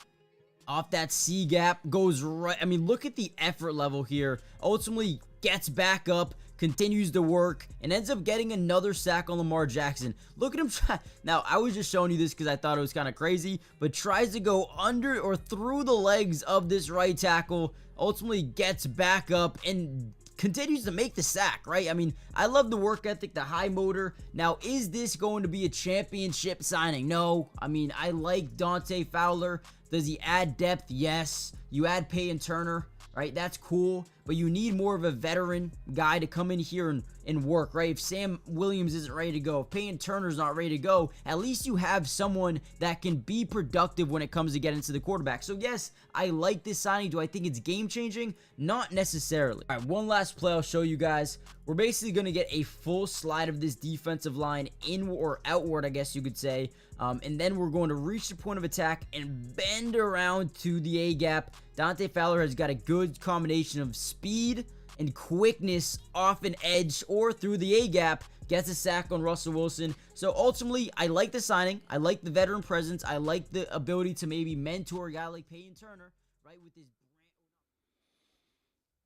Off that C gap, goes right. I mean, look at the effort level here. Ultimately gets back up, continues to work, and ends up getting another sack on Lamar Jackson. Look at him try. Now, I was just showing you this because I thought it was kind of crazy, but tries to go under or through the legs of this right tackle. Ultimately gets back up and continues to make the sack, right? I mean, I love the work ethic, the high motor. Now, is this going to be a championship signing? No. I mean, I like Dante Fowler. Does he add depth? Yes. You add Peyton Turner, right? That's cool. But you need more of a veteran guy to come in here and work, right? If Sam Williams isn't ready to go, if Peyton Turner's not ready to go, at least you have someone that can be productive when it comes to getting to the quarterback. So yes, I like this signing. Do I think it's game-changing? Not necessarily. All right, one last play I'll show you guys. We're basically going to get a full slide of this defensive line inward or outward, I guess you could say. And then we're going to reach the point of attack and bend around to the A-gap. Dante Fowler has got a good combination of speed and quickness off an edge or through the A-gap. Gets a sack on Russell Wilson. So ultimately, I like the signing. I like the veteran presence. I like the ability to maybe mentor a guy like Peyton Turner, right? With his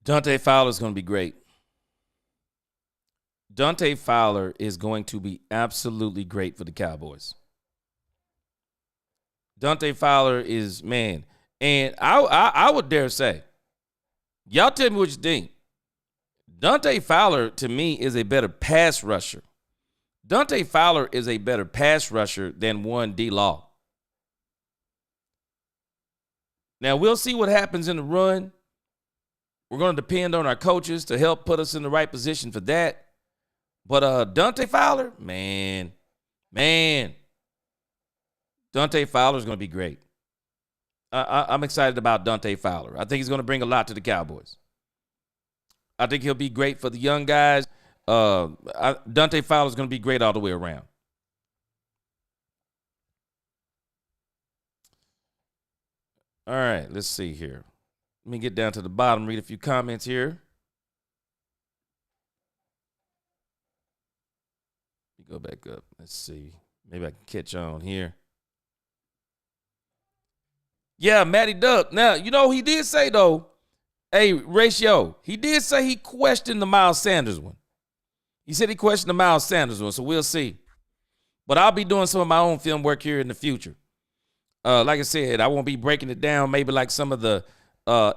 Dante Fowler is going to be great. Dante Fowler is going to be absolutely great for the Cowboys. Dante Fowler is, man, and I would dare say, y'all tell me what you think. Dante Fowler, to me, is a better pass rusher. Dante Fowler is a better pass rusher than one D-Law. Now, we'll see what happens in the run. We're going to depend on our coaches to help put us in the right position for that. But Dante Fowler, man. Dante Fowler is going to be great. I'm excited about Dante Fowler. I think he's going to bring a lot to the Cowboys. I think he'll be great for the young guys. Dante Fowler is going to be great all the way around. All right, let's see here. Let me get down to the bottom, read a few comments here. Let me go back up. Let's see. Maybe I can catch on here. Yeah, Matty Duck. Now, he did say, though, hey, Ratio, he did say he questioned the Miles Sanders one. He said he questioned the Miles Sanders one, so we'll see. But I'll be doing some of my own film work here in the future. Like I said, I won't be breaking it down maybe like some of the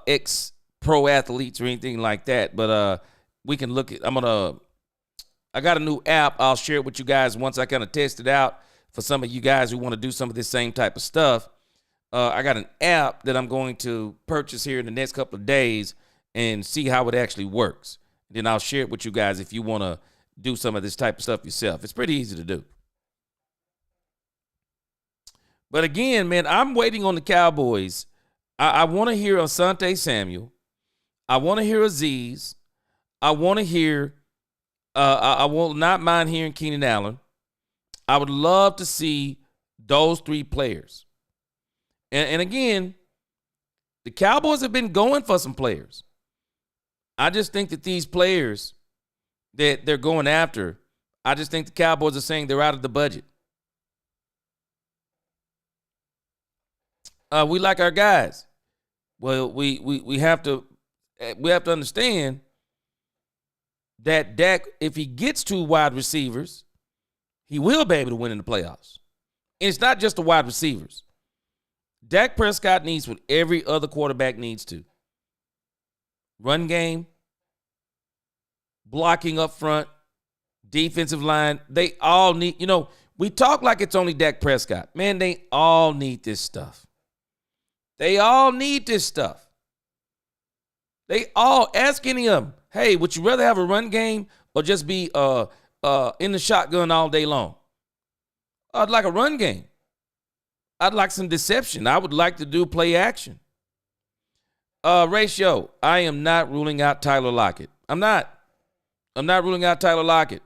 ex-pro athletes or anything like that. But we can look at, I got a new app. I'll share it with you guys once I kind of test it out for some of you guys who want to do some of this same type of stuff. I got an app that I'm going to purchase here in the next couple of days and see how it actually works. Then I'll share it with you guys if you want to do some of this type of stuff yourself. It's pretty easy to do. But again, man, I'm waiting on the Cowboys. I want to hear Asante Samuel. I want to hear Aziz. I want to hear, I will not mind hearing Keenan Allen. I would love to see those three players. And again, the Cowboys have been going for some players. I just think that these players that they're going after, I just think the Cowboys are saying they're out of the budget. We like our guys. Well, we have to understand that Dak, if he gets two wide receivers, he will be able to win in the playoffs. And it's not just the wide receivers. Dak Prescott needs what every other quarterback needs to. Run game, blocking up front, defensive line. They all need, we talk like it's only Dak Prescott. Man, they all need this stuff. They all need this stuff. They all, ask any of them, hey, would you rather have a run game or just be in the shotgun all day long? I'd like a run game. I'd like some deception. I would like to do play action. Ratio, I am not ruling out Tyler Lockett. I'm not ruling out Tyler Lockett.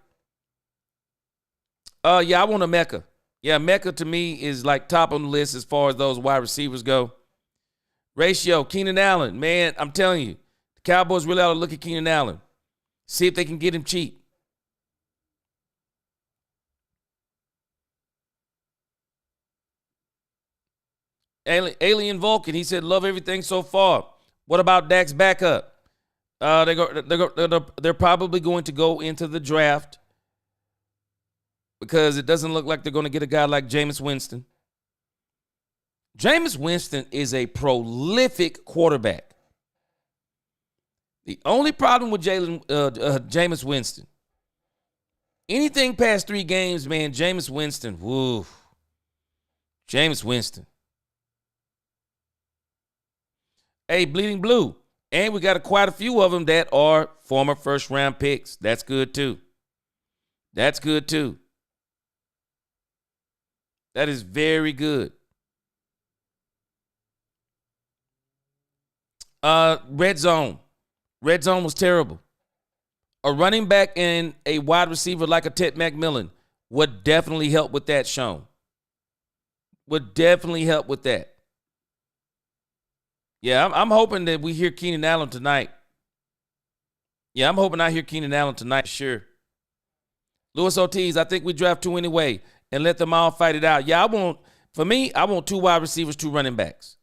Yeah, I want a Mecca. Yeah, Mecca to me is like top on the list as far as those wide receivers go. Ratio, Keenan Allen, man, I'm telling you, the Cowboys really ought to look at Keenan Allen. See if they can get him cheap. Alien Vulcan, he said, love everything so far. What about Dak's backup? They're probably going to go into the draft because it doesn't look like they're going to get a guy like Jameis Winston. Jameis Winston is a prolific quarterback. The only problem with Jameis Winston, anything past 3 games, man, Jameis Winston, woo. Jameis Winston. Hey, Bleeding Blue. And we got quite a few of them that are former first-round picks. That's good, too. That's good, too. That is very good. Red zone. Red zone was terrible. A running back and a wide receiver like a Ted McMillan would definitely help with that, Sean. Would definitely help with that. Yeah, I'm hoping that we hear Keenan Allen tonight. Yeah, I'm hoping I hear Keenan Allen tonight, sure. Louis Ortiz, I think we draft 2 anyway and let them all fight it out. Yeah, I want 2 wide receivers, 2 running backs.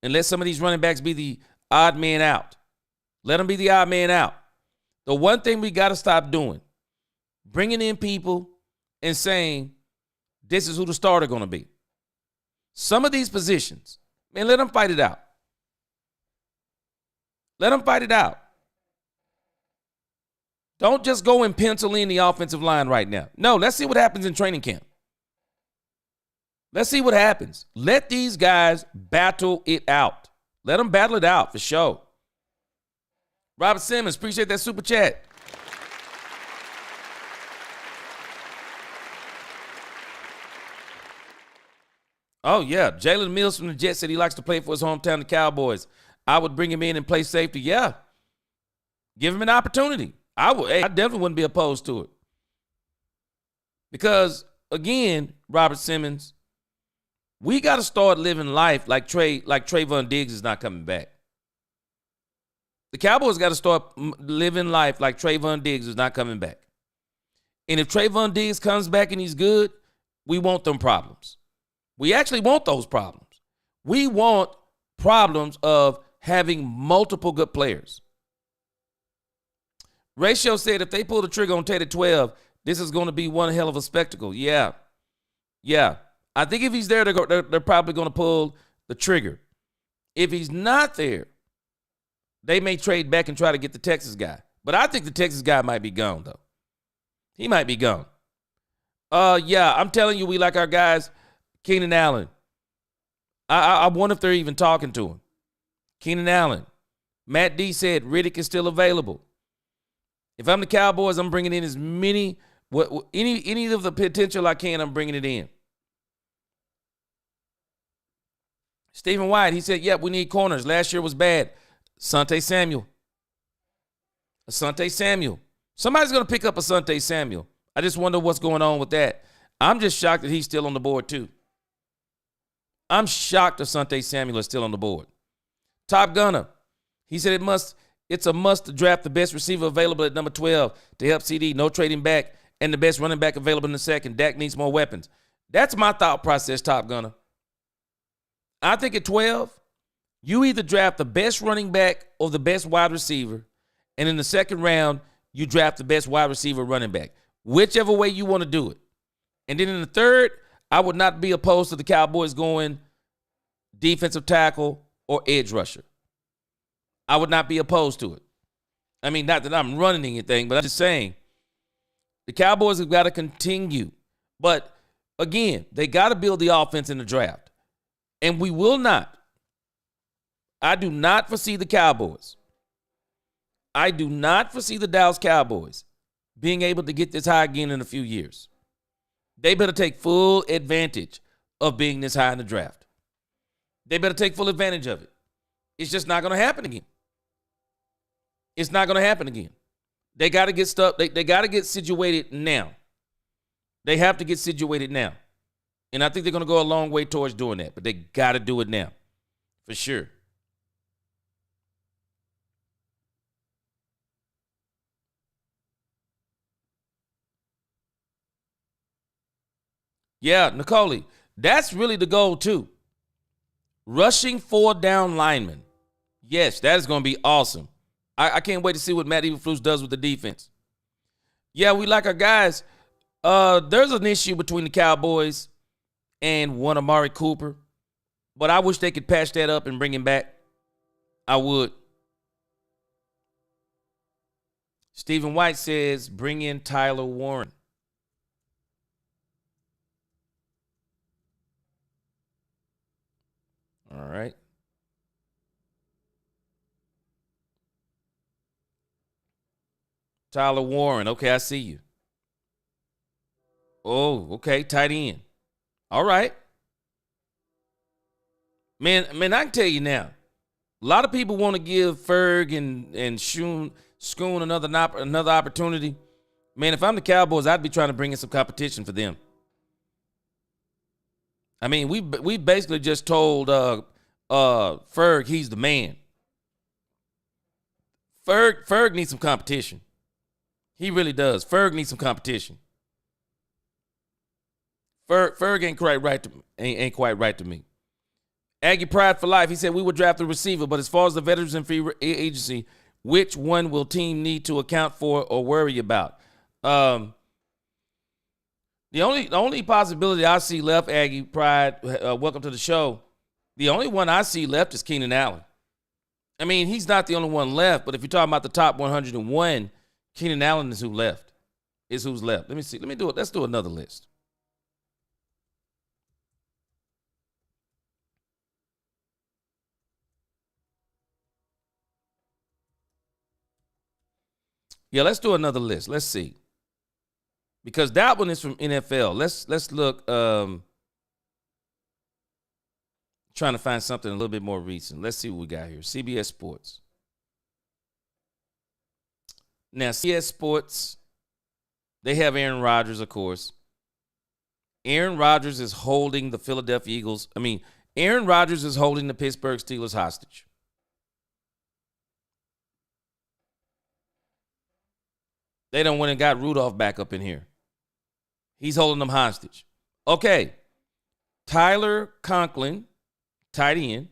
And let some of these running backs be the odd man out. Let them be the odd man out. The one thing we got to stop doing, bringing in people and saying, this is who the starter going to be. Some of these positions, man, let them fight it out. Let them fight it out. Don't just go and pencil in the offensive line right now. No, let's see what happens in training camp. Let's see what happens. Let these guys battle it out. Let them battle it out for sure. Robert Simmons, appreciate that super chat. Oh, yeah. Jalen Mills from the Jets said he likes to play for his hometown, the Cowboys. I would bring him in and play safety. Yeah. Give him an opportunity. I definitely wouldn't be opposed to it. Because, again, Robert Simmons, we got to start living life like Trayvon Diggs is not coming back. The Cowboys got to start living life like Trayvon Diggs is not coming back. And if Trayvon Diggs comes back and he's good, we want them problems. We actually want those problems. We want problems of having multiple good players. Ratio said if they pull the trigger on Tate at 12, this is going to be one hell of a spectacle. Yeah. I think if he's there, they're probably going to pull the trigger. If he's not there, they may trade back and try to get the Texas guy. But I think the Texas guy might be gone, though. He might be gone. I'm telling you, we like our guys. Keenan Allen. I wonder if they're even talking to him. Keenan Allen. Matt D said Riddick is still available. If I'm the Cowboys, I'm bringing in as many, any of the potential I can, I'm bringing it in. Stephen White, he said, we need corners. Last year was bad. Asante Samuel. Somebody's going to pick up Asante Samuel. I just wonder what's going on with that. I'm just shocked that he's still on the board, too. I'm shocked Asante Samuel is still on the board. Top Gunner, he said it's a must to draft the best receiver available at number 12 to help CD, no trading back, and the best running back available in the second. Dak needs more weapons. That's my thought process, Top Gunner. I think at 12, you either draft the best running back or the best wide receiver, and in the second round, you draft the best wide receiver running back. Whichever way you want to do it. And then in the third, I would not be opposed to the Cowboys going defensive tackle or edge rusher. I would not be opposed to it. I mean, not that I'm running anything, but I'm just saying the Cowboys have got to continue. But, again, they got to build the offense in the draft. And we will not. I do not foresee the Cowboys. I do not foresee the Dallas Cowboys being able to get this high again in a few years. They better take full advantage of being this high in the draft. They better take full advantage of it. It's just not going to happen again. It's not going to happen again. They got to get stuff. They got to get situated now. They have to get situated now. And I think they're going to go a long way towards doing that. But they got to do it now. For sure. Yeah, Nicole, that's really the goal too. Rushing 4 down linemen. Yes, that is going to be awesome. I can't wait to see what Matt Eberflus does with the defense. Yeah, we like our guys. There's an issue between the Cowboys and one Amari Cooper, but I wish they could patch that up and bring him back. I would. Stephen White says, bring in Tyler Warren. All right. Tyler Warren. Okay, I see you. Oh, okay, tight end. All right. Man, I can tell you now, a lot of people want to give Ferg and Schoon another opportunity. Man, if I'm the Cowboys, I'd be trying to bring in some competition for them. I mean, we basically just told Ferg he's the man. Ferg needs some competition. He really does. Ferg needs some competition. Ferg ain't quite right to me. Aggie Pride for life. He said we would draft a receiver, but as far as the veterans and free agency, which one will team need to account for or worry about? The only possibility I see left, Aggie Pride, welcome to the show. The only one I see left is Keenan Allen. I mean, he's not the only one left, but if you're talking about the top 101, Keenan Allen is who's left. Let me see. Let's do another list. Yeah, let's do another list. Let's see. Because that one is from NFL. Let's look. Trying to find something a little bit more recent. Let's see what we got here. CBS Sports. Now, CBS Sports, they have Aaron Rodgers, of course. Aaron Rodgers is holding the Philadelphia Eagles. Aaron Rodgers is holding the Pittsburgh Steelers hostage. They done went and got Rudolph back up in here. He's holding them hostage. Okay. Tyler Conklin tight end.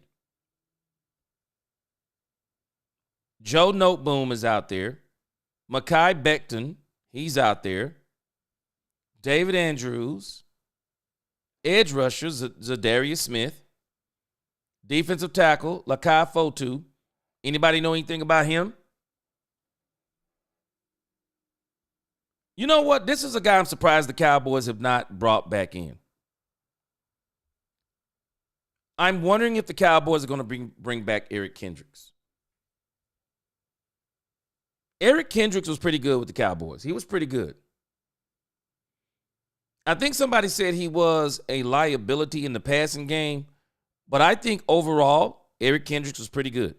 Joe Noteboom is out there. Mekhi Becton, he's out there. David Andrews. Edge rusher, Zadarius Smith. Defensive tackle, Lakai Fotu. Anybody know anything about him? You know what? This is a guy I'm surprised the Cowboys have not brought back in. I'm wondering if the Cowboys are going to bring back Eric Kendricks. Eric Kendricks was pretty good with the Cowboys. He was pretty good. I think somebody said he was a liability in the passing game, but I think overall, Eric Kendricks was pretty good.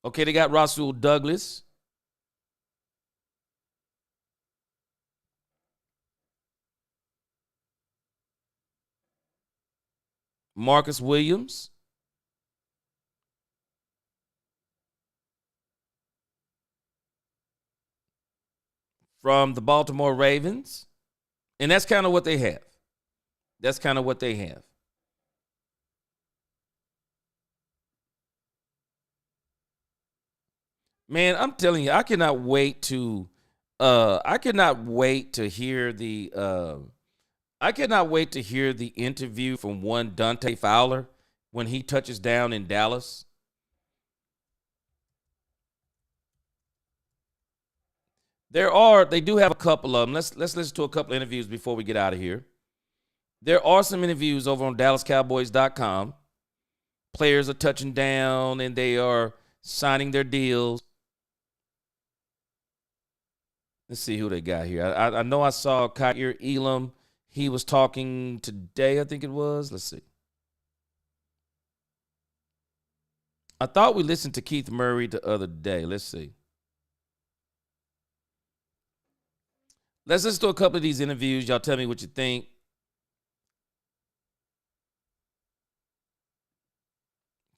Okay, they got Rasul Douglas. Marcus Williams. From the Baltimore Ravens. And that's kind of what they have. That's kind of what they have. Man, I'm telling you, I cannot wait to hear the interview from one Dante Fowler when he touches down in Dallas. They do have a couple of them. Let's listen to a couple of interviews before we get out of here. There are some interviews over on DallasCowboys.com. Players are touching down and they are signing their deals. Let's see who they got here. I know I saw Kyer Elam. He was talking today, I think it was. Let's see. I thought we listened to Keith Murray the other day. Let's see. Let's listen to a couple of these interviews. Y'all tell me what you think.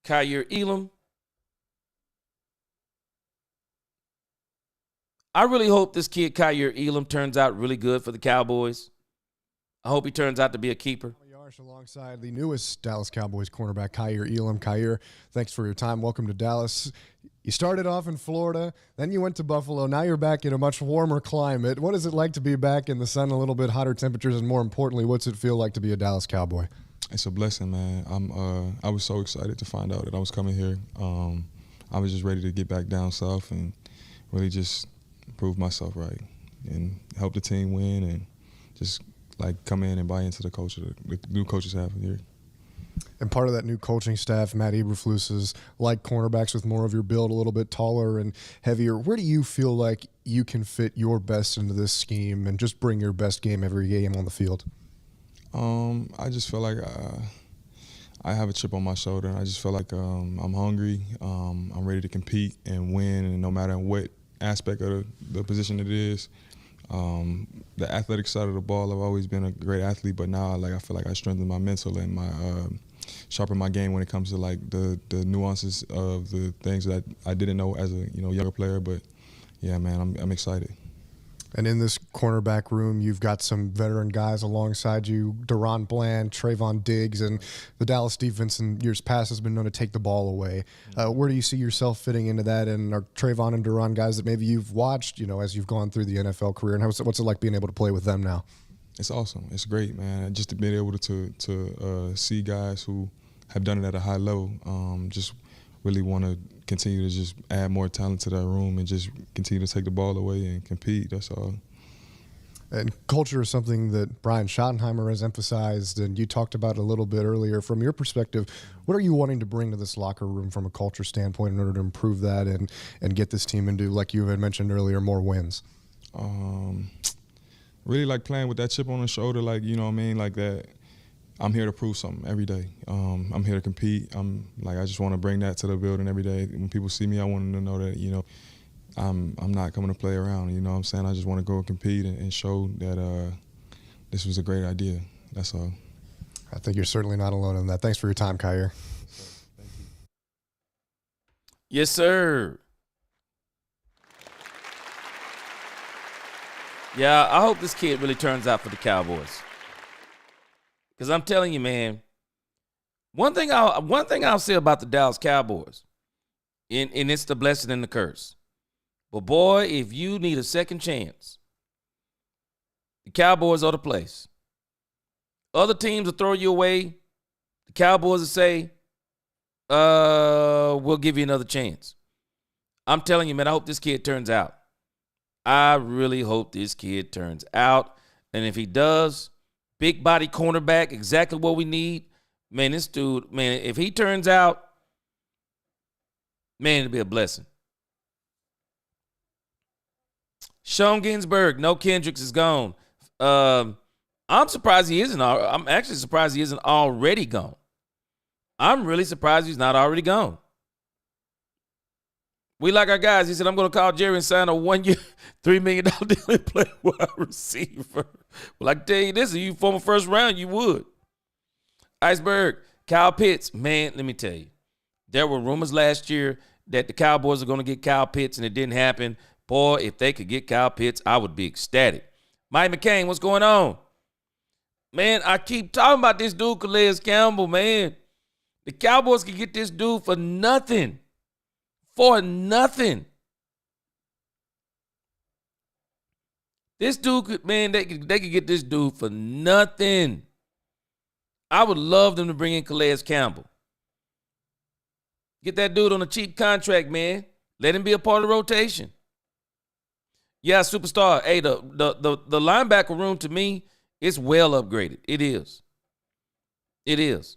Kyer Elam. I really hope this kid, Kyer Elam, turns out really good for the Cowboys. I hope he turns out to be a keeper. Alongside the newest Dallas Cowboys cornerback, Kyer Elam. Kyer, thanks for your time. Welcome to Dallas. You started off in Florida, then you went to Buffalo. Now you're back in a much warmer climate. What is it like to be back in the sun, a little bit hotter temperatures, and more importantly, what's it feel like to be a Dallas Cowboy? It's a blessing, man. I was so excited to find out that I was coming here. I was just ready to get back down south and really just prove myself right and help the team win and just like come in and buy into the culture the new coaches have here. And part of that new coaching staff, Matt Eberflus, is like cornerbacks with more of your build, a little bit taller and heavier. Where do you feel like you can fit your best into this scheme and just bring your best game every game on the field? I just feel like I have a chip on my shoulder. And I just feel like I'm hungry. I'm ready to compete and win, and no matter what aspect of the position it is. The athletic side of the ball, I've always been a great athlete, but now I feel like I strengthen my mental and my sharpen my game when it comes to like the nuances of the things that I didn't know as a younger player. But yeah, man, I'm excited. And in this cornerback room, you've got some veteran guys alongside you, Deron Bland, Trayvon Diggs, and the Dallas defense in years past has been known to take the ball away. Where do you see yourself fitting into that? And are Trayvon and Deron guys that maybe you've watched, as you've gone through the NFL career? And what's it like being able to play with them now? It's awesome. It's great, man. Just to be able to see guys who have done it at a high level, just really want to continue to just add more talent to that room and just continue to take the ball away and compete. That's all. And culture is something that Brian Schottenheimer has emphasized, and you talked about it a little bit earlier. From your perspective, what are you wanting to bring to this locker room from a culture standpoint in order to improve that and get this team into, like you had mentioned earlier, more wins? Really like playing with that chip on the shoulder, like, you know what I mean, like that. I'm here to prove something every day. I'm here to compete. I just want to bring that to the building every day. When people see me, I want them to know that, I'm not coming to play around. You know what I'm saying? I just want to go and compete and show that this was a great idea. That's all. I think you're certainly not alone in that. Thanks for your time, Kyer. Thank you. Yes, sir. Yeah, I hope this kid really turns out for the Cowboys. Because I'm telling you, man, One thing I'll say about the Dallas Cowboys, and it's the blessing and the curse. But boy, if you need a second chance, the Cowboys are the place. Other teams will throw you away. The Cowboys will say, we'll give you another chance. I'm telling you, man, I hope this kid turns out. I really hope this kid turns out. And if he does, big body cornerback, exactly what we need. Man, this dude, man, if he turns out, man, it'll be a blessing. Sean Ginsberg, no Kendricks is gone. I'm surprised he isn't. I'm actually surprised he isn't already gone. I'm really surprised he's not already gone. We like our guys. He said, I'm going to call Jerry and sign a 1 year, $3 million deal and play wide receiver. Well, I can tell you this, if you former first round, you would. Iceberg, Kyle Pitts. Man, let me tell you. There were rumors last year that the Cowboys are going to get Kyle Pitts, and it didn't happen. Boy, if they could get Kyle Pitts, I would be ecstatic. Mike McCain, what's going on? Man, I keep talking about this dude, Calais Campbell, man. The Cowboys can get this dude for nothing. For nothing. This dude could, man, they could get this dude for nothing. I would love them to bring in Calais Campbell. Get that dude on a cheap contract, man. Let him be a part of the rotation. Yeah, superstar. Hey, the linebacker room to me is well upgraded. It is. It is.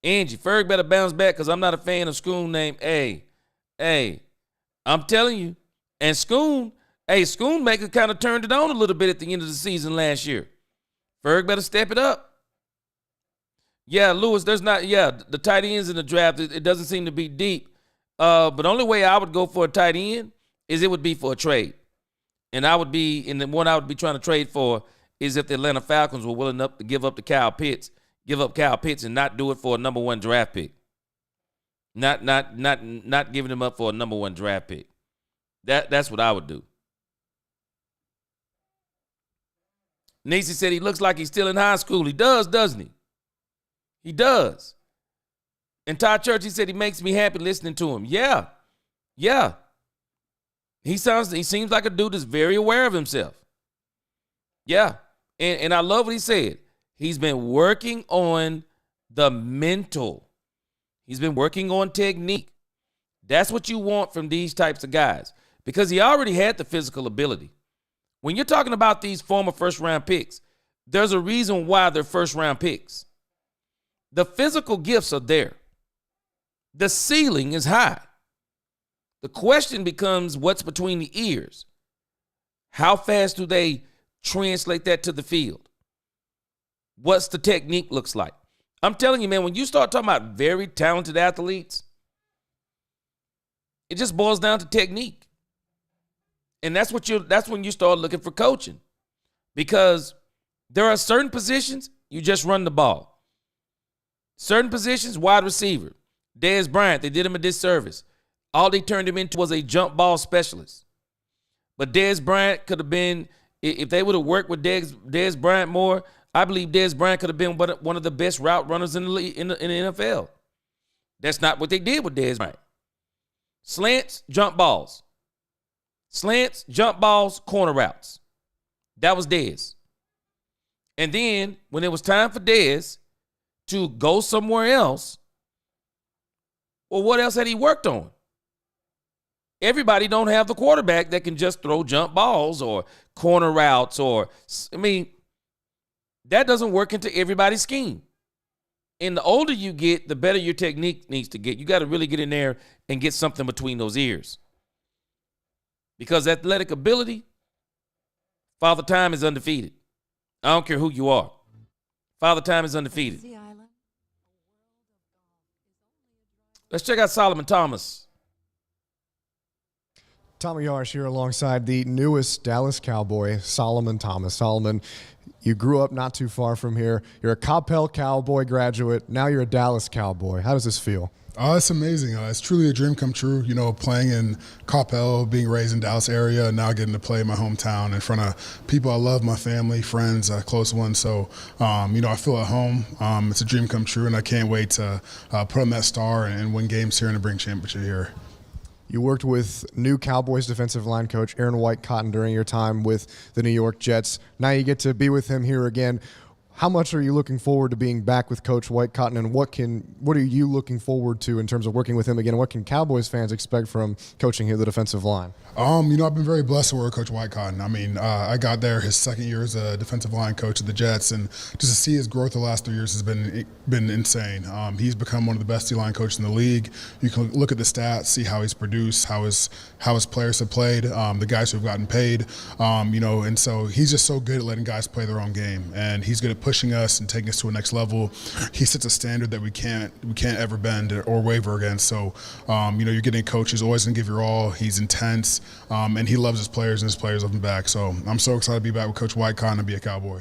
Angie, Ferg better bounce back because I'm not a fan of Schoon name. Hey, I'm telling you. And Schoonmaker kind of turned it on a little bit at the end of the season last year. Ferg better step it up. Yeah, Lewis, the tight ends in the draft, it doesn't seem to be deep. But the only way I would go for a tight end is it would be for a trade. And the one I would be trying to trade for is if the Atlanta Falcons were willing enough to give up Kyle Pitts and not do it for a number 1 draft pick. Not giving him up for a number 1 draft pick. That's what I would do. Nisi said he looks like he's still in high school. He does, doesn't he? He does. And Todd Church, he said he makes me happy listening to him. Yeah. He seems like a dude that's very aware of himself. Yeah. And I love what he said. He's been working on the mental. He's been working on technique. That's what you want from these types of guys because he already had the physical ability. When you're talking about these former first-round picks, there's a reason why they're first-round picks. The physical gifts are there. The ceiling is high. The question becomes what's between the ears. How fast do they translate that to the field? What's the technique looks like? I'm telling you, man, when you start talking about very talented athletes, it just boils down to technique. And that's when you start looking for coaching. Because there are certain positions, you just run the ball. Certain positions, wide receiver. Dez Bryant, they did him a disservice. All they turned him into was a jump ball specialist. But Dez Bryant could have been, if they would have worked with Dez Bryant more, I believe Dez Bryant could have been one of the best route runners in the NFL. That's not what they did with Dez Bryant. Slants, jump balls. Slants, jump balls, corner routes. That was Dez. And then when it was time for Dez to go somewhere else, well, what else had he worked on? Everybody don't have the quarterback that can just throw jump balls or corner routes that doesn't work into everybody's scheme. And the older you get, the better your technique needs to get. You got to really get in there and get something between those ears. Because athletic ability, Father Time is undefeated. I don't care who you are. Father Time is undefeated. Let's check out Solomon Thomas. Tommy Yarsh here alongside the newest Dallas Cowboy, Solomon Thomas. Solomon, you grew up not too far from here. You're a Coppell Cowboy graduate. Now you're a Dallas Cowboy. How does this feel? It's amazing. It's truly a dream come true, playing in Coppell, being raised in Dallas area, and now getting to play in my hometown in front of people I love, my family, friends, close ones. So, I feel at home. It's a dream come true, and I can't wait to put on that star and win games here and to bring championship here. You worked with new Cowboys defensive line coach Aaron White-Cotton during your time with the New York Jets. Now you get to be with him here again. How much are you looking forward to being back with Coach White-Cotton, and what are you looking forward to in terms of working with him again? What can Cowboys fans expect from coaching here the defensive line? I've been very blessed to work with Coach White-Cotton. I got there his second year as a defensive line coach of the Jets, and just to see his growth the last 3 years has been insane. He's become one of the best D-line coaches in the league. You can look at the stats, see how he's produced, how his players have played, the guys who have gotten paid, and so he's just so good at letting guys play their own game, and he's good at pushing us and taking us to a next level. He sets a standard that we can't ever bend or waver against. So, you're getting a coach who's always going to give your all. He's intense, and he loves his players, and his players love him back. So I'm so excited to be back with Coach White-Cotton and be a Cowboy.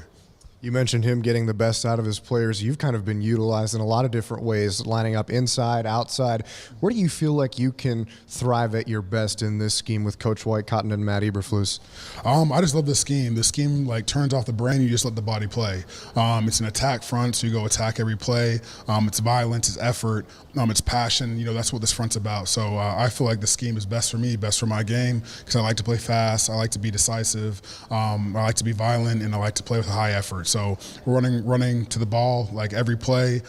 You mentioned him getting the best out of his players. You've kind of been utilized in a lot of different ways, lining up inside, outside. Where do you feel like you can thrive at your best in this scheme with Coach White-Cotton and Matt Eberflus? I just love the scheme. The scheme turns off the brain. You just let the body play. It's an attack front, so you go attack every play. It's violence, it's effort, it's passion. That's what this front's about. So I feel like the scheme is best for me, best for my game, because I like to play fast. I like to be decisive. I like to be violent, and I like to play with a high effort. So we're running to the ball every play,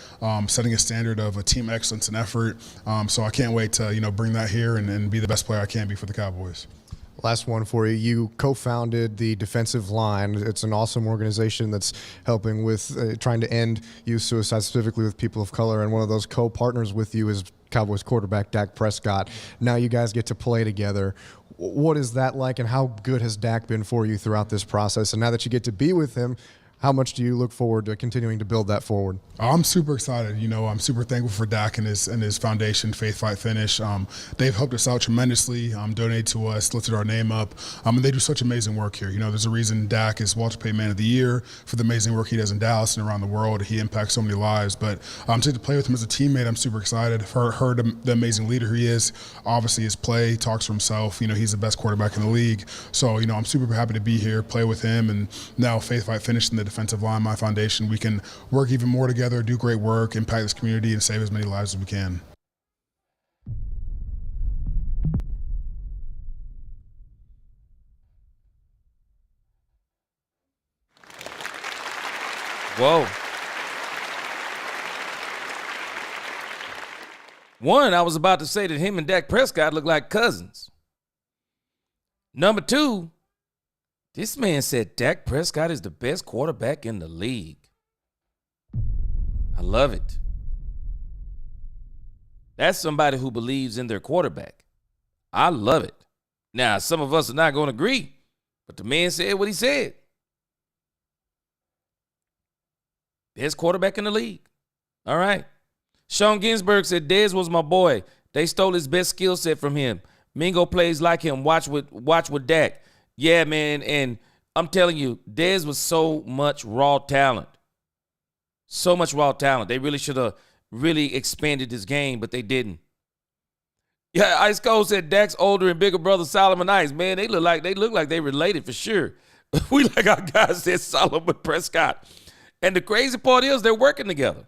setting a standard of a team excellence and effort. So I can't wait to bring that here and be the best player I can be for the Cowboys. Last one for you. You co-founded the defensive line. It's an awesome organization that's helping with trying to end youth suicide, specifically with people of color. And one of those co-partners with you is Cowboys quarterback Dak Prescott. Now you guys get to play together. What is that like, and how good has Dak been for you throughout this process? And now that you get to be with him, how much do you look forward to continuing to build that forward? I'm super excited. I'm super thankful for Dak and his foundation, Faith Fight Finish. They've helped us out tremendously, donated to us, lifted our name up, and they do such amazing work here. There's a reason Dak is Walter Payton Man of the Year for the amazing work he does in Dallas and around the world. He impacts so many lives. But to play with him as a teammate, I'm super excited. Heard the amazing leader he is. Obviously, his play talks for himself. He's the best quarterback in the league. So, I'm super happy to be here, play with him, and now Faith Fight Finish in the defensive line, my foundation. We can work even more together, do great work, impact this community, and save as many lives as we can. Whoa. One, I was about to say that him and Dak Prescott look like cousins. Number two, this man said Dak Prescott is the best quarterback in the league. I love it. That's somebody who believes in their quarterback. I love it. Now, some of us are not going to agree, but the man said what he said. Best quarterback in the league. All right. Sean Ginsberg said Dez was my boy. They stole his best skill set from him. Mingo plays like him. Watch with Dak. Yeah, man, and I'm telling you, Dez was so much raw talent. So much raw talent. They really should have really expanded his game, but they didn't. Yeah, Ice Cold said Dak's older and bigger brother Solomon Ice. Man, they look like they related for sure. We like our guys said Solomon Prescott. And the crazy part is they're working together.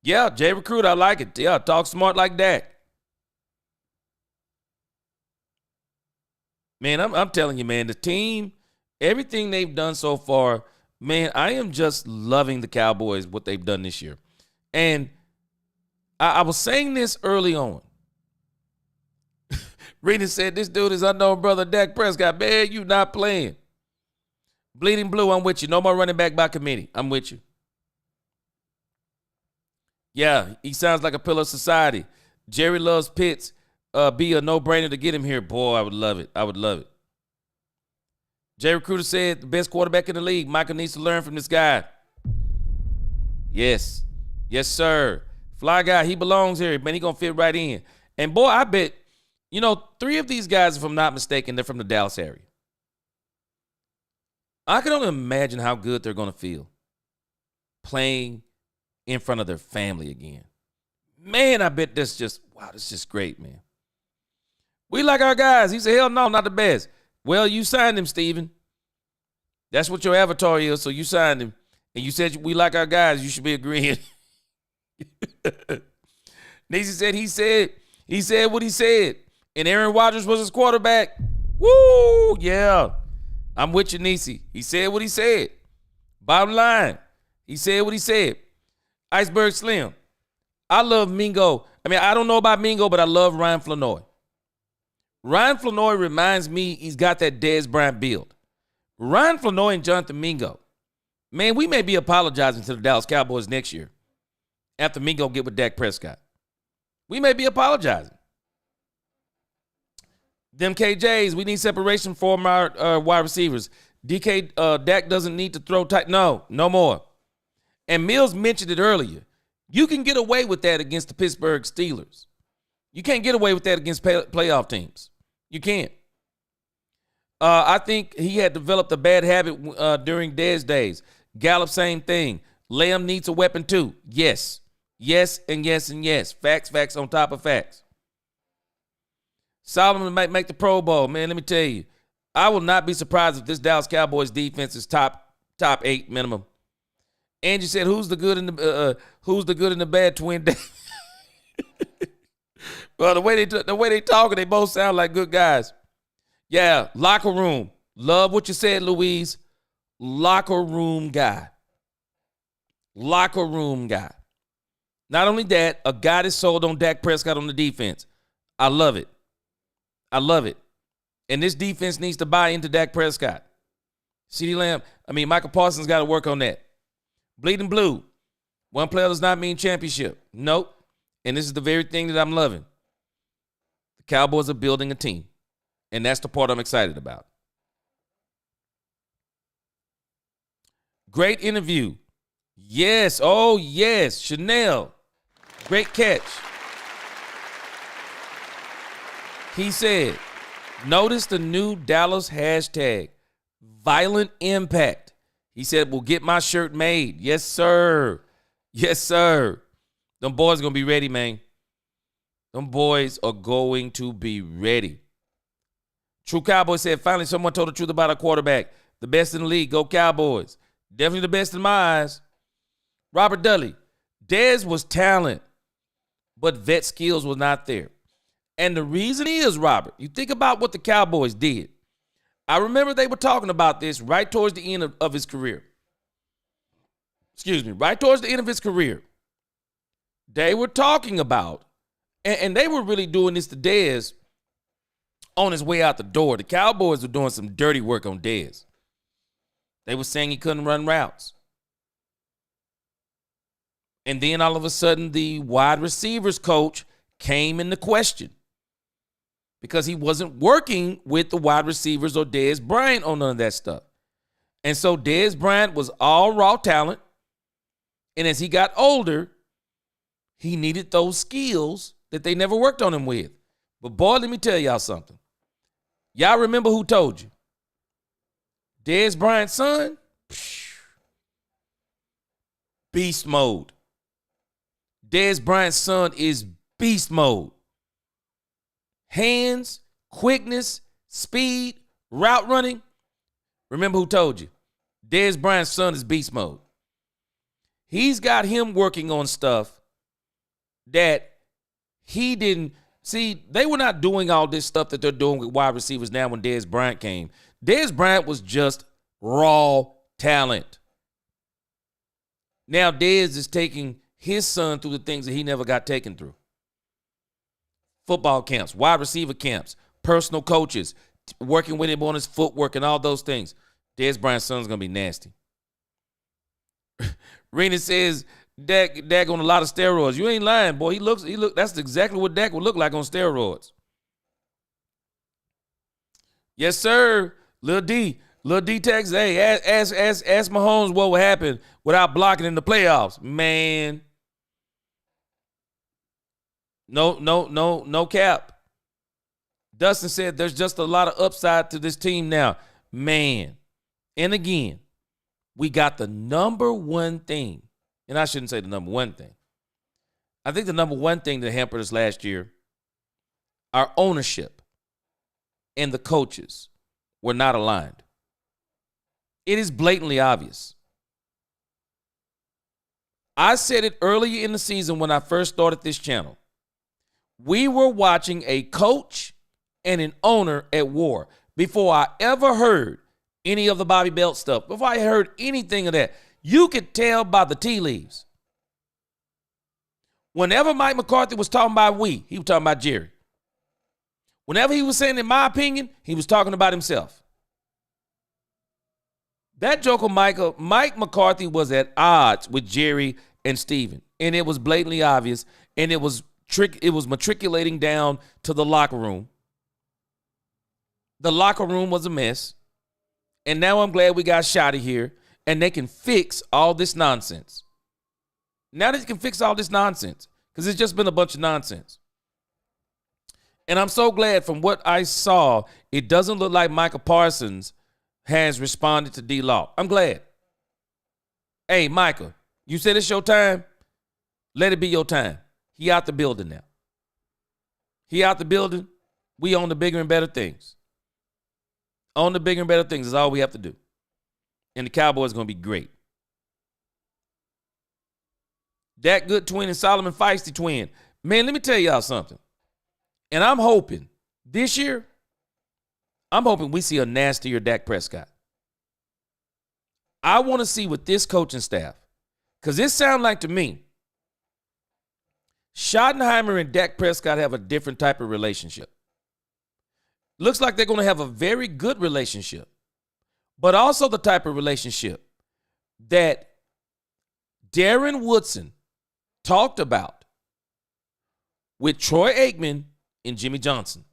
Yeah, Jay Recruit, I like it. Yeah, talk smart like Dak. Man, I'm telling you, man, the team, everything they've done so far, man, I am just loving the Cowboys, what they've done this year. And I was saying this early on. Rena said, this dude is unknown brother Dak Prescott. Man, you not playing. Bleeding Blue, I'm with you. No more running back by committee. I'm with you. Yeah, he sounds like a pillar of society. Jerry loves Pitts. Be a no-brainer to get him here. Boy, I would love it. I would love it. Jay Recruiter said the best quarterback in the league. Michael needs to learn from this guy. Yes. Yes, sir. Fly guy, he belongs here, man. He going to fit right in. And, boy, I bet, You know, 3 of these guys, if I'm not mistaken, they're from the Dallas area. I can only imagine how good they're going to feel playing in front of their family again. Man, I bet this just great, man. We like our guys. He said, hell no, not the best. Well, you signed him, Steven. That's what your avatar is, so you signed him. And you said we like our guys. You should be agreeing. Nisi said he said what he said. And Aaron Rodgers was his quarterback. Woo, yeah. I'm with you, Nisi. He said what he said. Bottom line, he said what he said. Iceberg Slim. I love Mingo. I mean, I don't know about Mingo, but I love Ryan Flanoy. Ryan Flanoy reminds me he's got that Dez Bryant build. Ryan Flanoy and Jonathan Mingo. Man, we may be apologizing to the Dallas Cowboys next year after Mingo get with Dak Prescott. We may be apologizing. Them KJs, we need separation from our wide receivers. Dak doesn't need to throw tight. No more. And Mills mentioned it earlier. You can get away with that against the Pittsburgh Steelers. You can't get away with that against playoff teams. You can't. I think he had developed a bad habit during Dez days. Gallup, same thing. Lamb needs a weapon too. Yes. Yes and yes and yes. Facts on top of facts. Solomon might make the Pro Bowl. Man, let me tell you. I will not be surprised if this Dallas Cowboys defense is top 8 minimum. Angie said, "Who's the good and the bad twin?" Well, the way they talking, they both sound like good guys. Yeah, locker room. Love what you said, Louise. Locker room guy. Locker room guy. Not only that, a guy that sold on Dak Prescott on the defense. I love it. And this defense needs to buy into Dak Prescott. CeeDee Lamb, Michael Parsons got to work on that. Bleeding blue. One player does not mean championship. Nope. And this is the very thing that I'm loving. The Cowboys are building a team. And that's the part I'm excited about. Great interview. Yes. Oh, yes. Chanel. Great catch. He said, notice the new Dallas hashtag, violent impact. He said, we'll get my shirt made. Yes, sir. Yes, sir. Them boys are going to be ready, man. Them boys are going to be ready. True Cowboy said, finally someone told the truth about our quarterback. The best in the league. Go Cowboys. Definitely the best in my eyes. Robert Dudley. Dez was talent, but vet skills was not there. And the reason is, Robert, you think about what the Cowboys did. I remember they were talking about this right towards the end of his career. Right towards the end of his career. They were talking about, and they were really doing this to Dez on his way out the door. The Cowboys were doing some dirty work on Dez. They were saying he couldn't run routes. And then all of a sudden, the wide receivers coach came into question because he wasn't working with the wide receivers or Dez Bryant on none of that stuff. And so Dez Bryant was all raw talent. And as he got older, he needed those skills that they never worked on him with. But boy, let me tell y'all something. Y'all remember who told you? Dez Bryant's son? Beast mode. Dez Bryant's son is beast mode. Hands, quickness, speed, route running. Remember who told you? Dez Bryant's son is beast mode. He's got him working on stuff that he didn't. See, they were not doing all this stuff that they're doing with wide receivers now when Dez Bryant came. Dez Bryant was just raw talent. Now Dez is taking his son through the things that he never got taken through. Football camps, wide receiver camps, personal coaches, working with him on his footwork and all those things. Dez Bryant's son's going to be nasty. Rena says Dak on a lot of steroids. You ain't lying, boy. He look. That's exactly what Dak would look like on steroids. Yes, sir. Lil D texts, hey, ask Mahomes what would happen without blocking in the playoffs. Man. No cap. Dustin said there's just a lot of upside to this team now. Man. And again, we got the number one thing. And I shouldn't say the number one thing. I think the number one thing that hampered us last year, our ownership and the coaches were not aligned. It is blatantly obvious. I said it earlier in the season when I first started this channel. We were watching a coach and an owner at war. Before I ever heard any of the Bobby Belt stuff, before I heard anything of that, you could tell by the tea leaves. Whenever Mike McCarthy was talking about we, he was talking about Jerry. Whenever he was saying, in my opinion, he was talking about himself. That joker, Mike McCarthy was at odds with Jerry and Steven, and it was blatantly obvious, and it was matriculating down to the locker room. The locker room was a mess, and now I'm glad we got Shotty here, and they can fix all this nonsense. Now they can fix all this nonsense, because it's just been a bunch of nonsense. And I'm so glad from what I saw, it doesn't look like Micah Parsons has responded to D-Law. I'm glad. Hey, Micah, you said it's your time. Let it be your time. He out the building now. He out the building. We on the bigger and better things. On the bigger and better things is all we have to do. And the Cowboys are going to be great. Dak Good twin and Solomon Feisty twin. Man, let me tell y'all something. And I'm hoping this year, we see a nastier Dak Prescott. I want to see with this coaching staff, because it sounds like to me, Schottenheimer and Dak Prescott have a different type of relationship. Looks like they're going to have a very good relationship, but also the type of relationship that Darren Woodson talked about with Troy Aikman and Jimmy Johnson.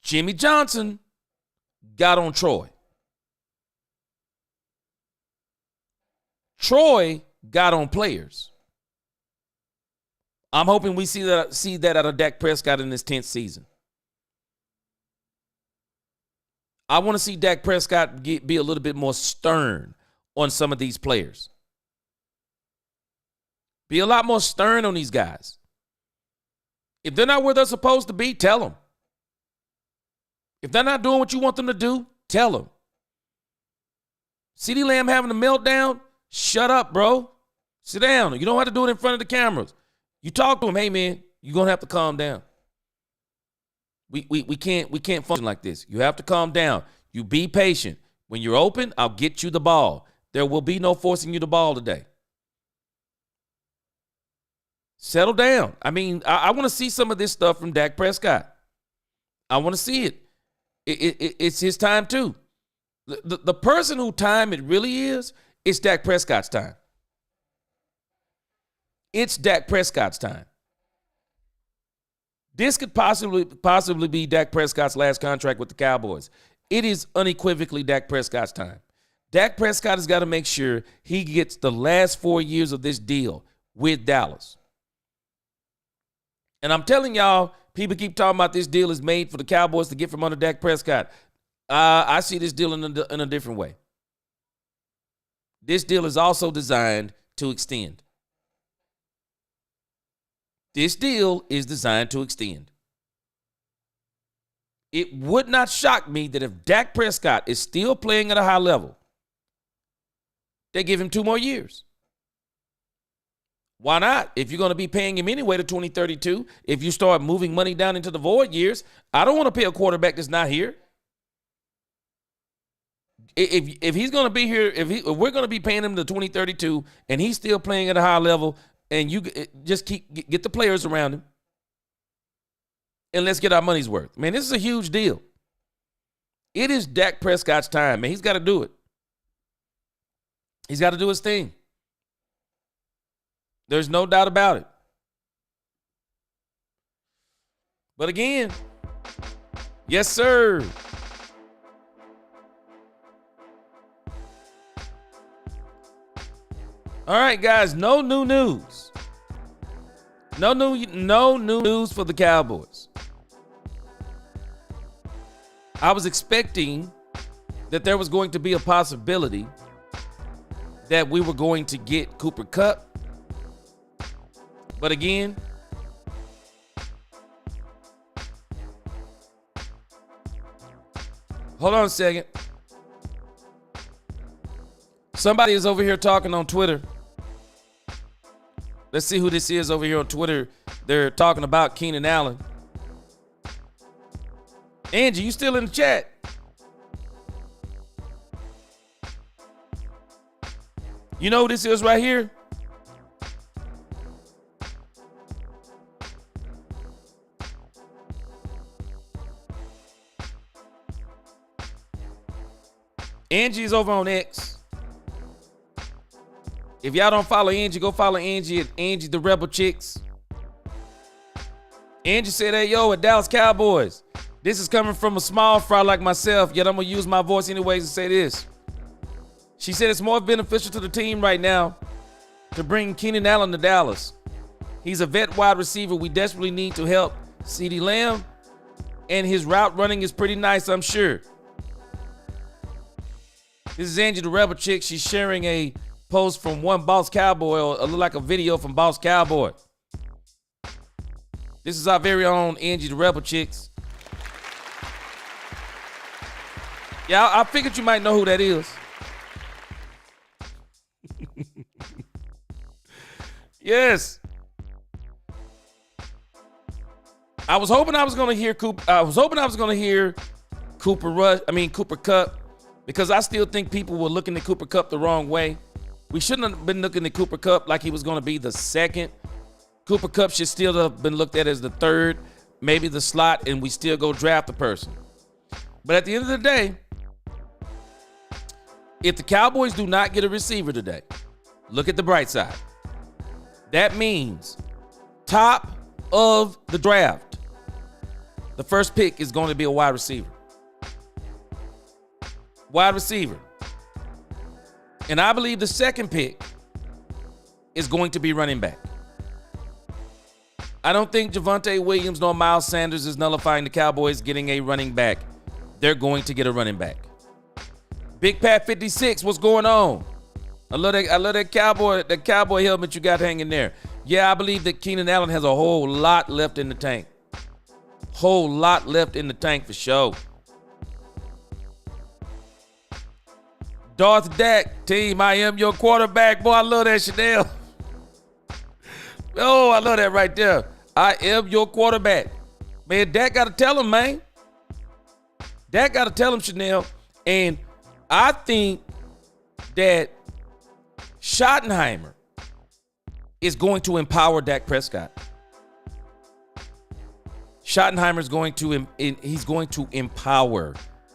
Jimmy Johnson got on Troy. Troy got on players. I'm hoping we see that out of Dak Prescott in this 10th season. I want to see Dak Prescott be a little bit more stern on some of these players. Be a lot more stern on these guys. If they're not where they're supposed to be, tell them. If they're not doing what you want them to do, tell them. CeeDee Lamb having a meltdown? Shut up, bro. Sit down. You don't have to do it in front of the cameras. You talk to him, hey, man, you're going to have to calm down. We can't function like this. You have to calm down. You be patient. When you're open, I'll get you the ball. There will be no forcing you the ball today. Settle down. I mean, I want to see some of this stuff from Dak Prescott. I want to see it. It's his time too. The person who time it really is, it's Dak Prescott's time. It's Dak Prescott's time. This could possibly be Dak Prescott's last contract with the Cowboys. It is unequivocally Dak Prescott's time. Dak Prescott has got to make sure he gets the last 4 years of this deal with Dallas. And I'm telling y'all, people keep talking about this deal is made for the Cowboys to get from under Dak Prescott. I see this deal in a different way. This deal is also designed to extend. This deal is designed to extend. It would not shock me that if Dak Prescott is still playing at a high level, they give him 2 more years. Why not? If you're going to be paying him anyway to 2032, if you start moving money down into the void years, I don't want to pay a quarterback that's not here. If he's going to be here, if we're going to be paying him to 2032 and he's still playing at a high level, and you just get the players around him, and let's get our money's worth. Man, this is a huge deal. It is Dak Prescott's time, man. He's got to do it. He's got to do his thing. There's no doubt about it. But again, yes, sir. All right, guys, no new news. No new news for the Cowboys. I was expecting that there was going to be a possibility that we were going to get Cooper Kupp. But again, hold on a second. Somebody is over here talking on Twitter. Let's see who this is over here on Twitter. They're talking about Keenan Allen. Angie, you still in the chat? You know who this is right here? Angie's over on X. If y'all don't follow Angie, go follow Angie at Angie the Rebel Chicks. Angie said, hey, yo, at Dallas Cowboys, this is coming from a small fry like myself, yet I'm going to use my voice anyways to say this. She said it's more beneficial to the team right now to bring Keenan Allen to Dallas. He's a vet wide receiver we desperately need to help CeeDee Lamb, and his route running is pretty nice, I'm sure. This is Angie the Rebel Chick. She's sharing a post from one Boss Cowboy, or look like a video from Boss Cowboy. This is our very own Angie the Rebel Chicks. Yeah, I figured you might know who that is. Yes. I was hoping I was going to hear Cooper. I was hoping I was going to hear Cooper Kupp, because I still think people were looking at Cooper Kupp the wrong way. We shouldn't have been looking at Cooper Kupp like he was going to be the second. Cooper Kupp should still have been looked at as the third, maybe the slot, and we still go draft the person. But at the end of the day, if the Cowboys do not get a receiver today, look at the bright side. That means top of the draft, the first pick is going to be a wide receiver. Wide receiver. And I believe the second pick is going to be running back. I don't think Javonte Williams nor Miles Sanders is nullifying the Cowboys getting a running back. They're going to get a running back. Big Pat 56, what's going on? I love that cowboy helmet you got hanging there. Yeah, I believe that Keenan Allen has a whole lot left in the tank. Whole lot left in the tank for sure. Darth Dak, team, I am your quarterback. Boy, I love that, Chanel. Oh, I love that right there. I am your quarterback. Man, Dak got to tell him, man. Dak got to tell him, Chanel. And I think that Schottenheimer is going to empower Dak Prescott. Schottenheimer is going to empower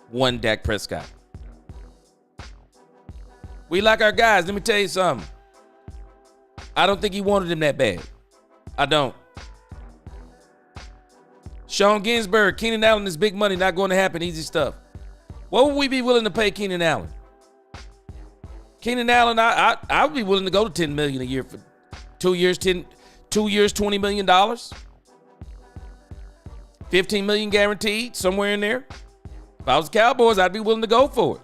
one Dak Prescott. We like our guys. Let me tell you something. I don't think he wanted him that bad. I don't. Sean Ginsberg, Keenan Allen is big money, not going to happen. Easy stuff. What would we be willing to pay Keenan Allen? Keenan Allen, I would be willing to go to $10 million a year for 2 years, $20 million. $15 million guaranteed, somewhere in there. If I was the Cowboys, I'd be willing to go for it.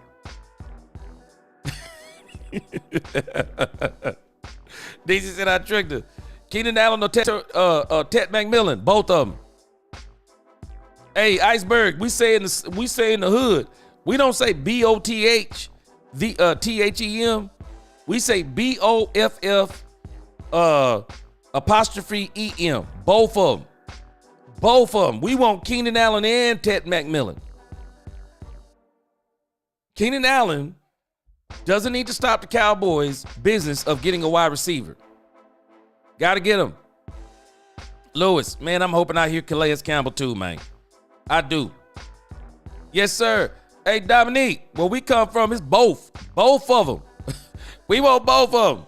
DC said I tricked her. Keenan Allen or Ted McMillan, both of them. Hey, Iceberg, we say in the hood, we don't say BOTH, THEM. We say BOFF apostrophe EM. Both of them. Both of them. We want Keenan Allen and Ted McMillan. Keenan Allen doesn't need to stop the Cowboys' business of getting a wide receiver. Got to get him. Lewis, man, I'm hoping I hear Calais Campbell too, man. I do. Yes, sir. Hey, Dominique, where we come from is both. Both of them. We want both of them.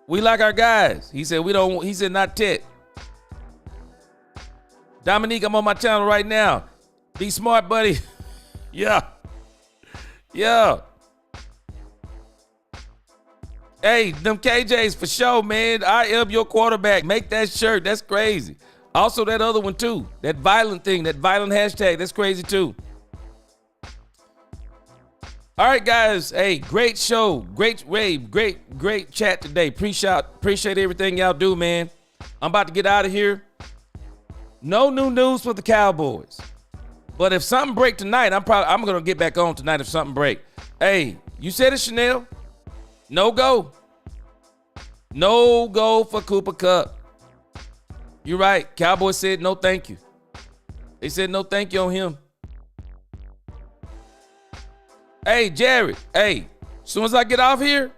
We like our guys. He said we don't. He said not Ted. Dominique, I'm on my channel right now. Be smart, buddy. Yeah. Yeah. Hey, them KJs for sure, man. I am your quarterback. Make that shirt. That's crazy. Also, that other one, too. That violent thing, that violent hashtag. That's crazy, too. All right, guys. Hey, great show. Great chat today. Appreciate everything y'all do, man. I'm about to get out of here. No new news for the Cowboys. But if something break tonight, I'm gonna get back on tonight if something break. Hey, you said it, Chanel. No go. No go for Cooper Kupp. You're right. Cowboys said no thank you. They said no thank you on him. Hey, Jared. Hey, as soon as I get off here,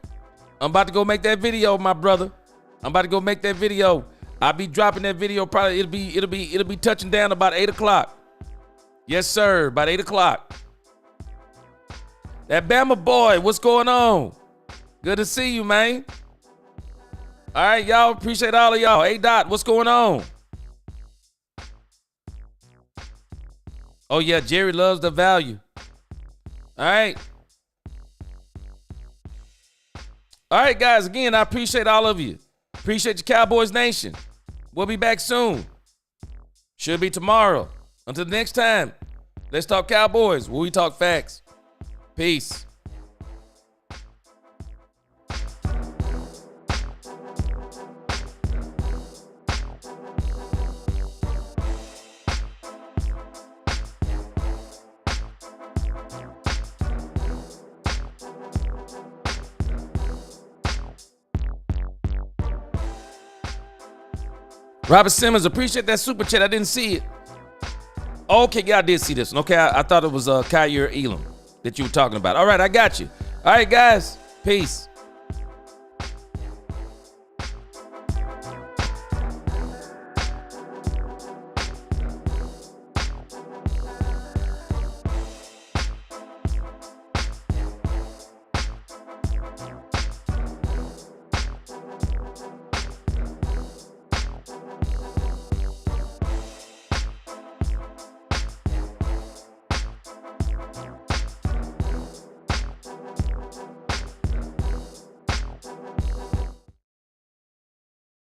I'm about to go make that video, my brother. I'm about to go make that video. I'll be dropping that video probably. It'll be touching down about 8 o'clock. Yes, sir. About 8 o'clock. That Bama boy, what's going on? Good to see you, man. All right, y'all. Appreciate all of y'all. Hey, Dot, what's going on? Oh, yeah, Jerry loves the value. All right. All right, guys. Again, I appreciate all of you. Appreciate you, Cowboys Nation. We'll be back soon. Should be tomorrow. Until the next time, let's talk Cowboys, where we talk facts. Peace. Robert Simmons, appreciate that super chat. I didn't see it. Okay, yeah, I did see this one. Okay, I thought it was Kyrie Elam that you were talking about. All right, I got you. All right, guys. Peace.